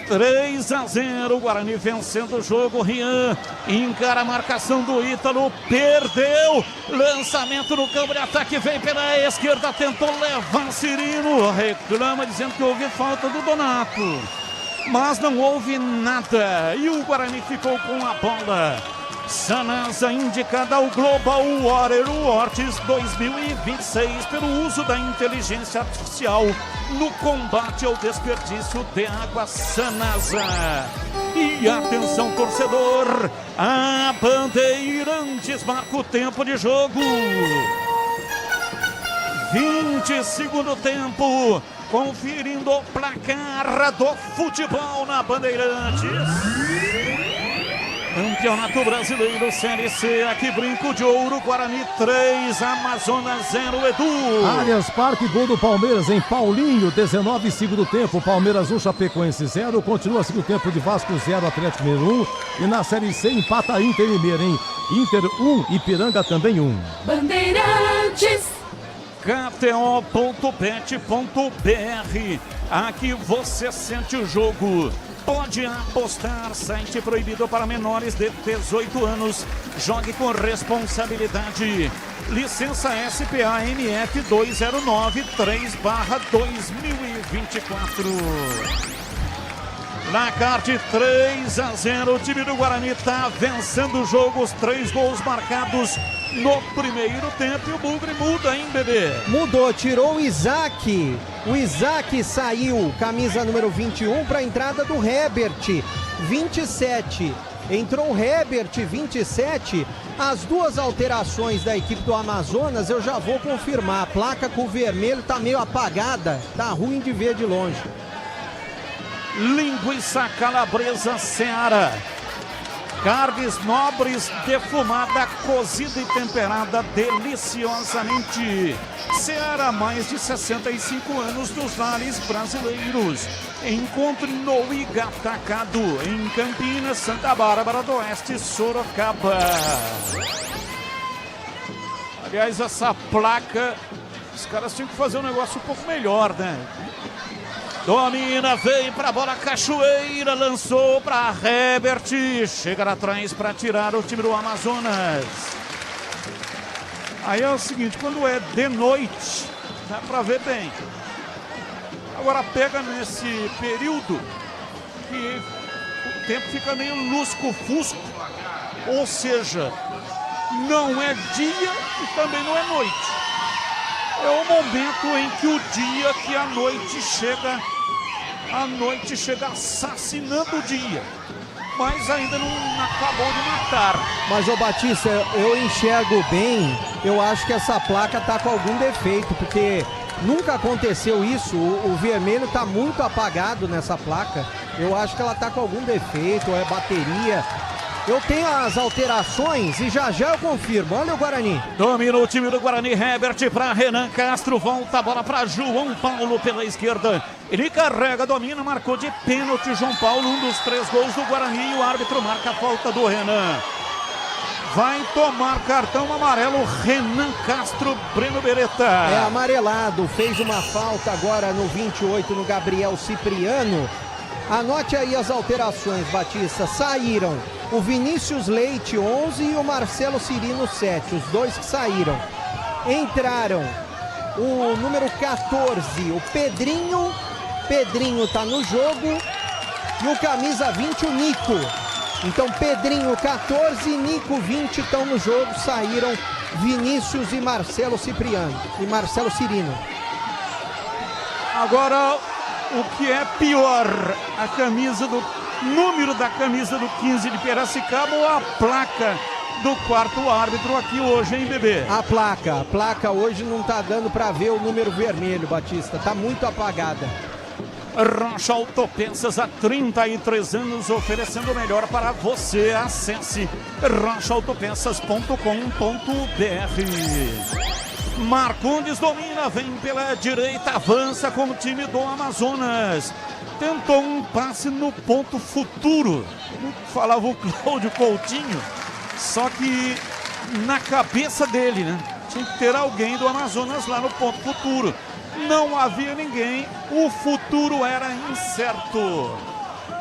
3-0, Guarani vencendo o jogo. Rian encara a marcação do Ítalo, perdeu. Lançamento no campo de ataque, vem pela esquerda, tentou levar Cirino. Reclama dizendo que houve falta do Donato, mas não houve nada. E o Guarani ficou com a bola. Sanasa indicada ao Global Water Awards 2026 pelo uso da inteligência artificial no combate ao desperdício de água. Sanasa. E atenção, torcedor, a Bandeirantes marca o tempo de jogo. 22º tempo, conferindo o placar do futebol na Bandeirantes. Campeonato Brasileiro Série C, aqui Brinco de Ouro, Guarani 3, Amazonas 0, Edu. Allianz Parque, gol do Palmeiras em Paulinho, 19 segundo tempo, Palmeiras 1, Chapecoense 0, continua segundo tempo de Vasco 0, Atlético Mineiro 1, e na Série C empata Inter e Limeira, hein? Inter 1, Ipiranga também 1. Bandeirantes. KTO.bet.br, aqui você sente o jogo. Pode apostar, site proibido para menores de 18 anos. Jogue com responsabilidade. Licença SPA MF 2093/2024. Na kart 3-0, o time do Guarani está vencendo o jogo. Os 3 gols marcados no primeiro tempo. E o Bugre muda, hein, bebê? Mudou, tirou o Isaac. O Isaac saiu, camisa número 21, para a entrada do Herbert, 27. Entrou o Herbert, 27. As 2 alterações da equipe do Amazonas eu já vou confirmar. A placa com o vermelho tá meio apagada, tá ruim de ver de longe. Linguiça calabresa Seara. Carnes nobres, defumada, cozida e temperada deliciosamente. Seara, mais de 65 anos nos lares brasileiros. Encontre no Igatacado, em Campinas, Santa Bárbara do Oeste, Sorocaba. Aliás, essa placa, os caras tinham que fazer um negócio um pouco melhor, né? Domina, vem pra bola, Cachoeira, lançou pra Herbert, chega atrás pra tirar o time do Amazonas. Aí é o seguinte, quando é de noite, dá pra ver bem. Agora pega nesse período que o tempo fica meio lusco-fusco, ou seja, não é dia e também não é noite. É o momento em que o dia, que a noite chega assassinando o dia, mas ainda não acabou de matar. Mas, ô Batista, eu enxergo bem, eu acho que essa placa tá com algum defeito, porque nunca aconteceu isso, o vermelho tá muito apagado nessa placa. Eu acho que ela tá com algum defeito, ou é bateria. Eu tenho as alterações e já eu confirmo. Olha o Guarani. Domina o time do Guarani, Herbert para Renan Castro, volta a bola para João Paulo pela esquerda. Ele carrega, domina, marcou de pênalti João Paulo, um dos 3 gols do Guarani, e o árbitro marca a falta do Renan. Vai tomar cartão amarelo Renan Castro, Breno Beretta. É amarelado, fez uma falta agora no 28 no Gabriel Cipriano. Anote aí as alterações, Batista. Saíram o Vinícius Leite, 11, e o Marcelo Cirino, 7. Os 2 que saíram. Entraram o número 14, o Pedrinho. Pedrinho tá no jogo. E o camisa 20, o Nico. Então Pedrinho 14 e Nico 20 estão no jogo. Saíram Vinícius e Marcelo Cipriano. E Marcelo Cirino. Agora, o que é pior, a camisa do número da camisa do 15 de Piracicaba ou a placa do 4º árbitro aqui hoje, hein, bebê? A placa hoje não tá dando para ver o número vermelho, Batista, tá muito apagada. Rocha Autopeças há 33 anos, oferecendo o melhor para você. Acesse rochaautopeças.com.br. Marcondes domina, vem pela direita, avança com o time do Amazonas. Tentou um passe no ponto futuro, falava o Cláudio Coutinho, só que na cabeça dele, né? Tinha que ter alguém do Amazonas lá no ponto futuro. Não havia ninguém, o futuro era incerto.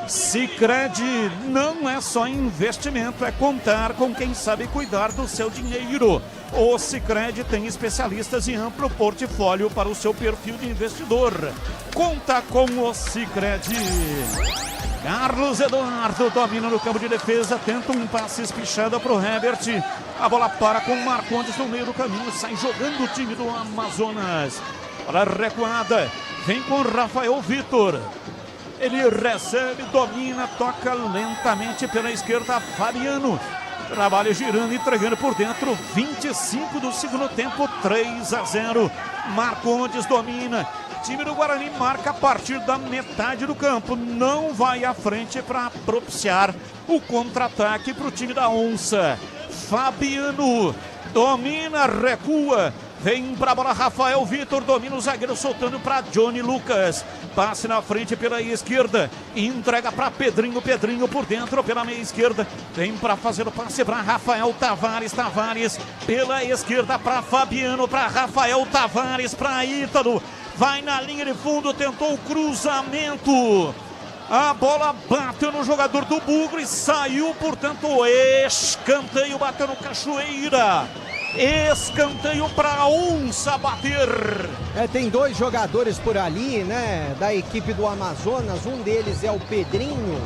Sicredi não é só investimento, é contar com quem sabe cuidar do seu dinheiro. O Sicredi tem especialistas e amplo portfólio para o seu perfil de investidor. Conta com o Sicredi. Carlos Eduardo domina no campo de defesa, tenta um passe espichado para o Herbert. A bola para com o Marcondes no meio do caminho, sai jogando o time do Amazonas. Para a recuada, vem com Rafael Vitor. Ele recebe, domina, toca lentamente pela esquerda, Fabiano. Trabalha girando, entregando por dentro, 25 do segundo tempo, 3-0. Marcondes domina. Time do Guarani marca a partir da metade do campo. Não vai à frente para propiciar o contra-ataque para o time da Onça. Fabiano domina, recua. Vem para a bola Rafael Vitor, domina o zagueiro, soltando para Johnny Lucas. Passe na frente pela esquerda, entrega para Pedrinho, Pedrinho por dentro pela meia esquerda. Vem para fazer o passe para Rafael Tavares, Tavares pela esquerda para Fabiano, para Rafael Tavares, para Ítalo. Vai na linha de fundo, tentou o cruzamento. A bola bateu no jogador do Bugre e saiu, portanto, escanteio, bateu no Cachoeira. Escanteio para a Onça bater. Tem dois jogadores por ali, né, da equipe do Amazonas. Um deles é o Pedrinho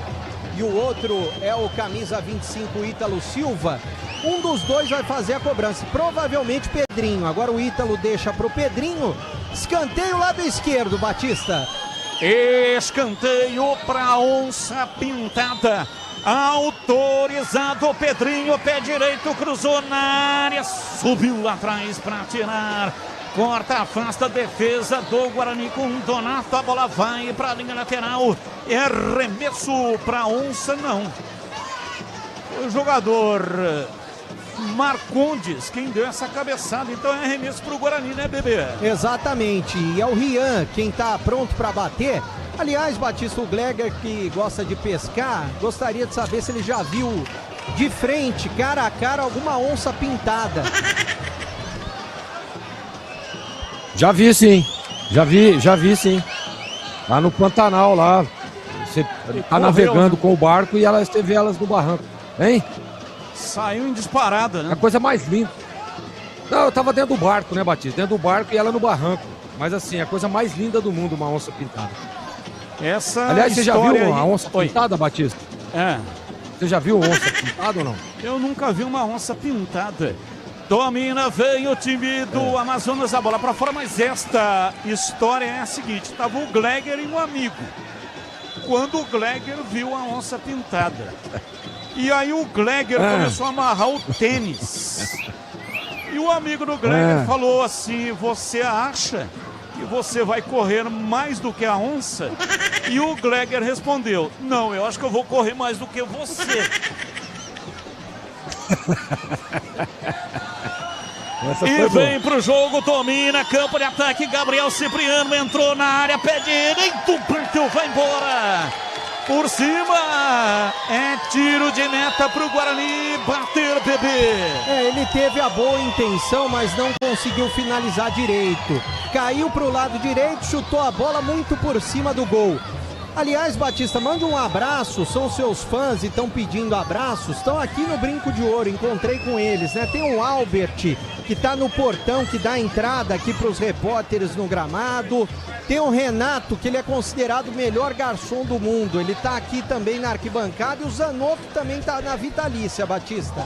e o outro é o camisa 25, Ítalo Silva. Um dos dois vai fazer a cobrança, provavelmente Pedrinho. Agora o Ítalo deixa para o Pedrinho. Escanteio lado esquerdo, Batista. Escanteio para a Onça Pintada. Autorizado, Pedrinho, pé direito, cruzou na área, subiu lá atrás para tirar. Corta, afasta a defesa do Guarani com o Donato. A bola vai para a linha lateral. É arremesso para a Onça, não. O jogador Marcondes quem deu essa cabeçada, então é arremesso para o Guarani, né, bebê? Exatamente, e é o Rian quem está pronto para bater. Aliás, Batista, o Gleger, que gosta de pescar, gostaria de saber se ele já viu de frente, cara a cara, alguma onça pintada. Já vi sim, já vi sim. Lá no Pantanal, lá. Você tá navegando com o barco e você vê elas no barranco. Hein? Saiu em disparada, né? A coisa mais linda. Não, eu tava dentro do barco, né, Batista? Dentro do barco e ela no barranco. Mas assim, a coisa mais linda do mundo, uma onça pintada. Aliás, você já viu uma onça pintada, Batista? Você já viu onça pintada ou não? Eu nunca vi uma onça pintada. Domina, veio o time do Amazonas, a bola para fora, mas esta história é a seguinte: tava o Gleger e um amigo. Quando o Gleger viu a onça pintada. E aí o Gleger começou a amarrar o tênis. E o amigo do Gleger falou assim: você acha que você vai correr mais do que a onça? E o Gleger respondeu: não, eu acho que eu vou correr mais do que você. E vem pro jogo, domina, campo de ataque, Gabriel Cipriano entrou na área, pé direito, bateu, vai embora. Por cima, é tiro de meta pro Guarani bater, bebê. Ele teve a boa intenção, mas não conseguiu finalizar direito. Caiu pro lado direito, chutou a bola muito por cima do gol. Aliás, Batista, mande um abraço, são seus fãs e estão pedindo abraços, estão aqui no Brinco de Ouro, encontrei com eles, né? Tem o Albert, que tá no portão, que dá entrada aqui pros repórteres no gramado. Tem o Renato, que ele é considerado o melhor garçom do mundo, ele tá aqui também na arquibancada, e o Zanotto também tá na vitalícia, Batista.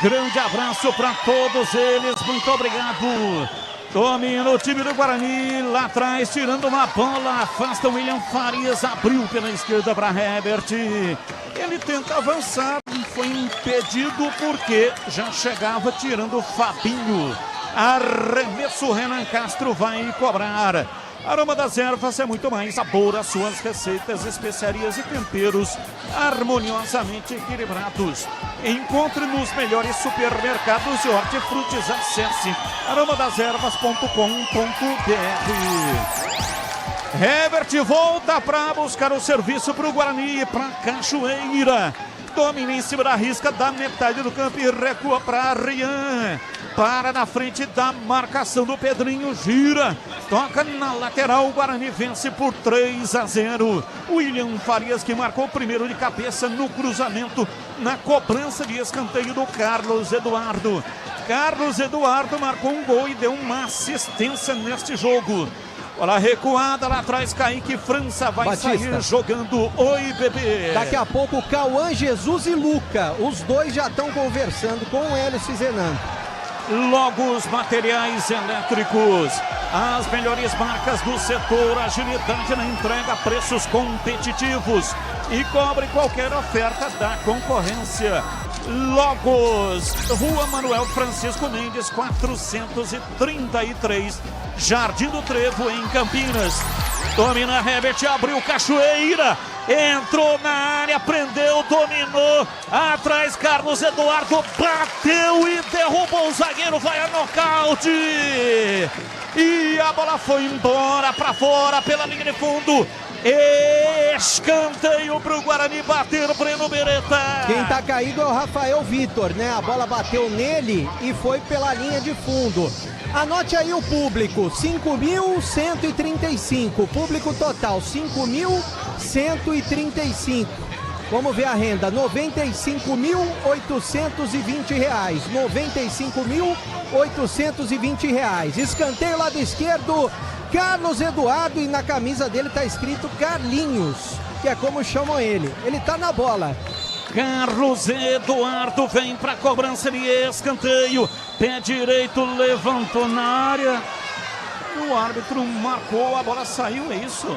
Grande abraço para todos eles, muito obrigado. Domina o time do Guarani, lá atrás, tirando uma bola, afasta o William Farias, abriu pela esquerda para Herbert. Ele tenta avançar, foi impedido porque já chegava tirando o Fabinho. Arremesso, Renan Castro vai cobrar. Aroma das Ervas é muito mais sabor às suas receitas, especiarias e temperos harmoniosamente equilibrados. Encontre nos melhores supermercados e hortifrutis. Acesse aromadeservas.com.br. Herbert volta para buscar o serviço para o Guarani e para Cachoeira. Domina em cima da risca da metade do campo e recua para Rian. Para na frente da marcação do Pedrinho, gira. Toca na lateral, o Guarani vence por 3-0. William Farias que marcou o primeiro de cabeça no cruzamento, na cobrança de escanteio do Carlos Eduardo. Carlos Eduardo marcou um gol e deu uma assistência neste jogo. Bola recuada lá atrás, Kaique França vai sair jogando. Oi, bebê. Daqui a pouco, Cauã Jesus e Luca. Os dois já estão conversando com o Hélio Cizenando. Logos Materiais Elétricos. As melhores marcas do setor, agilidade na entrega, preços competitivos e cobre qualquer oferta da concorrência. Logos, Rua Manuel Francisco Mendes, 433, Jardim do Trevo, em Campinas. Domina Herbert, abriu Cachoeira, entrou na área, prendeu, dominou, atrás Carlos Eduardo, bateu e derrubou o zagueiro, vai a nocaute. E a bola foi embora, para fora, pela linha de fundo. Escanteio pro Guarani bater, Breno Beretta. Quem tá caído é o Rafael Vitor, né? A bola bateu nele e foi pela linha de fundo. Anote aí o público, 5.135, público total, 5.135. Vamos ver a renda, R$ 95.820, R$ 95.820. Escanteio lado esquerdo, Carlos Eduardo, e na camisa dele tá escrito Carlinhos, que é como chamam ele. Ele tá na bola. Carlos Eduardo vem para cobrança de escanteio. Pé direito, levantou na área. O árbitro marcou, a bola saiu, é isso?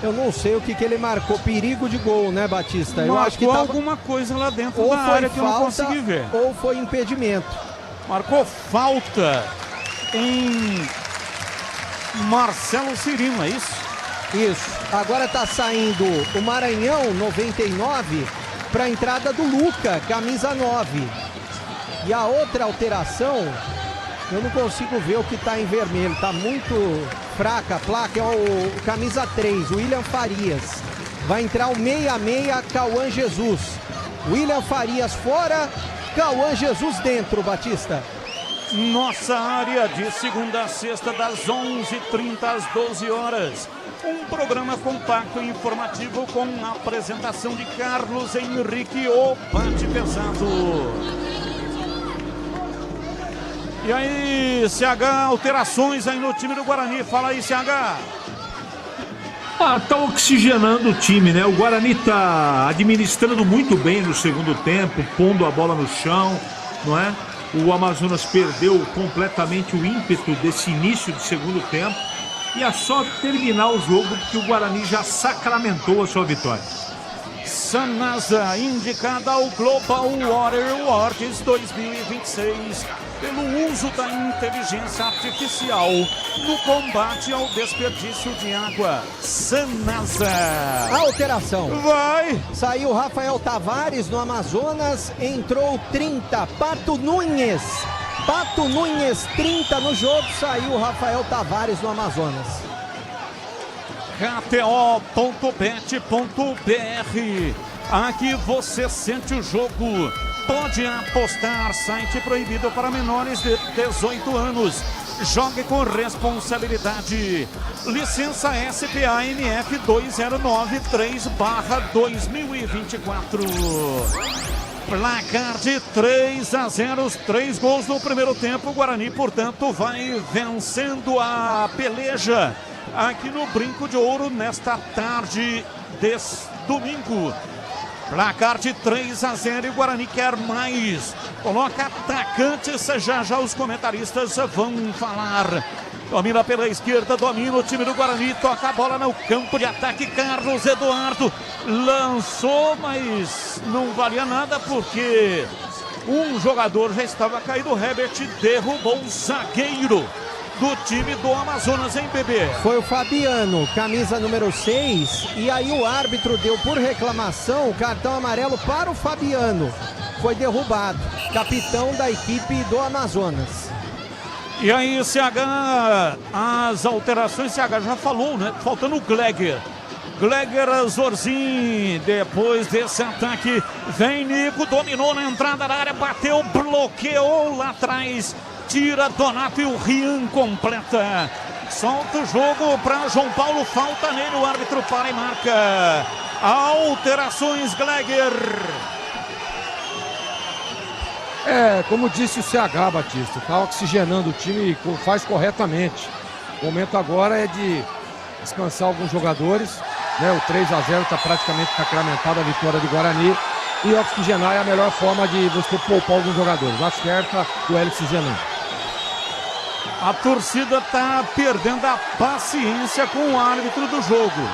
Eu não sei o que ele marcou. Perigo de gol, né, Batista? Marcou, eu acho que tava... alguma coisa lá dentro da área que eu não consegui ver. Ou foi impedimento. Marcou falta em Marcelo Cirino, é isso? Isso. Agora tá saindo o Maranhão, 99, para a entrada do Luca, camisa 9. E a outra alteração, eu não consigo ver o que tá em vermelho. Tá muito fraca a placa, é o camisa 3, William Farias. Vai entrar o 66, Cauã Jesus. William Farias fora, Cauã Jesus dentro, Batista. Nossa área de segunda a sexta, das 11h30 às 12 horas. Um programa compacto e informativo com a apresentação de Carlos Henrique, o bate pesado. E aí, CH, alterações aí no time do Guarani. Fala aí, CH. Tá oxigenando o time, né? O Guarani tá administrando muito bem no segundo tempo, pondo a bola no chão, não é? O Amazonas perdeu completamente o ímpeto desse início de segundo tempo. E é só terminar o jogo que o Guarani já sacramentou a sua vitória. Sanasa, indicada ao Global Water Awards 2026 pelo uso da inteligência artificial no combate ao desperdício de água. Sanasa. Alteração. Vai. Saiu Rafael Tavares no Amazonas, entrou 30, Pato Nunes. Pato Nunes, 30 no jogo, saiu Rafael Tavares no Amazonas. KTO.bet.br. Aqui você sente o jogo. Pode apostar. Site proibido para menores de 18 anos. Jogue com responsabilidade. Licença SPA-MF 2023/2024. Placar de 3-0, os 3 gols no primeiro tempo. O Guarani, portanto, vai vencendo a peleja aqui no Brinco de Ouro nesta tarde de domingo. Placar de 3-0 e o Guarani quer mais. Coloca atacantes, já os comentaristas vão falar. Domina pela esquerda, domina o time do Guarani, toca a bola no campo de ataque, Carlos Eduardo lançou, mas não valia nada porque um jogador já estava caído, o Herbert derrubou o zagueiro. do time do Amazonas, hein, bebê? Foi o Fabiano, camisa número 6, e aí o árbitro deu por reclamação o cartão amarelo para o Fabiano. Foi derrubado, capitão da equipe do Amazonas. E aí, CH, as alterações, CH já falou, né? Faltando o Gleger. Gleger, Zorzin, depois desse ataque, vem Nico, dominou na entrada da área, bateu, bloqueou lá atrás, tira Donato e o Rian completa. Solta o jogo para João Paulo, falta nele, o árbitro para e marca. Alterações, Gleger. Como disse o CH, Batista, tá oxigenando o time e faz corretamente. O momento agora é de descansar alguns jogadores, né? O 3-0 está praticamente sacramentado, a vitória do Guarani, e oxigenar é a melhor forma de você poupar alguns jogadores. Acerta o Hélio oxigenando. A torcida está perdendo a paciência com o árbitro do jogo.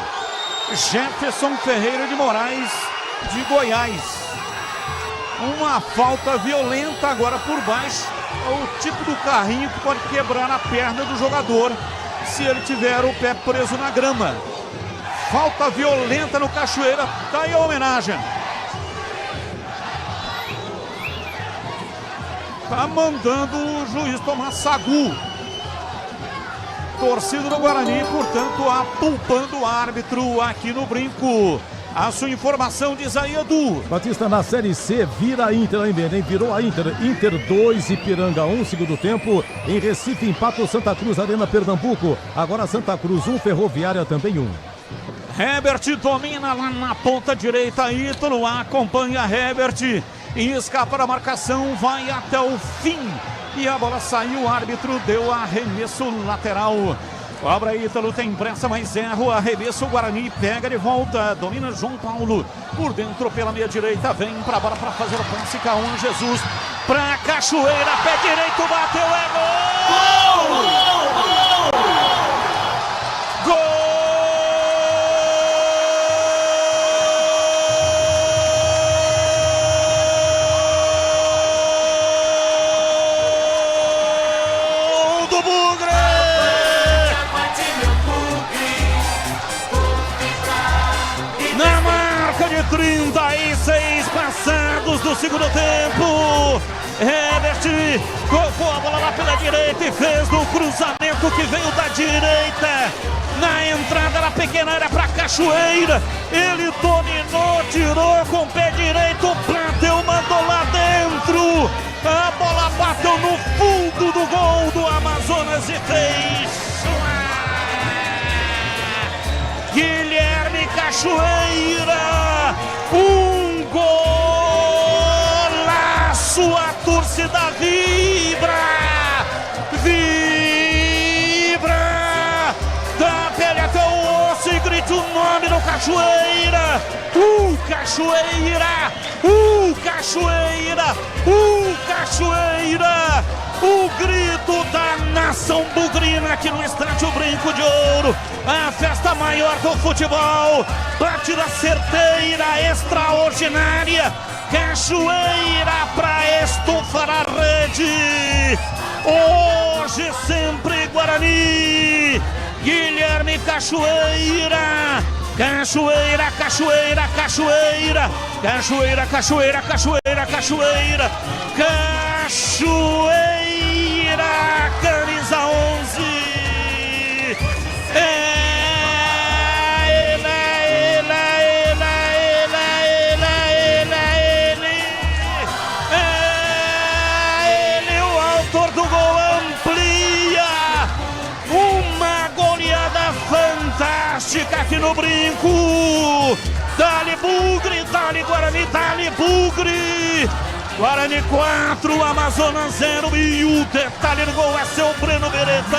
Jefferson Ferreira de Moraes, de Goiás. Uma falta violenta agora por baixo. É o tipo do carrinho que pode quebrar a perna do jogador se ele tiver o pé preso na grama. Falta violenta no Cachoeira. Tá aí a homenagem. Tá mandando o juiz tomar sagu. Torcida do Guarani, portanto, apulpando o árbitro aqui no Brinco. A sua informação diz aí, Edu. Batista, na Série C, vira a Inter em Belém, virou a Inter. Inter 2, Ipiranga 1, segundo tempo. Em Recife, empata o Santa Cruz, Arena Pernambuco. Agora Santa Cruz 1, Ferroviária também 1. Herbert domina lá na ponta direita, Ítalo acompanha Herbert e escapa da marcação, vai até o fim. E a bola saiu, o árbitro deu arremesso lateral. Cobra Ítalo, tem pressa, mas erra o arremesso. O Guarani pega de volta, domina João Paulo. Por dentro, pela meia direita, vem pra bola pra fazer o passe. Cauã Jesus pra Cachoeira, pé direito, bateu, é gol! Gol! Gol! Do Bugre! Na marca de 36 passados do segundo tempo, Herbert colocou a bola lá pela direita e fez no cruzamento que veio da direita. Na entrada da pequena área para Cachoeira, ele dominou, tirou com o pé direito, o Plateu mandou lá dentro. A bola bateu no fundo do gol do Amazonas e fez Guilherme Cachoeira, um golaço, a torcida vibra, da pele até o osso e grita o nome do Cachoeira, Cachoeira, Cachoeira, Cachoeira, o grito da nação bugrina aqui no Estádio Brinco de Ouro, a festa maior do futebol, batida certeira, extraordinária, Cachoeira pra estufar a rede, hoje sempre Guarani, Guilherme Cachoeira, Cachoeira, Cachoeira, Cachoeira, Cachoeira, Cachoeira, Cachoeira, Cachoeira, Cachoeira, camisa 11. Ele, o autor do gol, amplia uma goleada fantástica aqui no Brinco. Dali Bugre, dali Guarani, dali Bugre. Guarani 4, Amazonas 0 e o detalhe do gol é seu Breno Beretta.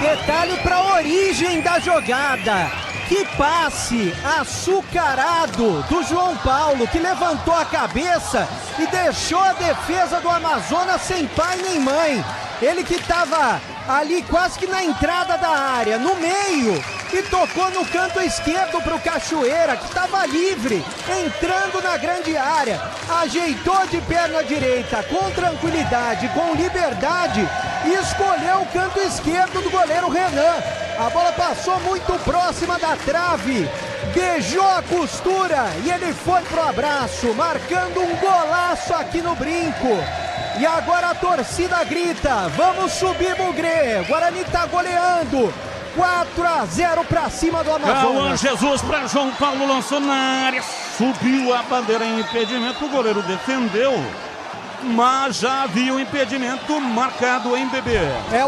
Detalhe para a origem da jogada. Que passe açucarado do João Paulo, que levantou a cabeça e deixou a defesa do Amazonas sem pai nem mãe. Ele que estava ali quase que na entrada da área, no meio, e tocou no canto esquerdo para o Cachoeira, que estava livre, entrando na grande área, ajeitou de perna direita, com tranquilidade, com liberdade, e escolheu o canto esquerdo do goleiro Renan. A bola passou muito próxima da trave, beijou a costura e ele foi pro abraço, marcando um golaço aqui no Brinco. E agora a torcida grita, vamos subir, Bugrê. Guarani tá goleando. 4-0 pra cima do Amazonas. Cauã Jesus para João Paulo, lançou na área, subiu a bandeira em impedimento, o goleiro defendeu, mas já havia um impedimento marcado em Bebê.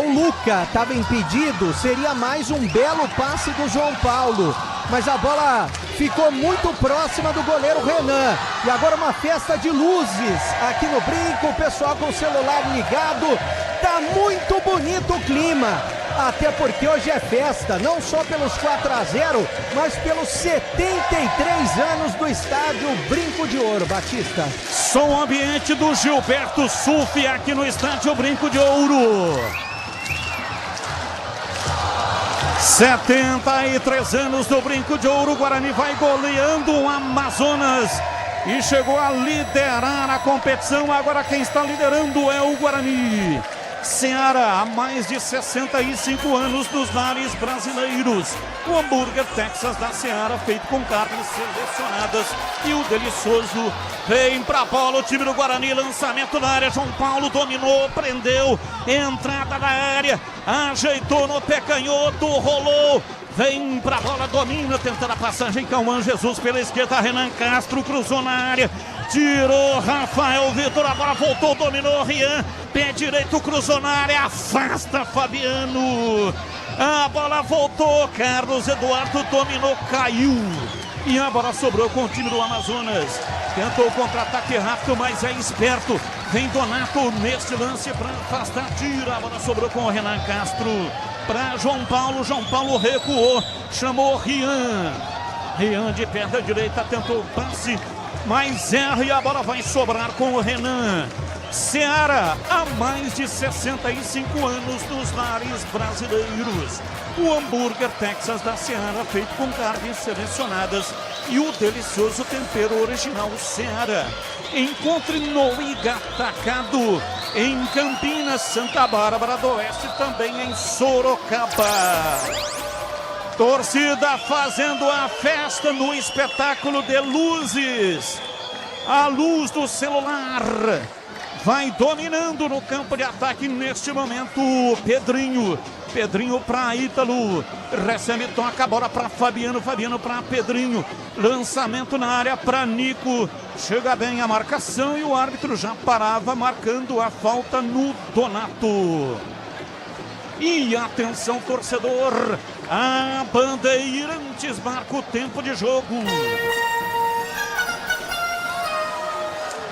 O Luca estava impedido, seria mais um belo passe do João Paulo, mas a bola ficou muito próxima do goleiro Renan. E agora uma festa de luzes aqui no Brinco, o pessoal com o celular ligado, tá muito bonito o clima. Até porque hoje é festa, não só pelos 4-0, mas pelos 73 anos do estádio Brinco de Ouro, Batista. Som ambiente do Gilberto Sulfi aqui no estádio Brinco de Ouro. 73 anos do Brinco de Ouro, o Guarani vai goleando o Amazonas e chegou a liderar a competição. Agora quem está liderando é o Guarani. Seara, há mais de 65 anos nos lares brasileiros. O hambúrguer Texas da Seara, feito com carnes selecionadas, e o delicioso vem pra bola o time do Guarani, lançamento na área, João Paulo dominou, prendeu, entrada na área, ajeitou no pé canhoto, rolou, vem pra bola, domina, tentando a passagem, Cauã Jesus pela esquerda, Renan Castro cruzou na área, tirou Rafael Vitor, agora voltou, dominou Rian, pé direito, cruzou na área, afasta Fabiano, a bola voltou, Carlos Eduardo dominou, caiu, e a bola sobrou com o time do Amazonas, tentou o contra-ataque rápido, mas é esperto, vem Donato neste lance para afastar, tira, a bola sobrou com o Renan Castro, para João Paulo recuou, chamou Rian de perna direita, tentou o passe, mas erra e a bola vai sobrar com o Renan. Seara, há mais de 65 anos nos lares brasileiros. O hambúrguer Texas da Seara, feito com carnes selecionadas e o delicioso tempero original Seara. Encontre no Igatacado, em Campinas, Santa Bárbara do Oeste, também em Sorocaba. Torcida fazendo a festa no espetáculo de luzes. A luz do celular vai dominando no campo de ataque neste momento. Pedrinho para Ítalo, recebe, toca a bola para Fabiano para Pedrinho, lançamento na área para Nico, chega bem a marcação e o árbitro já parava marcando a falta no Donato. E atenção torcedor, a Bandeirantes marca o tempo de jogo.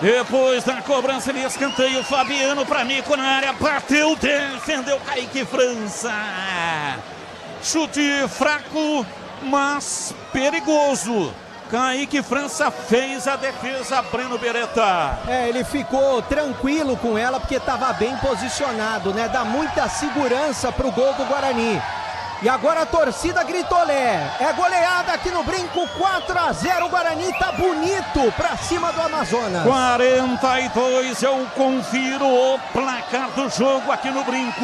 Depois da cobrança de escanteio, Fabiano para Nico na área, bateu, defendeu Kaique França. Chute fraco, mas perigoso. Kaique França fez a defesa, Breno Beretta. Ele ficou tranquilo com ela porque estava bem posicionado, né? Dá muita segurança para o gol do Guarani. E agora a torcida gritolé, é goleada aqui no Brinco, 4-0, o Guarani tá bonito pra cima do Amazonas. 42, eu confiro o placar do jogo aqui no Brinco.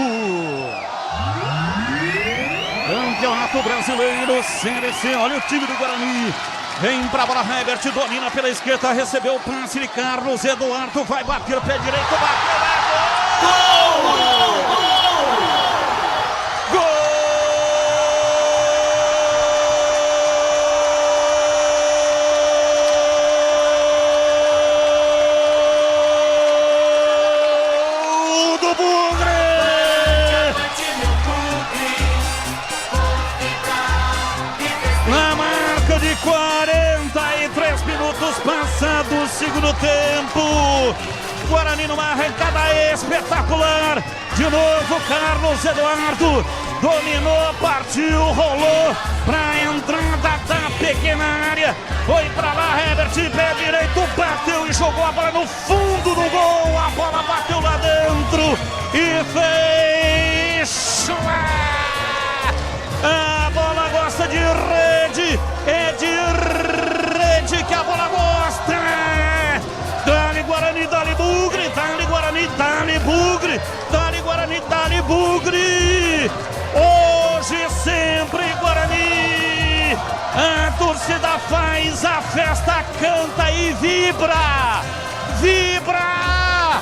Campeonato Brasileiro, Série C, olha o time do Guarani. Vem pra bola, Herbert, domina pela esquerda, recebeu o passe de Carlos Eduardo, vai bater o pé direito, bateu lá, gol! Na marca de 43 minutos passados, segundo tempo. Guarani numa arrancada espetacular. De novo, Carlos Eduardo dominou, partiu, rolou pra entrada da pequena área. Foi pra lá, Herbert, pé direito, bateu e jogou a bola no fundo do gol. A bola bateu lá dentro e fez. A bola gosta de rede, é de rede que a bola gosta. Dali Guarani, dali Bugre, dali Guarani, dali Bugre, dali Guarani, dali Hoje sempre Guarani. A torcida faz a festa, canta e vibra. Vibra!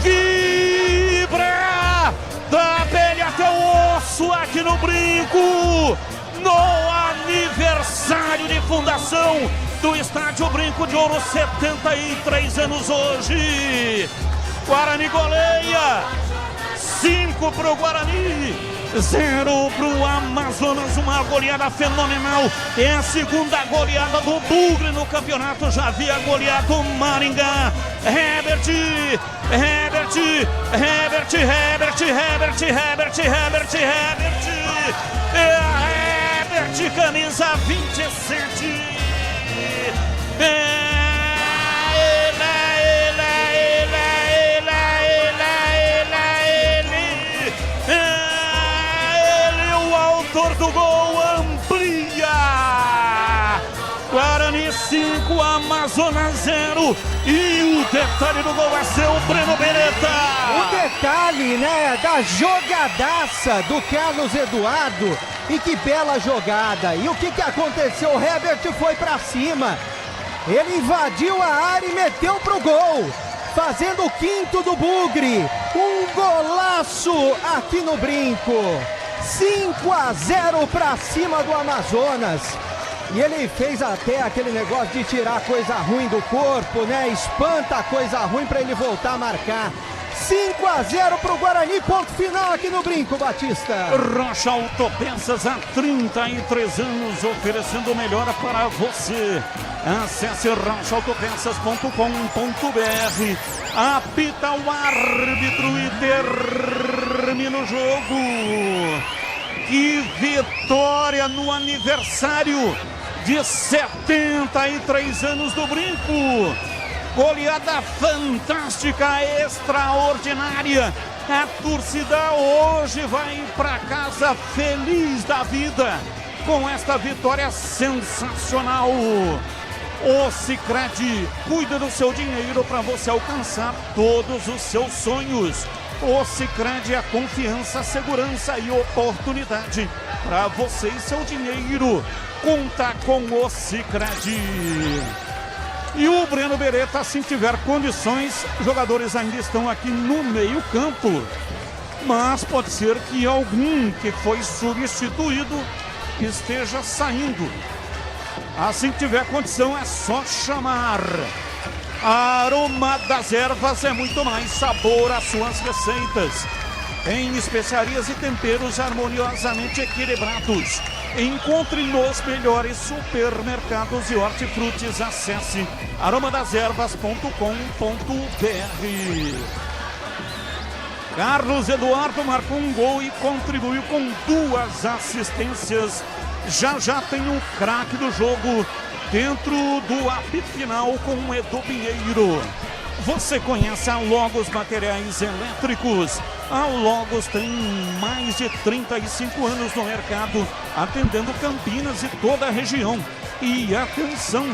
Vibra! Da pele até o osso aqui no Brinco. No aniversário de fundação do Estádio Brinco de Ouro, 73 anos hoje. Guarani goleia, 5 pro Guarani, 0 pro Amazonas, uma goleada fenomenal. É a segunda goleada do Bugre no campeonato, já havia goleado o Maringá. Herbert, camisa 27. Ele, o autor do gol, amplia. Guarani 5, Amazonas 0. E o detalhe do gol é seu, Breno Beretta. O detalhe, né, da jogadaça do Carlos Eduardo. E que bela jogada. E o que aconteceu? O Herbert foi pra cima. Ele invadiu a área e meteu pro gol. Fazendo o quinto do Bugre. Um golaço aqui no Brinco. 5-0 pra cima do Amazonas. E ele fez até aquele negócio de tirar coisa ruim do corpo, né? Espanta a coisa ruim pra ele voltar a marcar. 5-0 pro Guarani, ponto final aqui no Brinco, Batista. Rocha Autopeças, há 33 anos, oferecendo o melhor para você. Acesse rochaautopeças.com.br. Apita o árbitro e termina o jogo. Que vitória no aniversário de 73 anos do Brinco. Goleada fantástica, extraordinária. A torcida hoje vai para casa feliz da vida com esta vitória sensacional. O Sicredi cuida do seu dinheiro para você alcançar todos os seus sonhos. O Sicredi é confiança, segurança e oportunidade para você e seu dinheiro. Conta com o Sicredi. E o Breno Beretta, se tiver condições, jogadores ainda estão aqui no meio campo. Mas pode ser que algum que foi substituído esteja saindo. Assim que tiver condição é só chamar. A Aroma das Ervas é muito mais sabor às suas receitas. Em especiarias e temperos harmoniosamente equilibrados. Encontre nos melhores supermercados e hortifrutis. Acesse aromadazervas.com.br. Carlos Eduardo marcou um gol e contribuiu com 2 assistências. Já tem um craque do jogo dentro do apito final com o Edu Pinheiro. Você conhece a Logos Materiais Elétricos? A Logos tem mais de 35 anos no mercado, atendendo Campinas e toda a região. E atenção,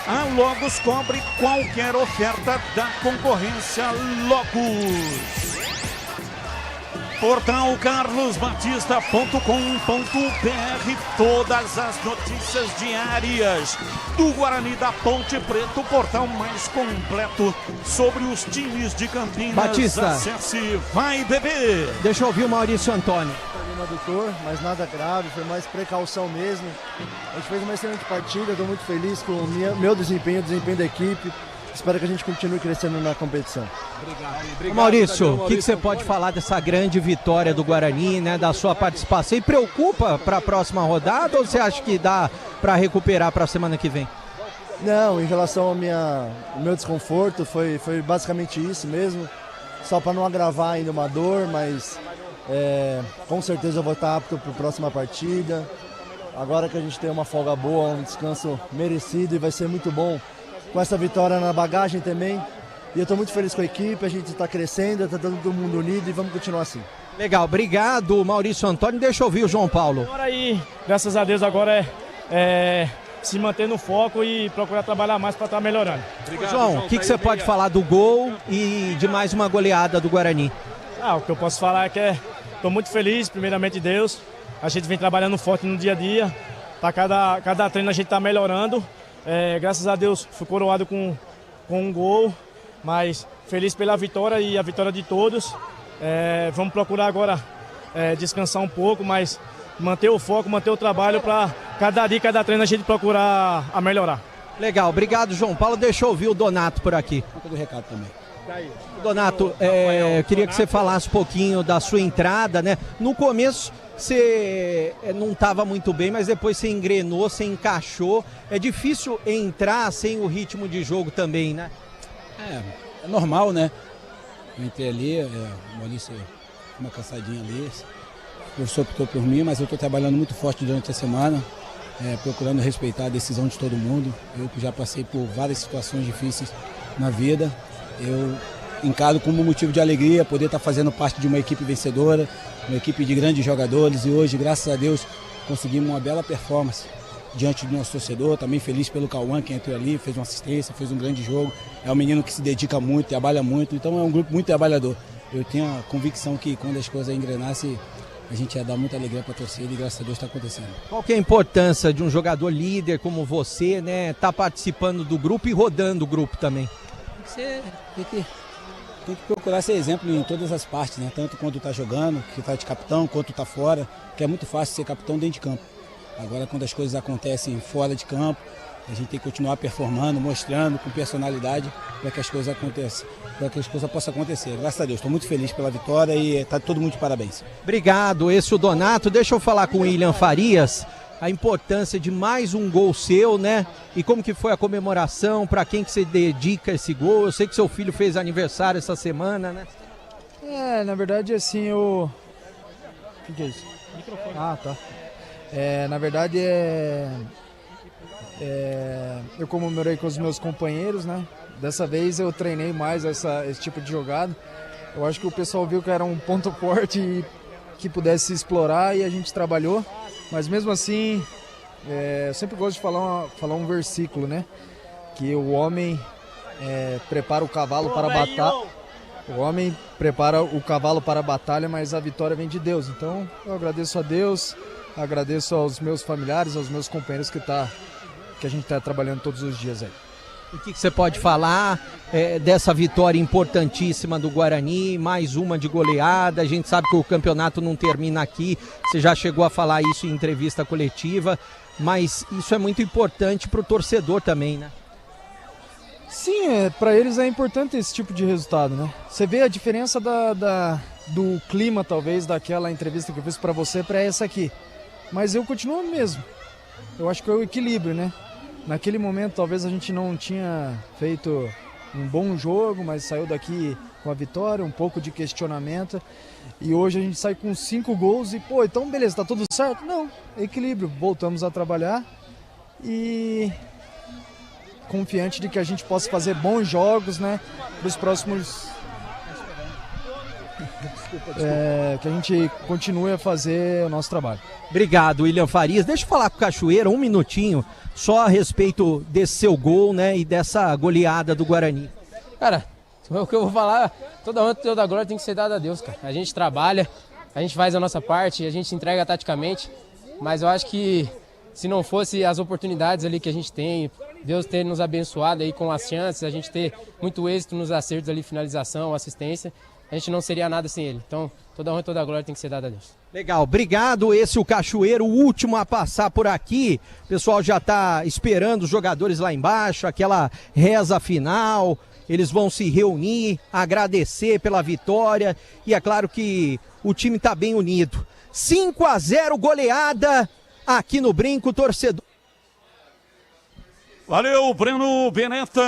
a Logos cobre qualquer oferta da concorrência. Logos. Portal carlosbatista.com.br. Todas as notícias diárias do Guarani da Ponte Preta, o portal mais completo sobre os times de Campinas. Batista, acesse Vai Bebê. Deixa eu ouvir o Maurício Antônio. No adutor, mas nada grave, foi mais precaução mesmo. A gente fez uma excelente partida, estou muito feliz com o meu desempenho, o desempenho da equipe. Espero que a gente continue crescendo na competição. Obrigado. Maurício, o que você pode falar dessa grande vitória do Guarani, né, da sua participação? E preocupa para a próxima rodada ou você acha que dá para recuperar para a semana que vem? Não, em relação ao meu desconforto, foi basicamente isso mesmo. Só para não agravar ainda uma dor, mas com certeza eu vou estar apto para a próxima partida. Agora que a gente tem uma folga boa, um descanso merecido, e vai ser muito bom com essa vitória na bagagem também. E eu estou muito feliz com a equipe, a gente está crescendo, está todo mundo unido e vamos continuar assim. Legal, obrigado Maurício Antônio. Deixa eu ouvir o João Paulo. Agora aí, graças a Deus, agora é se manter no foco e procurar trabalhar mais para estar melhorando. Obrigado, João, o que você pode falar do gol e de mais uma goleada do Guarani? O que eu posso falar é que Estou muito feliz, primeiramente Deus. A gente vem trabalhando forte no dia a dia. Tá, cada treino a gente está melhorando. Graças a Deus fui coroado com um gol, mas feliz pela vitória e a vitória de todos. Vamos procurar agora descansar um pouco, mas manter o foco, manter o trabalho para cada dia, cada treino a gente procurar a melhorar. Legal, obrigado, João Paulo. Deixa eu ouvir o Donato por aqui. Do recado também. Donato, eu queria que você falasse um pouquinho da sua entrada, né? No começo você não estava muito bem, mas depois você engrenou, você encaixou. É difícil entrar sem o ritmo de jogo também, né? É normal, né? Eu entrei ali, o Maurício uma cansadinha ali. O professor optou por mim, mas eu estou trabalhando muito forte durante a semana, procurando respeitar a decisão de todo mundo. Eu já passei por várias situações difíceis na vida. Eu encaro como motivo de alegria poder estar fazendo parte de uma equipe vencedora, uma equipe de grandes jogadores, e hoje, graças a Deus, conseguimos uma bela performance diante do nosso torcedor. Também feliz pelo Cauã, que entrou ali, fez uma assistência, fez um grande jogo. É um menino que se dedica muito, trabalha muito, então é um grupo muito trabalhador. Eu tenho a convicção que quando as coisas engrenassem, a gente ia dar muita alegria para a torcida, e graças a Deus está acontecendo. Qual que é a importância de um jogador líder como você, né, tá participando do grupo e rodando o grupo também? Você tem que procurar ser exemplo em todas as partes, né? Tanto quando está jogando, que está de capitão, quanto está fora, que é muito fácil ser capitão dentro de campo. Agora, quando as coisas acontecem fora de campo, a gente tem que continuar performando, mostrando com personalidade para que as coisas aconteçam, para que as coisas possam acontecer. Graças a Deus, estou muito feliz pela vitória e está todo mundo de parabéns. Obrigado, esse é o Donato. Deixa eu falar com o William Farias, a importância de mais um gol seu, né? E como que foi a comemoração, para quem que você dedica esse gol? Eu sei que seu filho fez aniversário essa semana, né? Na verdade, assim, o que é isso? Microfone. Ah, tá. Na verdade, eu comemorei com os meus companheiros, né? Dessa vez eu treinei mais esse tipo de jogada. Eu acho que o pessoal viu que era um ponto forte e que pudesse se explorar, e a gente trabalhou. Mas mesmo assim, eu sempre gosto de falar um versículo, né? Que o homem prepara o cavalo para a batalha. O homem prepara o cavalo para a batalha, mas a vitória vem de Deus. Então eu agradeço a Deus, agradeço aos meus familiares, aos meus companheiros que a gente está trabalhando todos os dias aí. O que você pode falar dessa vitória importantíssima do Guarani, mais uma de goleada? A gente sabe que o campeonato não termina aqui, você já chegou a falar isso em entrevista coletiva, mas isso é muito importante para o torcedor também, né? Sim, para eles é importante esse tipo de resultado, né? Você vê a diferença do clima, talvez, daquela entrevista que eu fiz para você para essa aqui. Mas eu continuo mesmo. Eu acho que é o equilíbrio, né? Naquele momento talvez a gente não tinha feito um bom jogo, mas saiu daqui com a vitória, um pouco de questionamento. E hoje a gente sai com 5 gols e, então beleza, tá tudo certo? Não, equilíbrio. Voltamos a trabalhar e confiante de que a gente possa fazer bons jogos, né, para os próximos... que a gente continue a fazer o nosso trabalho. Obrigado, William Farias. Deixa eu falar com o Cachoeira um minutinho, só a respeito desse seu gol, né, e dessa goleada do Guarani. Cara, o que eu vou falar, toda honra e toda glória tem que ser dada a Deus, cara. A gente trabalha, a gente faz a nossa parte, a gente se entrega taticamente, mas eu acho que se não fosse as oportunidades ali que a gente tem, Deus ter nos abençoado aí com as chances, a gente ter muito êxito nos acertos ali, finalização, assistência, a gente não seria nada sem ele. Então, toda honra e toda glória tem que ser dada a Deus. Legal, obrigado. Esse é o Cachoeiro, o último a passar por aqui. O pessoal já está esperando os jogadores lá embaixo, aquela reza final. Eles vão se reunir, agradecer pela vitória. E é claro que o time está bem unido. 5-0 goleada aqui no Brinco, torcedor. Valeu, Breno Beneta,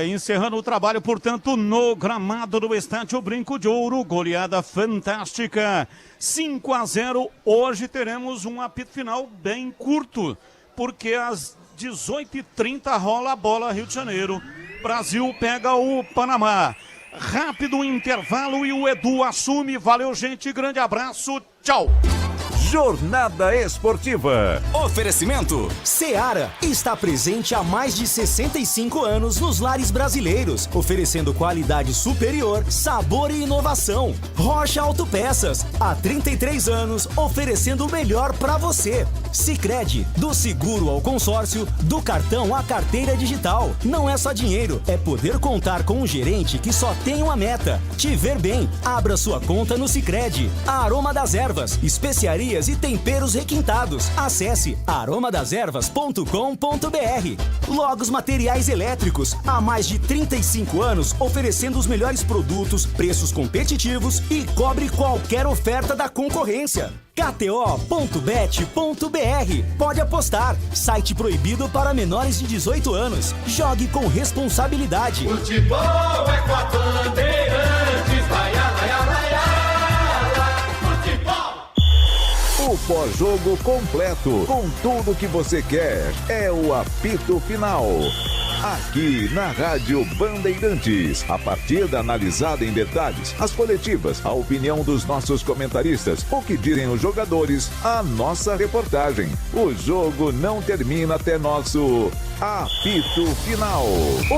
encerrando o trabalho, portanto, no gramado do Estádio Brinco de Ouro, goleada fantástica, 5-0, hoje teremos um apito final bem curto, porque às 18h30 rola a bola Rio de Janeiro, Brasil pega o Panamá, rápido intervalo e o Edu assume, valeu gente, grande abraço, tchau! Jornada Esportiva. Oferecimento Seara está presente há mais de 65 anos nos lares brasileiros, oferecendo qualidade superior, sabor e inovação. Rocha Autopeças, há 33 anos, oferecendo o melhor para você. Sicredi, do seguro ao consórcio, do cartão à carteira digital. Não é só dinheiro, é poder contar com um gerente que só tem uma meta: te ver bem. Abra sua conta no Sicredi. A Aroma das Ervas, especiarias e temperos requintados. Acesse aromadeservas.com.br. Logos Materiais Elétricos, há mais de 35 anos, oferecendo os melhores produtos, preços competitivos e cobre qualquer oferta da concorrência. KTO.bet.br. Pode apostar. Site proibido para menores de 18 anos. Jogue com responsabilidade. Futebol é com a Bandeirantes. Vai, vai, vai, futebol. O pós-jogo completo, com tudo que você quer, é o apito final. Aqui na Rádio Bandeirantes, a partida analisada em detalhes, as coletivas, a opinião dos nossos comentaristas, o que dizem os jogadores, a nossa reportagem. O jogo não termina até nosso apito final.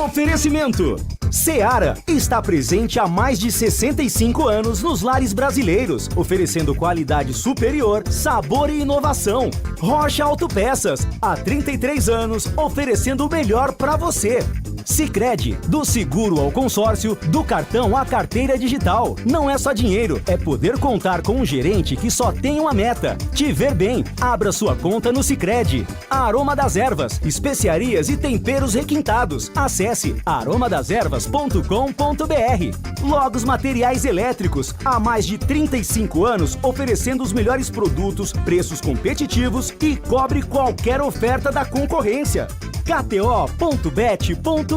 Oferecimento Seara está presente há mais de 65 anos nos lares brasileiros, oferecendo qualidade superior, sabor e inovação. Rocha Autopeças, há 33 anos, oferecendo o melhor para você. Sicredi, do seguro ao consórcio, do cartão à carteira digital. Não é só dinheiro, é poder contar com um gerente que só tem uma meta: te ver bem. Abra sua conta no Sicredi. A Aroma das Ervas, especiarias e temperos requintados. Acesse aromadeservas.com.br. Logos Materiais Elétricos, há mais de 35 anos, oferecendo os melhores produtos, preços competitivos e cobre qualquer oferta da concorrência. KTO.bet.br.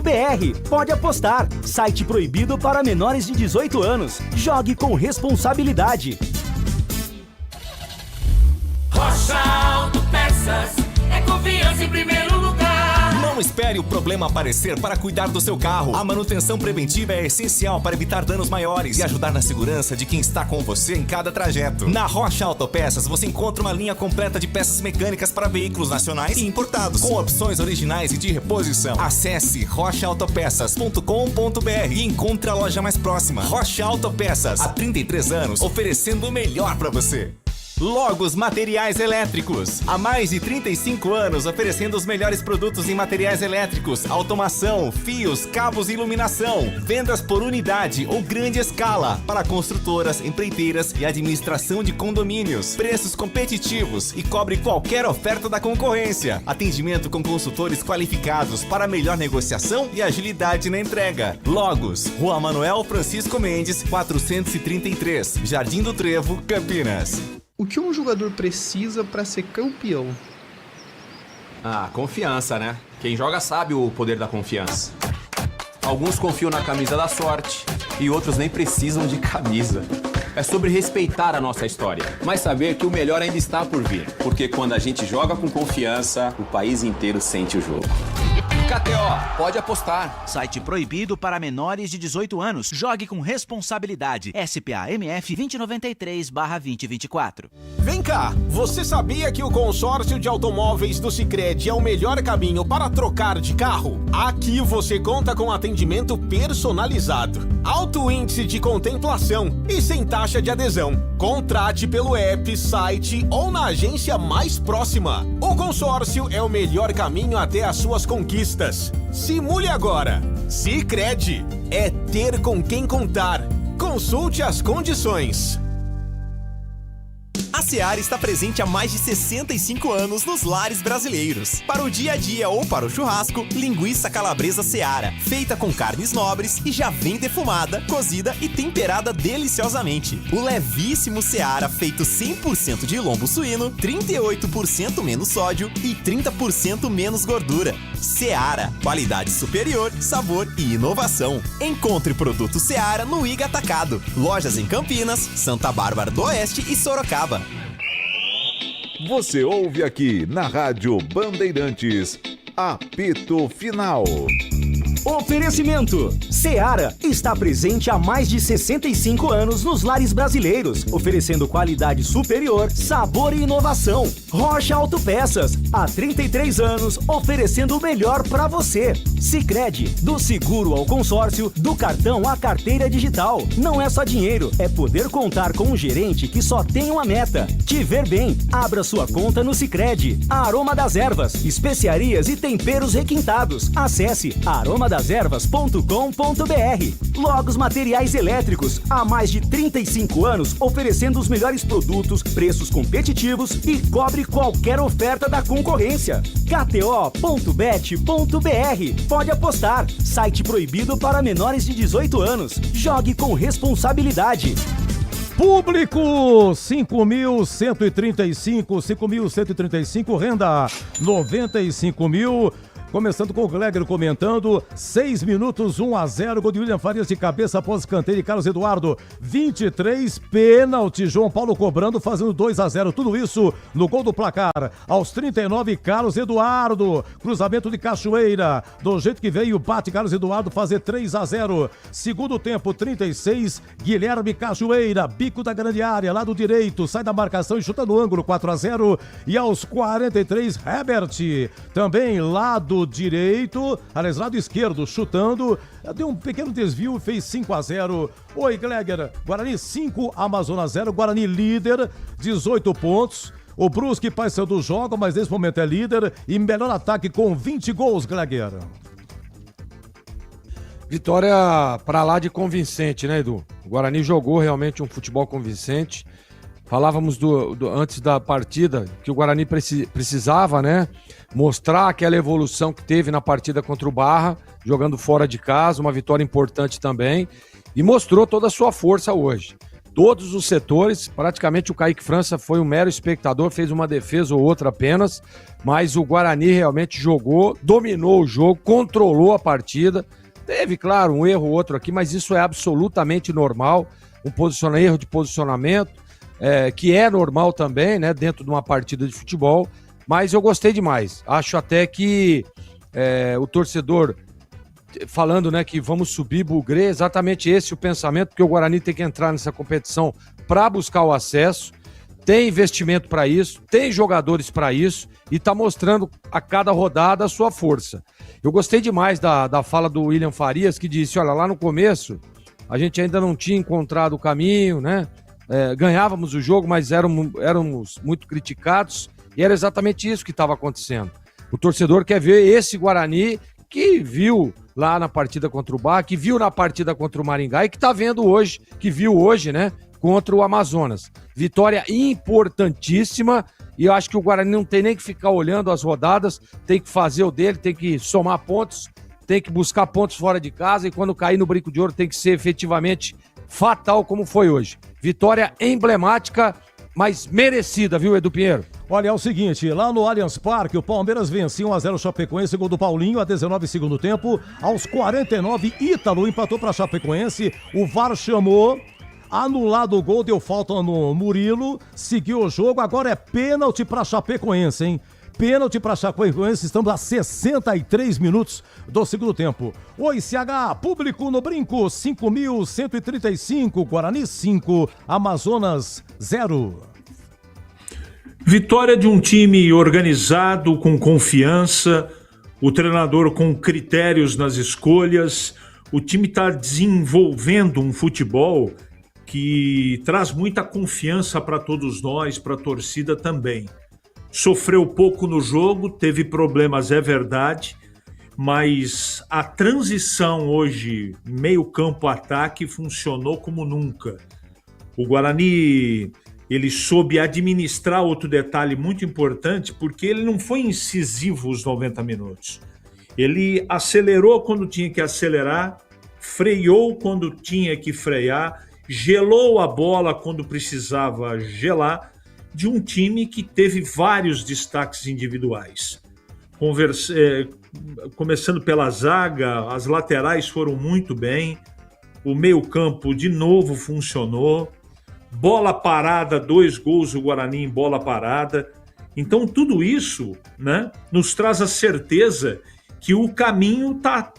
Pode apostar. Site proibido para menores de 18 anos. Jogue com responsabilidade. Rocha Autopeças é confiança em primeiro lugar. Não espere o problema aparecer para cuidar do seu carro. A manutenção preventiva é essencial para evitar danos maiores e ajudar na segurança de quem está com você em cada trajeto. Na Rocha Autopeças você encontra uma linha completa de peças mecânicas para veículos nacionais e importados, com opções originais e de reposição. Acesse rochaautopeças.com.br e encontre a loja mais próxima. Rocha Autopeças, há 33 anos, oferecendo o melhor para você. Logos Materiais Elétricos, há mais de 35 anos oferecendo os melhores produtos em materiais elétricos, automação, fios, cabos e iluminação. Vendas por unidade ou grande escala para construtoras, empreiteiras e administração de condomínios. Preços competitivos e cobre qualquer oferta da concorrência. Atendimento com consultores qualificados para melhor negociação e agilidade na entrega. Logos, Rua Manuel Francisco Mendes, 433, Jardim do Trevo, Campinas. O que um jogador precisa para ser campeão? Ah, confiança, né? Quem joga sabe o poder da confiança. Alguns confiam na camisa da sorte e outros nem precisam de camisa. É sobre respeitar a nossa história, mas saber que o melhor ainda está por vir. Porque quando a gente joga com confiança, o país inteiro sente o jogo. KTO, pode apostar. Site proibido para menores de 18 anos. Jogue com responsabilidade. SPA-MF 2093/2024. Vem cá, você sabia que o consórcio de automóveis do Sicredi é o melhor caminho para trocar de carro? Aqui você conta com atendimento personalizado, alto índice de contemplação e sem taxa de adesão. Contrate pelo app, site ou na agência mais próxima. O consórcio é o melhor caminho até as suas conquistas. Simule agora. Sicredi é ter com quem contar. Consulte as condições. A Seara está presente há mais de 65 anos nos lares brasileiros. Para o dia a dia ou para o churrasco, linguiça calabresa Seara, feita com carnes nobres e já vem defumada, cozida e temperada deliciosamente. O levíssimo Seara, feito 100% de lombo suíno, 38% menos sódio e 30% menos gordura. Seara, qualidade superior, sabor e inovação. Encontre produto Seara no Iga Atacado. Lojas em Campinas, Santa Bárbara do Oeste e Sorocaba. Você ouve aqui na Rádio Bandeirantes, apito final. Oferecimento. Seara está presente há mais de 65 anos nos lares brasileiros, oferecendo qualidade superior, sabor e inovação. Rocha Autopeças, há 33 anos, oferecendo o melhor para você. Sicredi, do seguro ao consórcio, do cartão à carteira digital. Não é só dinheiro, é poder contar com um gerente que só tem uma meta: te ver bem. Abra sua conta no Sicredi. Aroma das Ervas, especiarias e temperos requintados. Acesse aromadazervas.com.br. Logos Materiais Elétricos, há mais de 35 anos oferecendo os melhores produtos, preços competitivos e cobre qualquer oferta da concorrência. KTO.bet.br. Pode apostar. Site proibido para menores de 18 anos. Jogue com responsabilidade. Público, 5.135, renda 95 mil. Começando com o Gleger comentando, 6 minutos, 1-0, gol de William Farias de cabeça após escanteio de Carlos Eduardo, 23, pênalti, João Paulo cobrando, fazendo 2-0, tudo isso no gol do placar. Aos 39, Carlos Eduardo, cruzamento de Cachoeira, do jeito que veio, bate Carlos Eduardo, fazer 3-0. Segundo tempo, 36, Guilherme Cachoeira, bico da grande área, lado direito, sai da marcação e chuta no ângulo, 4-0. E aos 43, Herbert, também lado direito, aliás, lado esquerdo, chutando, deu um pequeno desvio e fez 5-0. Oi, Gleger, Guarani 5, Amazonas 0, Guarani líder, 18 pontos. O Brusque Paysandu joga, mas nesse momento é líder e melhor ataque com 20 gols, Gleger. Vitória pra lá de convincente, né, Edu? O Guarani jogou realmente um futebol convincente. Falávamos antes da partida que o Guarani precisava, né, mostrar aquela evolução que teve na partida contra o Barra, jogando fora de casa, uma vitória importante também, e mostrou toda a sua força hoje. Todos os setores, praticamente o Kaique França foi um mero espectador, fez uma defesa ou outra apenas, mas o Guarani realmente jogou, dominou o jogo, controlou a partida. Teve, claro, um erro ou outro aqui, mas isso é absolutamente normal, erro de posicionamento, que é normal também, né, dentro de uma partida de futebol, mas eu gostei demais. Acho até que o torcedor falando, né, que vamos subir Bugrê, exatamente esse o pensamento, porque o Guarani tem que entrar nessa competição para buscar o acesso, tem investimento para isso, tem jogadores para isso e está mostrando a cada rodada a sua força. Eu gostei demais da fala do William Farias, que disse, olha, lá no começo a gente ainda não tinha encontrado o caminho, né? Ganhávamos o jogo, mas éramos muito criticados e era exatamente isso que estava acontecendo. O torcedor quer ver esse Guarani que viu lá na partida contra o Barra, que viu na partida contra o Maringá e que está vendo hoje, que viu hoje, né, contra o Amazonas. Vitória importantíssima e eu acho que o Guarani não tem nem que ficar olhando as rodadas, tem que fazer o dele, tem que somar pontos, tem que buscar pontos fora de casa e quando cair no Brinco de Ouro tem que ser efetivamente fatal como foi hoje. Vitória emblemática, mas merecida, viu, Edu Pinheiro? Olha, é o seguinte, lá no Allianz Parque, o Palmeiras vencia 1-0 o Chapecoense, gol do Paulinho, a 19 segundo tempo. Aos 49, Ítalo empatou para Chapecoense, o VAR chamou, anulado o gol, deu falta no Murilo, seguiu o jogo, agora é pênalti para Chapecoense, hein? Pênalti para Chapecoense, estamos a 63 minutos do segundo tempo. Oi, CH, público no Brinco, 5.135, Guarani 5, Amazonas 0. Vitória de um time organizado, com confiança, o treinador com critérios nas escolhas, o time está desenvolvendo um futebol que traz muita confiança para todos nós, para a torcida também. Sofreu pouco no jogo, teve problemas, é verdade, mas a transição hoje, meio campo-ataque, funcionou como nunca. O Guarani, ele soube administrar outro detalhe muito importante, porque ele não foi incisivo os 90 minutos. Ele acelerou quando tinha que acelerar, freou quando tinha que frear, gelou a bola quando precisava gelar, de um time que teve vários destaques individuais. Começando pela zaga, as laterais foram muito bem, o meio-campo de novo funcionou, bola parada, 2 gols o Guarani em bola parada. Então tudo isso, né, nos traz a certeza que o caminho está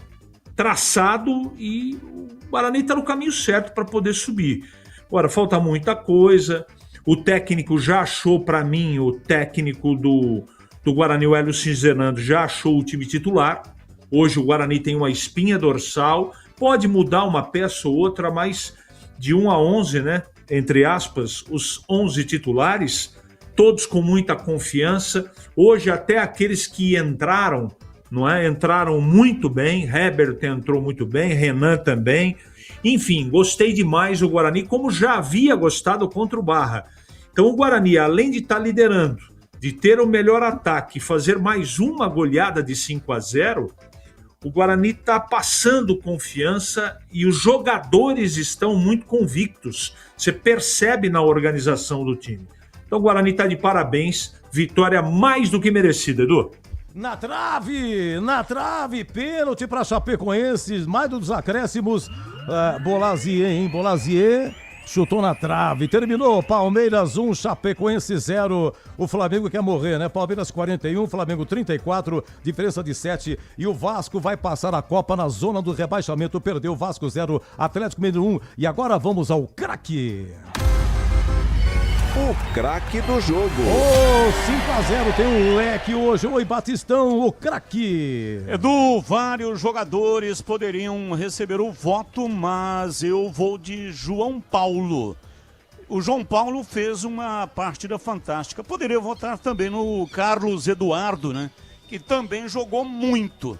traçado e o Guarani está no caminho certo para poder subir. Agora, falta muita coisa. O técnico já achou, para mim, o técnico do Guarani, o Hélio Cizenando, já achou o time titular. Hoje o Guarani tem uma espinha dorsal. Pode mudar uma peça ou outra, mas de 1 a 11, né? Entre aspas, os 11 titulares, todos com muita confiança. Hoje até aqueles que entraram, não é? Entraram muito bem. Herbert entrou muito bem, Renan também. Enfim, gostei demais do Guarani, como já havia gostado contra o Barra. Então o Guarani, além de estar liderando, de ter o melhor ataque e fazer mais uma goleada de 5-0, o Guarani está passando confiança e os jogadores estão muito convictos. Você percebe na organização do time. Então o Guarani está de parabéns, vitória mais do que merecida, Edu. Na trave, pênalti para Chapecoense, mais dos acréscimos, Bolazier chutou na trave, terminou, Palmeiras 1, Chapecoense 0, o Flamengo quer morrer, né? Palmeiras 41, Flamengo 34, diferença de 7, e o Vasco vai passar a Copa na zona do rebaixamento, perdeu, Vasco 0, Atlético Mineiro 1, e agora vamos ao craque. O craque do jogo. 5-0, tem um leque hoje. Oi, Batistão, o craque. Edu, vários jogadores poderiam receber o voto, mas eu vou de João Paulo. O João Paulo fez uma partida fantástica. Poderia votar também no Carlos Eduardo, né? Que também jogou muito.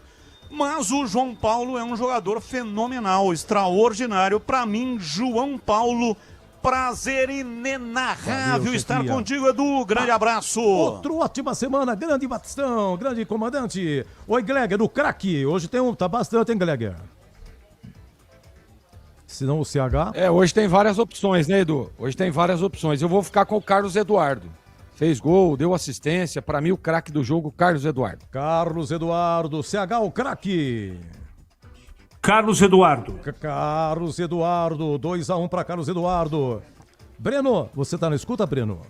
Mas o João Paulo é um jogador fenomenal, extraordinário. Para mim, João Paulo... Prazer inenarrável estar contigo, Edu. Grande abraço. Outra ótima semana. Grande Batistão, grande comandante. Oi, Gleger, o craque. Hoje tem tá bastante, hein, Gleger? Se não o CH... hoje tem várias opções, né, Edu? Hoje tem várias opções. Eu vou ficar com o Carlos Eduardo. Fez gol, deu assistência. Para mim, o craque do jogo, Carlos Eduardo. Carlos Eduardo, CH, o craque. Carlos Eduardo. 2-1 para Carlos Eduardo. Breno, você tá na escuta, Breno?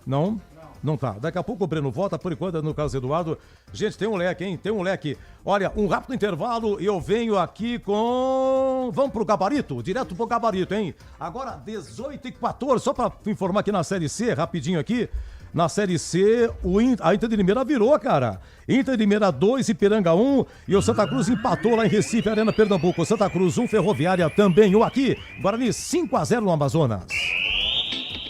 Não? Não tá. Daqui a pouco o Breno volta, por enquanto no Carlos Eduardo. Gente, tem um leque, hein? Tem um leque. Olha, um rápido intervalo e eu venho aqui com... Vamos pro gabarito? Direto pro gabarito, hein? Agora, 18h14, só para informar aqui na Série C, rapidinho aqui. Na Série C, a Inter de Limeira virou, cara. Inter de Limeira 2, Ipiranga 1. E o Santa Cruz empatou lá em Recife, Arena Pernambuco. Santa Cruz 1, Ferroviária também 1 aqui. Guarani 5-0 no Amazonas.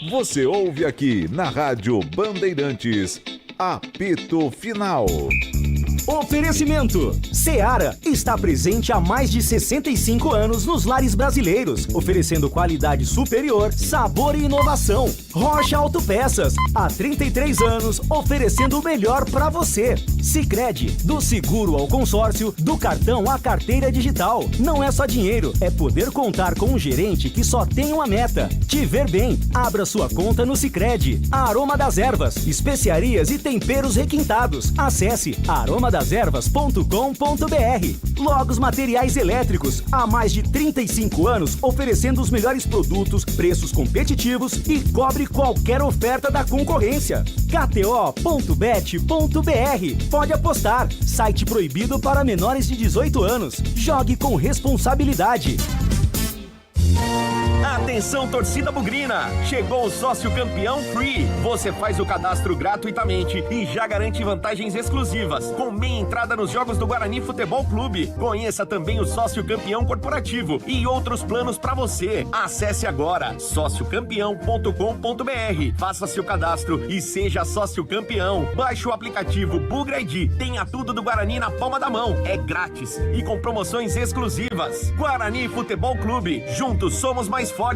Você ouve aqui na Rádio Bandeirantes, apito final. Oferecimento. Seara está presente há mais de 65 anos nos lares brasileiros, oferecendo qualidade superior, sabor e inovação. Rocha Autopeças, há 33 anos, oferecendo o melhor para você. Sicredi, do seguro ao consórcio, do cartão à carteira digital. Não é só dinheiro, é poder contar com um gerente que só tem uma meta: te ver bem. Abra sua conta no Sicredi. Aroma das Ervas, especiarias e temperos requintados. Acesse aromadeservas.com.br. Logos Materiais Elétricos, há mais de 35 anos, oferecendo os melhores produtos, preços competitivos e cobre qualquer oferta da concorrência. KTO.bet.br. Pode apostar. Site proibido para menores de 18 anos. Jogue com responsabilidade. Atenção, torcida bugrina! Chegou o Sócio Campeão Free. Você faz o cadastro gratuitamente e já garante vantagens exclusivas, com meia entrada nos jogos do Guarani Futebol Clube. Conheça também o Sócio Campeão Corporativo e outros planos para você. Acesse agora sociocampeão.com.br. Faça seu cadastro e seja sócio campeão. Baixe o aplicativo Bugra ID. Tenha tudo do Guarani na palma da mão. É grátis e com promoções exclusivas. Guarani Futebol Clube. Juntos somos mais fortes.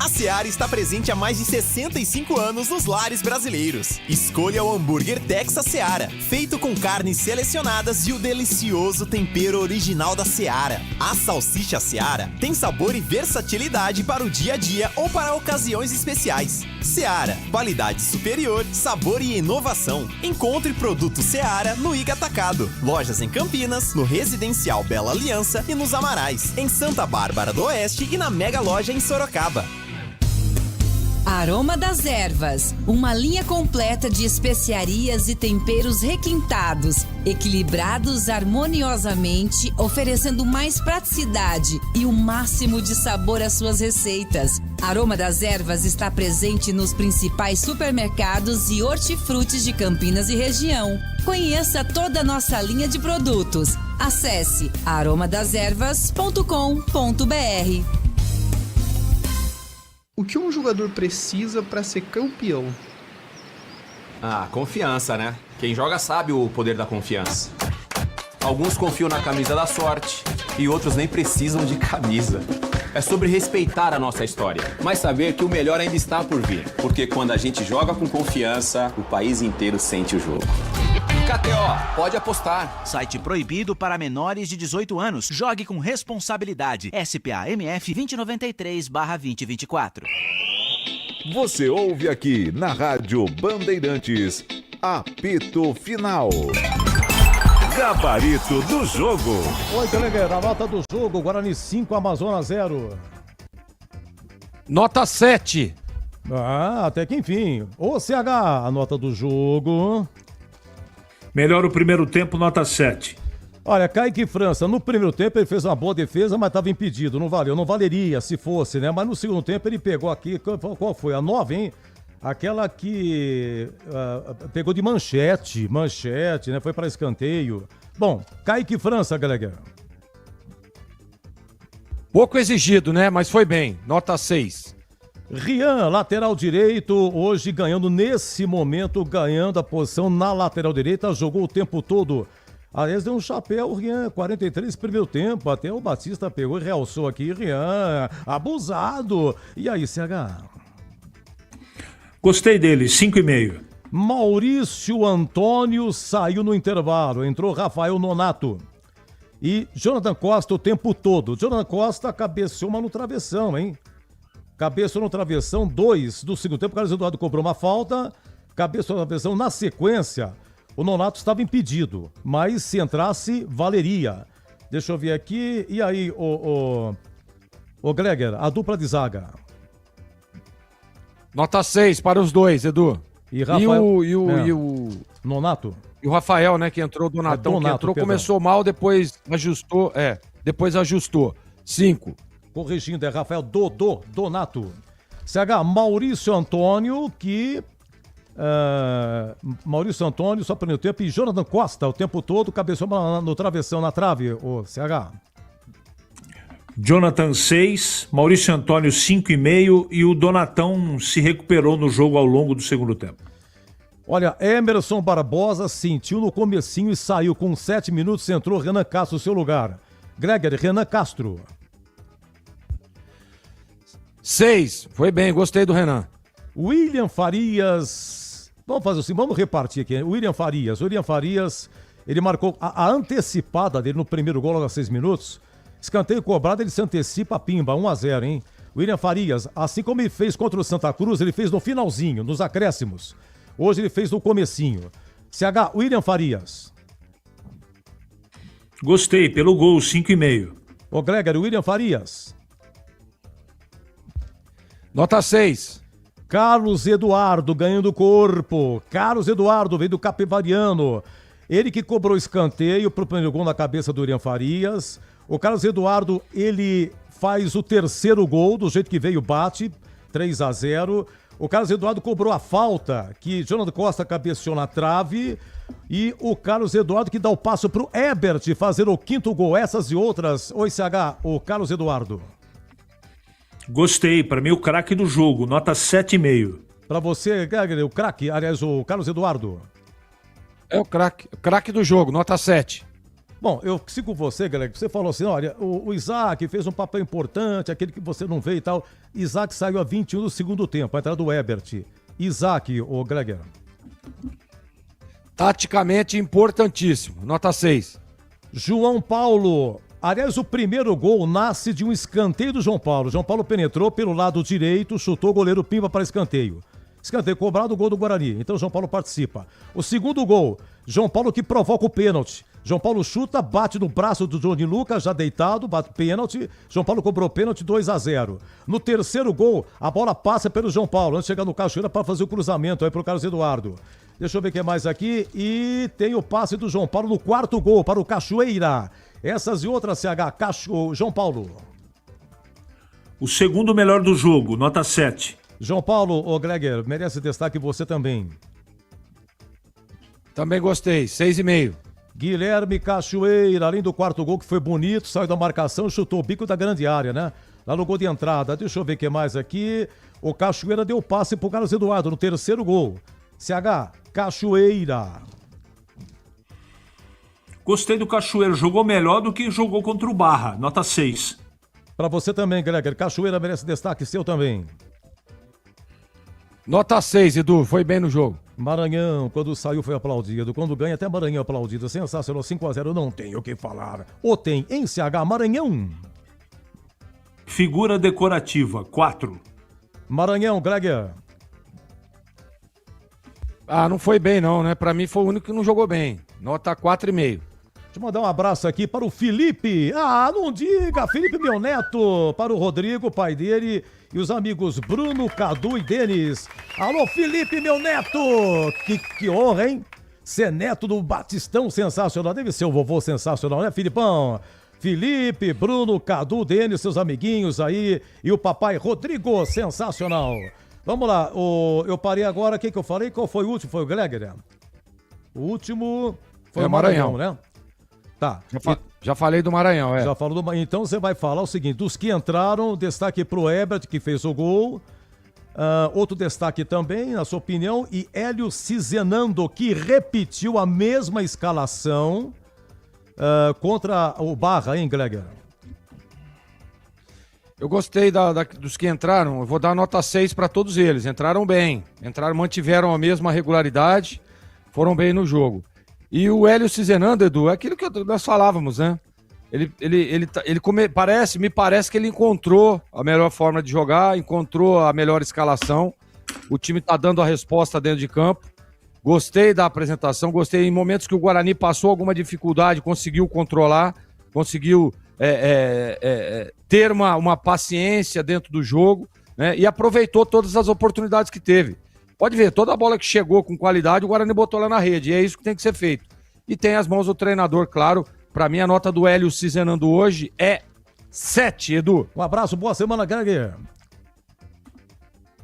A Seara está presente há mais de 65 anos nos lares brasileiros. Escolha o hambúrguer Texas Seara, feito com carnes selecionadas e o delicioso tempero original da Seara. A salsicha Seara tem sabor e versatilidade para o dia a dia ou para ocasiões especiais. Seara, qualidade superior, sabor e inovação. Encontre produto Seara no Iga Atacado. Lojas em Campinas, no Residencial Bela Aliança e nos Amarais, em Santa Bárbara do Oeste e na Mega Loja em Sorocaba. Aroma das Ervas, uma linha completa de especiarias e temperos requintados, equilibrados harmoniosamente, oferecendo mais praticidade e o máximo de sabor às suas receitas. Aroma das Ervas está presente nos principais supermercados e hortifrutis de Campinas e região. Conheça toda a nossa linha de produtos. Acesse aromadaservas.com.br. O que um jogador precisa para ser campeão? Ah, confiança, né? Quem joga sabe o poder da confiança. Alguns confiam na camisa da sorte e outros nem precisam de camisa. É sobre respeitar a nossa história, mas saber que o melhor ainda está por vir. Porque quando a gente joga com confiança, o país inteiro sente o jogo. KTO, pode apostar. Site proibido para menores de 18 anos. Jogue com responsabilidade. SPA-MF 2093/2024. Você ouve aqui na Rádio Bandeirantes, apito final. Gabarito do jogo. Oi, Gleger, a nota do jogo, Guarani 5, Amazonas 0. Nota 7. Ah, até que enfim. Ô, CH, a nota do jogo. Melhor o primeiro tempo, nota 7. Olha, Kaique França, no primeiro tempo ele fez uma boa defesa, mas estava impedido, não valeu. Não valeria se fosse, né? Mas no segundo tempo ele pegou aqui, qual foi? A 9, hein? Aquela que pegou de manchete, né? Foi para escanteio. Bom, Kaique França, galera. Pouco exigido, né? Mas foi bem. Nota 6. Rian, lateral direito, hoje ganhando nesse momento, ganhando a posição na lateral direita, jogou o tempo todo. Aliás, deu um chapéu o Rian, 43 primeiro tempo, até o Batista pegou e realçou aqui, Rian, abusado. E aí, CH? Gostei dele, 5,5. Maurício Antônio saiu no intervalo, entrou Rafael Nonato. E Jonathan Costa o tempo todo. Jonathan Costa cabeceou uma no travessão, hein? Cabeça no travessão, 2 do segundo tempo. O Carlos Eduardo cobrou uma falta. Cabeça no travessão, na sequência, o Nonato estava impedido. Mas se entrasse, valeria. Deixa eu ver aqui. E aí, o Gleger, a dupla de zaga. Nota 6 para os dois, Edu. E Rafael, e o Nonato. E o Rafael, né, que entrou, Donatão, que entrou, perdão. Começou mal, depois ajustou. Depois ajustou. 5. Corrigindo, é Rafael Donato. CH, Maurício Antônio, Maurício Antônio, só primeiro tempo, e Jonathan Costa, o tempo todo, cabeceou no travessão, na trave, o CH. Jonathan 6, Maurício Antônio 5,5 e o Donatão se recuperou no jogo ao longo do segundo tempo. Olha, Emerson Barbosa sentiu no comecinho e saiu com 7 minutos, entrou Renan Castro no seu lugar. Gregory, Renan Castro. 6, foi bem, gostei do Renan. William Farias, vamos fazer assim, vamos repartir aqui. William Farias, ele marcou a antecipada dele no primeiro gol, logo a 6 minutos. Escanteio cobrado, ele se antecipa, pimba, 1-0, hein? William Farias, assim como ele fez contra o Santa Cruz, ele fez no finalzinho, nos acréscimos. Hoje ele fez no comecinho. CH, William Farias. Gostei, pelo gol, 5,5. Ô Gregory, William Farias. Nota 6. Carlos Eduardo ganhando corpo. Carlos Eduardo veio do Capivariano. Ele que cobrou escanteio pro primeiro gol na cabeça do William Farias. O Carlos Eduardo, ele faz o terceiro gol, do jeito que veio, bate, 3-0. O Carlos Eduardo cobrou a falta, que Jonathan Costa cabeceou na trave. E o Carlos Eduardo que dá o passo pro Ebert fazer o 5º gol. Essas e outras. Oi, CH, o Carlos Eduardo. Gostei, para mim o craque do jogo, nota 7,5. Para você, Gregory, o craque, aliás, o Carlos Eduardo. É o craque do jogo, nota 7. Bom, eu sigo você, Gregory, você falou assim, olha, o Isaac fez um papel importante, aquele que você não vê e tal. Isaac saiu a 21 do segundo tempo, a entrada do Ebert. Isaac, o Gregory. Taticamente importantíssimo, nota 6. João Paulo. Aliás, o primeiro gol nasce de um escanteio do João Paulo. João Paulo penetrou pelo lado direito, chutou o goleiro Pimba para escanteio. Escanteio cobrado, gol do Guarani. Então João Paulo participa. O segundo gol, João Paulo que provoca o pênalti. João Paulo chuta, bate no braço do Johnny Lucas, já deitado, bate pênalti. João Paulo cobrou pênalti, 2-0. No terceiro gol, a bola passa pelo João Paulo, antes de chegar no Cachoeira para fazer o cruzamento aí pro Carlos Eduardo. Deixa eu ver o que mais aqui. E tem o passe do João Paulo no quarto gol para o Cachoeira. Essas e outras, João Paulo. O segundo melhor do jogo, nota 7. João Paulo, Gregor, merece destaque você também. Também gostei, 6,5. Guilherme Cachoeira, além do quarto gol que foi bonito, saiu da marcação, chutou o bico da grande área, né? Lá no gol de entrada. Deixa eu ver o que mais aqui. O Cachoeira deu passe pro Carlos Eduardo no terceiro gol. Cachoeira. Gostei do Cachoeira, jogou melhor do que jogou contra o Barra, nota 6. Pra você também, Gregor. Cachoeira merece destaque seu também. Nota 6, Edu, foi bem no jogo. Maranhão, quando saiu foi aplaudido, quando ganha até Maranhão aplaudido, sensacional, 5-0, não tem o que falar. Ou tem em CH Maranhão. Figura decorativa, 4. Maranhão, Gregor. Não foi bem não, né? Pra mim foi o único que não jogou bem. Nota 4,5. Deixa eu mandar um abraço aqui para o Felipe. Não diga, Felipe, meu neto. Para o Rodrigo, pai dele, e os amigos Bruno, Cadu e Denis. Alô, Felipe, meu neto. Que honra, hein? Ser neto do Batistão, sensacional. Deve ser o vovô sensacional, né, Filipão? Felipe, Bruno, Cadu, Denis, seus amiguinhos aí. E o papai Rodrigo, sensacional. Vamos lá, eu parei agora, o que eu falei? Qual foi o último? Foi o Gregor? O último foi o Maranhão, né? Tá. Já falei do Maranhão, Já falou do Maranhão. Então você vai falar o seguinte, dos que entraram, destaque pro Ebert, que fez o gol. Outro destaque também, na sua opinião, e Hélio Cizenando, que repetiu a mesma escalação contra o Barra, hein, Gregor? Eu gostei dos que entraram, eu vou dar nota 6 para todos eles. Entraram bem, mantiveram a mesma regularidade, foram bem no jogo. E o Hélio Cizenando, Edu, é aquilo que nós falávamos, né? Me parece que ele encontrou a melhor forma de jogar, encontrou a melhor escalação. O time tá dando a resposta dentro de campo. Gostei da apresentação, gostei em momentos que o Guarani passou alguma dificuldade, conseguiu controlar, conseguiu ter uma paciência dentro do jogo, né? E aproveitou todas as oportunidades que teve. Pode ver, toda a bola que chegou com qualidade, o Guarani botou lá na rede, e é isso que tem que ser feito. E tem as mãos do treinador, claro. Para mim, a nota do Hélio Cizenando hoje é 7, Edu. Um abraço, boa semana, Greg.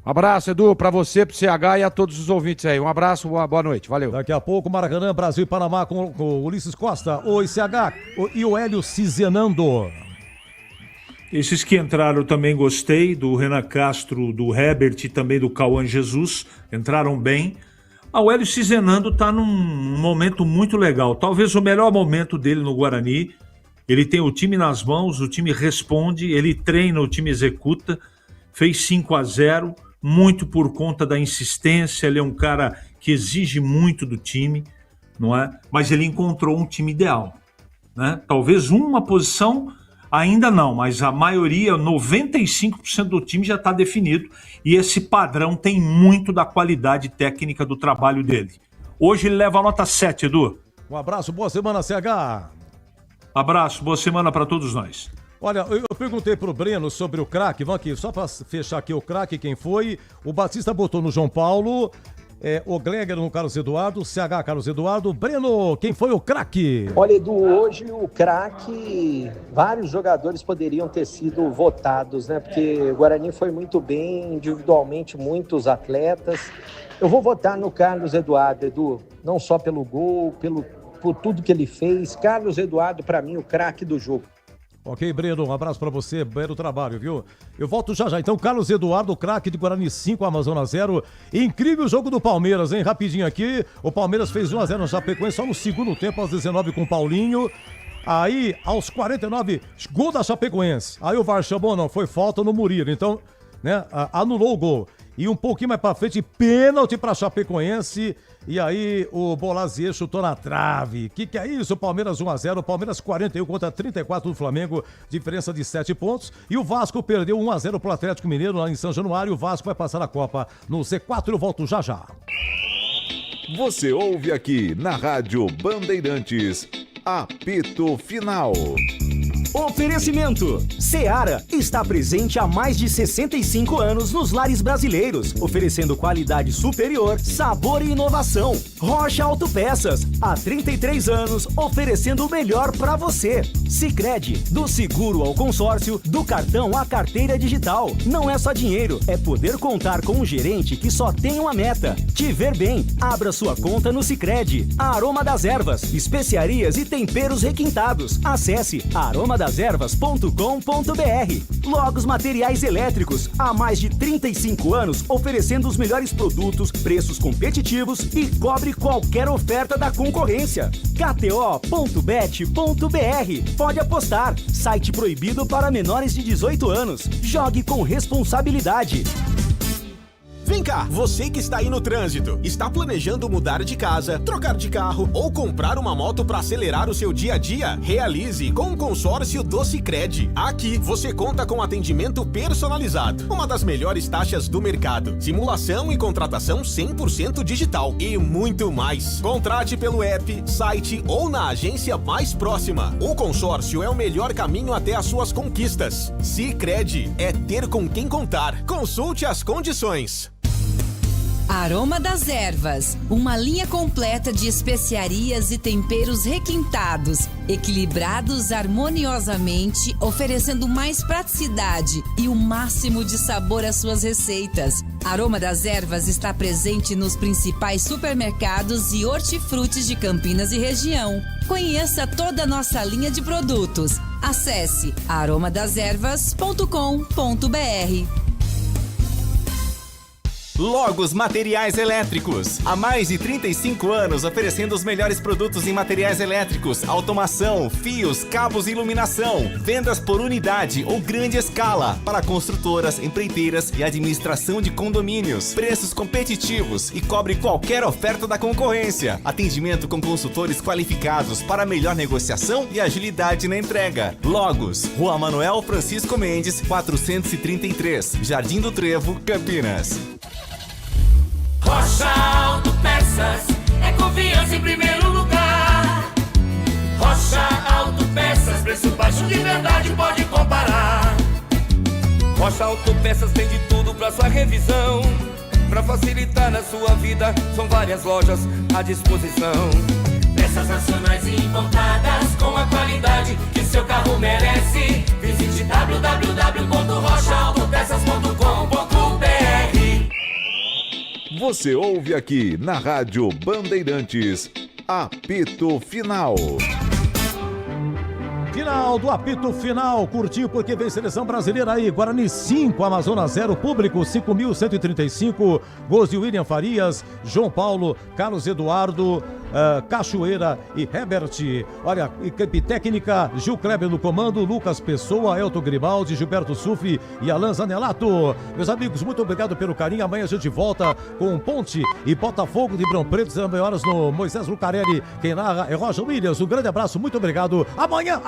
Um abraço, Edu, para você, pro CH e a todos os ouvintes aí. Um abraço, boa noite, valeu. Daqui a pouco, Maracanã, Brasil e Panamá com o Ulisses Costa, o CH e o Hélio Cizenando. Esses que entraram também gostei, do Renan Castro, do Herbert e também do Cauã Jesus, entraram bem. O Hélio Cizenando está num momento muito legal, talvez o melhor momento dele no Guarani. Ele tem o time nas mãos, o time responde, ele treina, o time executa, fez 5-0, muito por conta da insistência, ele é um cara que exige muito do time, não é? Mas ele encontrou um time ideal, né? Talvez uma posição ainda não, mas a maioria, 95% do time já está definido e esse padrão tem muito da qualidade técnica do trabalho dele. Hoje ele leva a nota 7, Edu. Um abraço, boa semana, CH. Abraço, boa semana para todos nós. Olha, eu perguntei pro Breno sobre o craque, vamos aqui, só para fechar aqui o craque, quem foi? O Batista botou no João Paulo, o Gleger no Carlos Eduardo, CH Carlos Eduardo. Breno, quem foi o craque? Olha, Edu, hoje o craque, vários jogadores poderiam ter sido votados, né? Porque o Guarani foi muito bem, individualmente, muitos atletas. Eu vou votar no Carlos Eduardo, Edu, não só pelo gol, por tudo que ele fez. Carlos Eduardo, para mim, o craque do jogo. Ok, Breno, um abraço pra você, belo trabalho, viu? Eu volto já. Então, Carlos Eduardo, craque de Guarani 5, Amazonas 0. Incrível jogo do Palmeiras, hein? Rapidinho aqui, o Palmeiras fez 1-0 no Chapecoense só no segundo tempo, aos 19 com o Paulinho. Aí, aos 49, gol da Chapecoense. Aí o VAR chamou, não, foi falta no Murilo, então, né, anulou o gol. E um pouquinho mais pra frente, pênalti pra Chapecoense. E aí o Bolazier chutou na trave. Que é isso? Palmeiras 1-0, Palmeiras 41 contra 34 do Flamengo, diferença de 7 pontos. E o Vasco perdeu 1-0 pro Atlético Mineiro lá em São Januário. O Vasco vai passar a Copa no C4. Eu volto já já. Você ouve aqui na Rádio Bandeirantes, Apito Final. Oferecimento. Seara está presente há mais de 65 anos nos lares brasileiros, oferecendo qualidade superior, sabor e inovação. Rocha Autopeças, há 33 anos, oferecendo o melhor para você. Sicredi, do seguro ao consórcio, do cartão à carteira digital. Não é só dinheiro, é poder contar com um gerente que só tem uma meta: te ver bem. Abra sua conta no Sicredi. A Aroma das Ervas, especiarias e temperos requintados. Acesse aromadeservas.com.br. Logos Materiais Elétricos, há mais de 35 anos oferecendo os melhores produtos, preços competitivos e cobre qualquer oferta da concorrência. KTO.bet.br. Pode apostar. Site proibido para menores de 18 anos. Jogue com responsabilidade. Vem cá, você que está aí no trânsito, está planejando mudar de casa, trocar de carro ou comprar uma moto para acelerar o seu dia a dia? Realize com o consórcio do Sicredi. Aqui você conta com atendimento personalizado, uma das melhores taxas do mercado, simulação e contratação 100% digital e muito mais. Contrate pelo app, site ou na agência mais próxima. O consórcio é o melhor caminho até as suas conquistas. Sicredi é ter com quem contar. Consulte as condições. Aroma das Ervas, uma linha completa de especiarias e temperos requintados, equilibrados harmoniosamente, oferecendo mais praticidade e o máximo de sabor às suas receitas. Aroma das Ervas está presente nos principais supermercados e hortifrutis de Campinas e região. Conheça toda a nossa linha de produtos. Acesse aromadeservas.com.br. Logos Materiais Elétricos. Há mais de 35 anos oferecendo os melhores produtos em materiais elétricos, automação, fios, cabos e iluminação. Vendas por unidade ou grande escala para construtoras, empreiteiras e administração de condomínios. Preços competitivos e cobre qualquer oferta da concorrência. Atendimento com consultores qualificados para melhor negociação e agilidade na entrega. Logos, Rua Manuel Francisco Mendes, 433, Jardim do Trevo, Campinas. Rocha Autopeças é confiança em primeiro lugar. Rocha Autopeças, preço baixo de verdade, pode comparar. Rocha Autopeças tem de tudo pra sua revisão. Pra facilitar na sua vida, são várias lojas à disposição. Peças nacionais e importadas com a qualidade que seu carro merece. Visite www.rochaautopeças.com.br. Você ouve aqui na Rádio Bandeirantes, Apito Final. Final do apito final, curtiu porque vem seleção brasileira aí, Guarani 5, Amazonas 0, público 5.135, gols de William Farias, João Paulo, Carlos Eduardo, Cachoeira e Herbert. Olha, equipe técnica, Gil Kleber no comando, Lucas Pessoa, Elton Grimaldi, Gilberto Sufi e Alan Zanelato. Meus amigos, muito obrigado pelo carinho, amanhã a gente volta com Ponte e Botafogo de Ribeirão Preto, 19 horas no Moisés Lucarelli, quem narra é Roger Williams, um grande abraço, muito obrigado, amanhã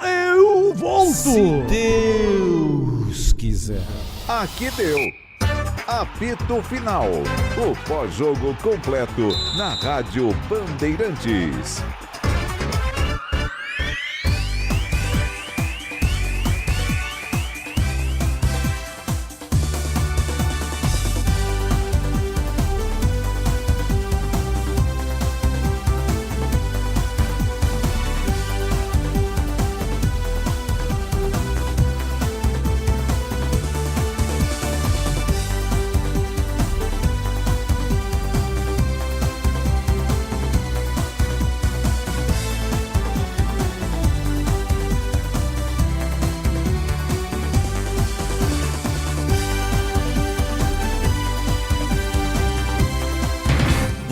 eu volto! Se Deus quiser. Aqui deu. Apito Final. O pós-jogo completo na Rádio Bandeirantes.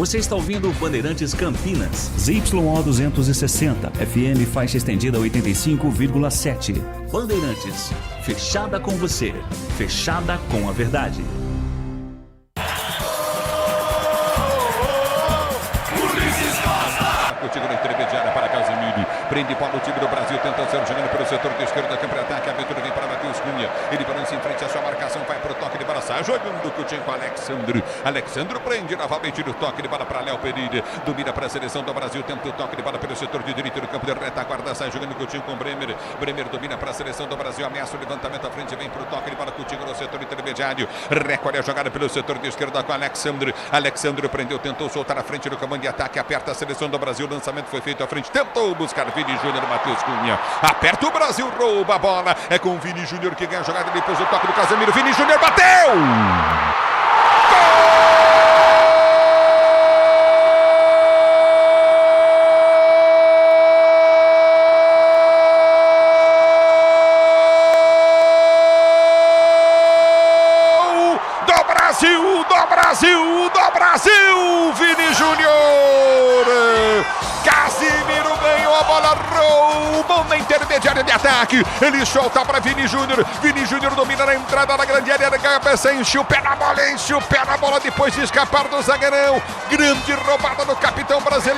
Você está ouvindo Bandeirantes Campinas, ZYO 260, FM faixa estendida 85,7. Bandeirantes, fechada com você, fechada com a verdade. Contigo na intermediária para Casemiro. Prende bola o time do Brasil, tentando ser jogando pelo setor de esquerda, campo de ataque, a abertura vem para Matheus Cunha. Ele balança em frente à sua marcação, vai para o toque de bola, sai jogando o Coutinho com Alexandre. Alexandre prende novamente o toque de bola para Léo Pereira. Domina para a seleção do Brasil, tenta o toque de bola pelo setor de direito do campo de retaguarda, sai jogando o Coutinho com Bremer. Bremer domina para a seleção do Brasil, ameaça o levantamento à frente, vem para o toque de bola, Coutinho no setor intermediário. Recolhe a jogada pelo setor de esquerda com Alexandre. Alexandre prendeu, tentou soltar à frente do comando de ataque, aperta a seleção do Brasil, lançamento foi feito à frente, tentou buscar Vini Júnior, Matheus Cunha. Aperta o Brasil, rouba a bola. É com o Vini Júnior que ganha a jogada, depois o toque do Casemiro. Vini Júnior bateu! Do Brasil, Vini Júnior! Casemiro ganhou a bola, roubou na intermediária de ataque. Ele solta para Vini Júnior. Vini Júnior domina na entrada da grande área, cabeça, enche o pé na bola, depois de escapar do zagueirão. Grande roubada do capitão brasileiro.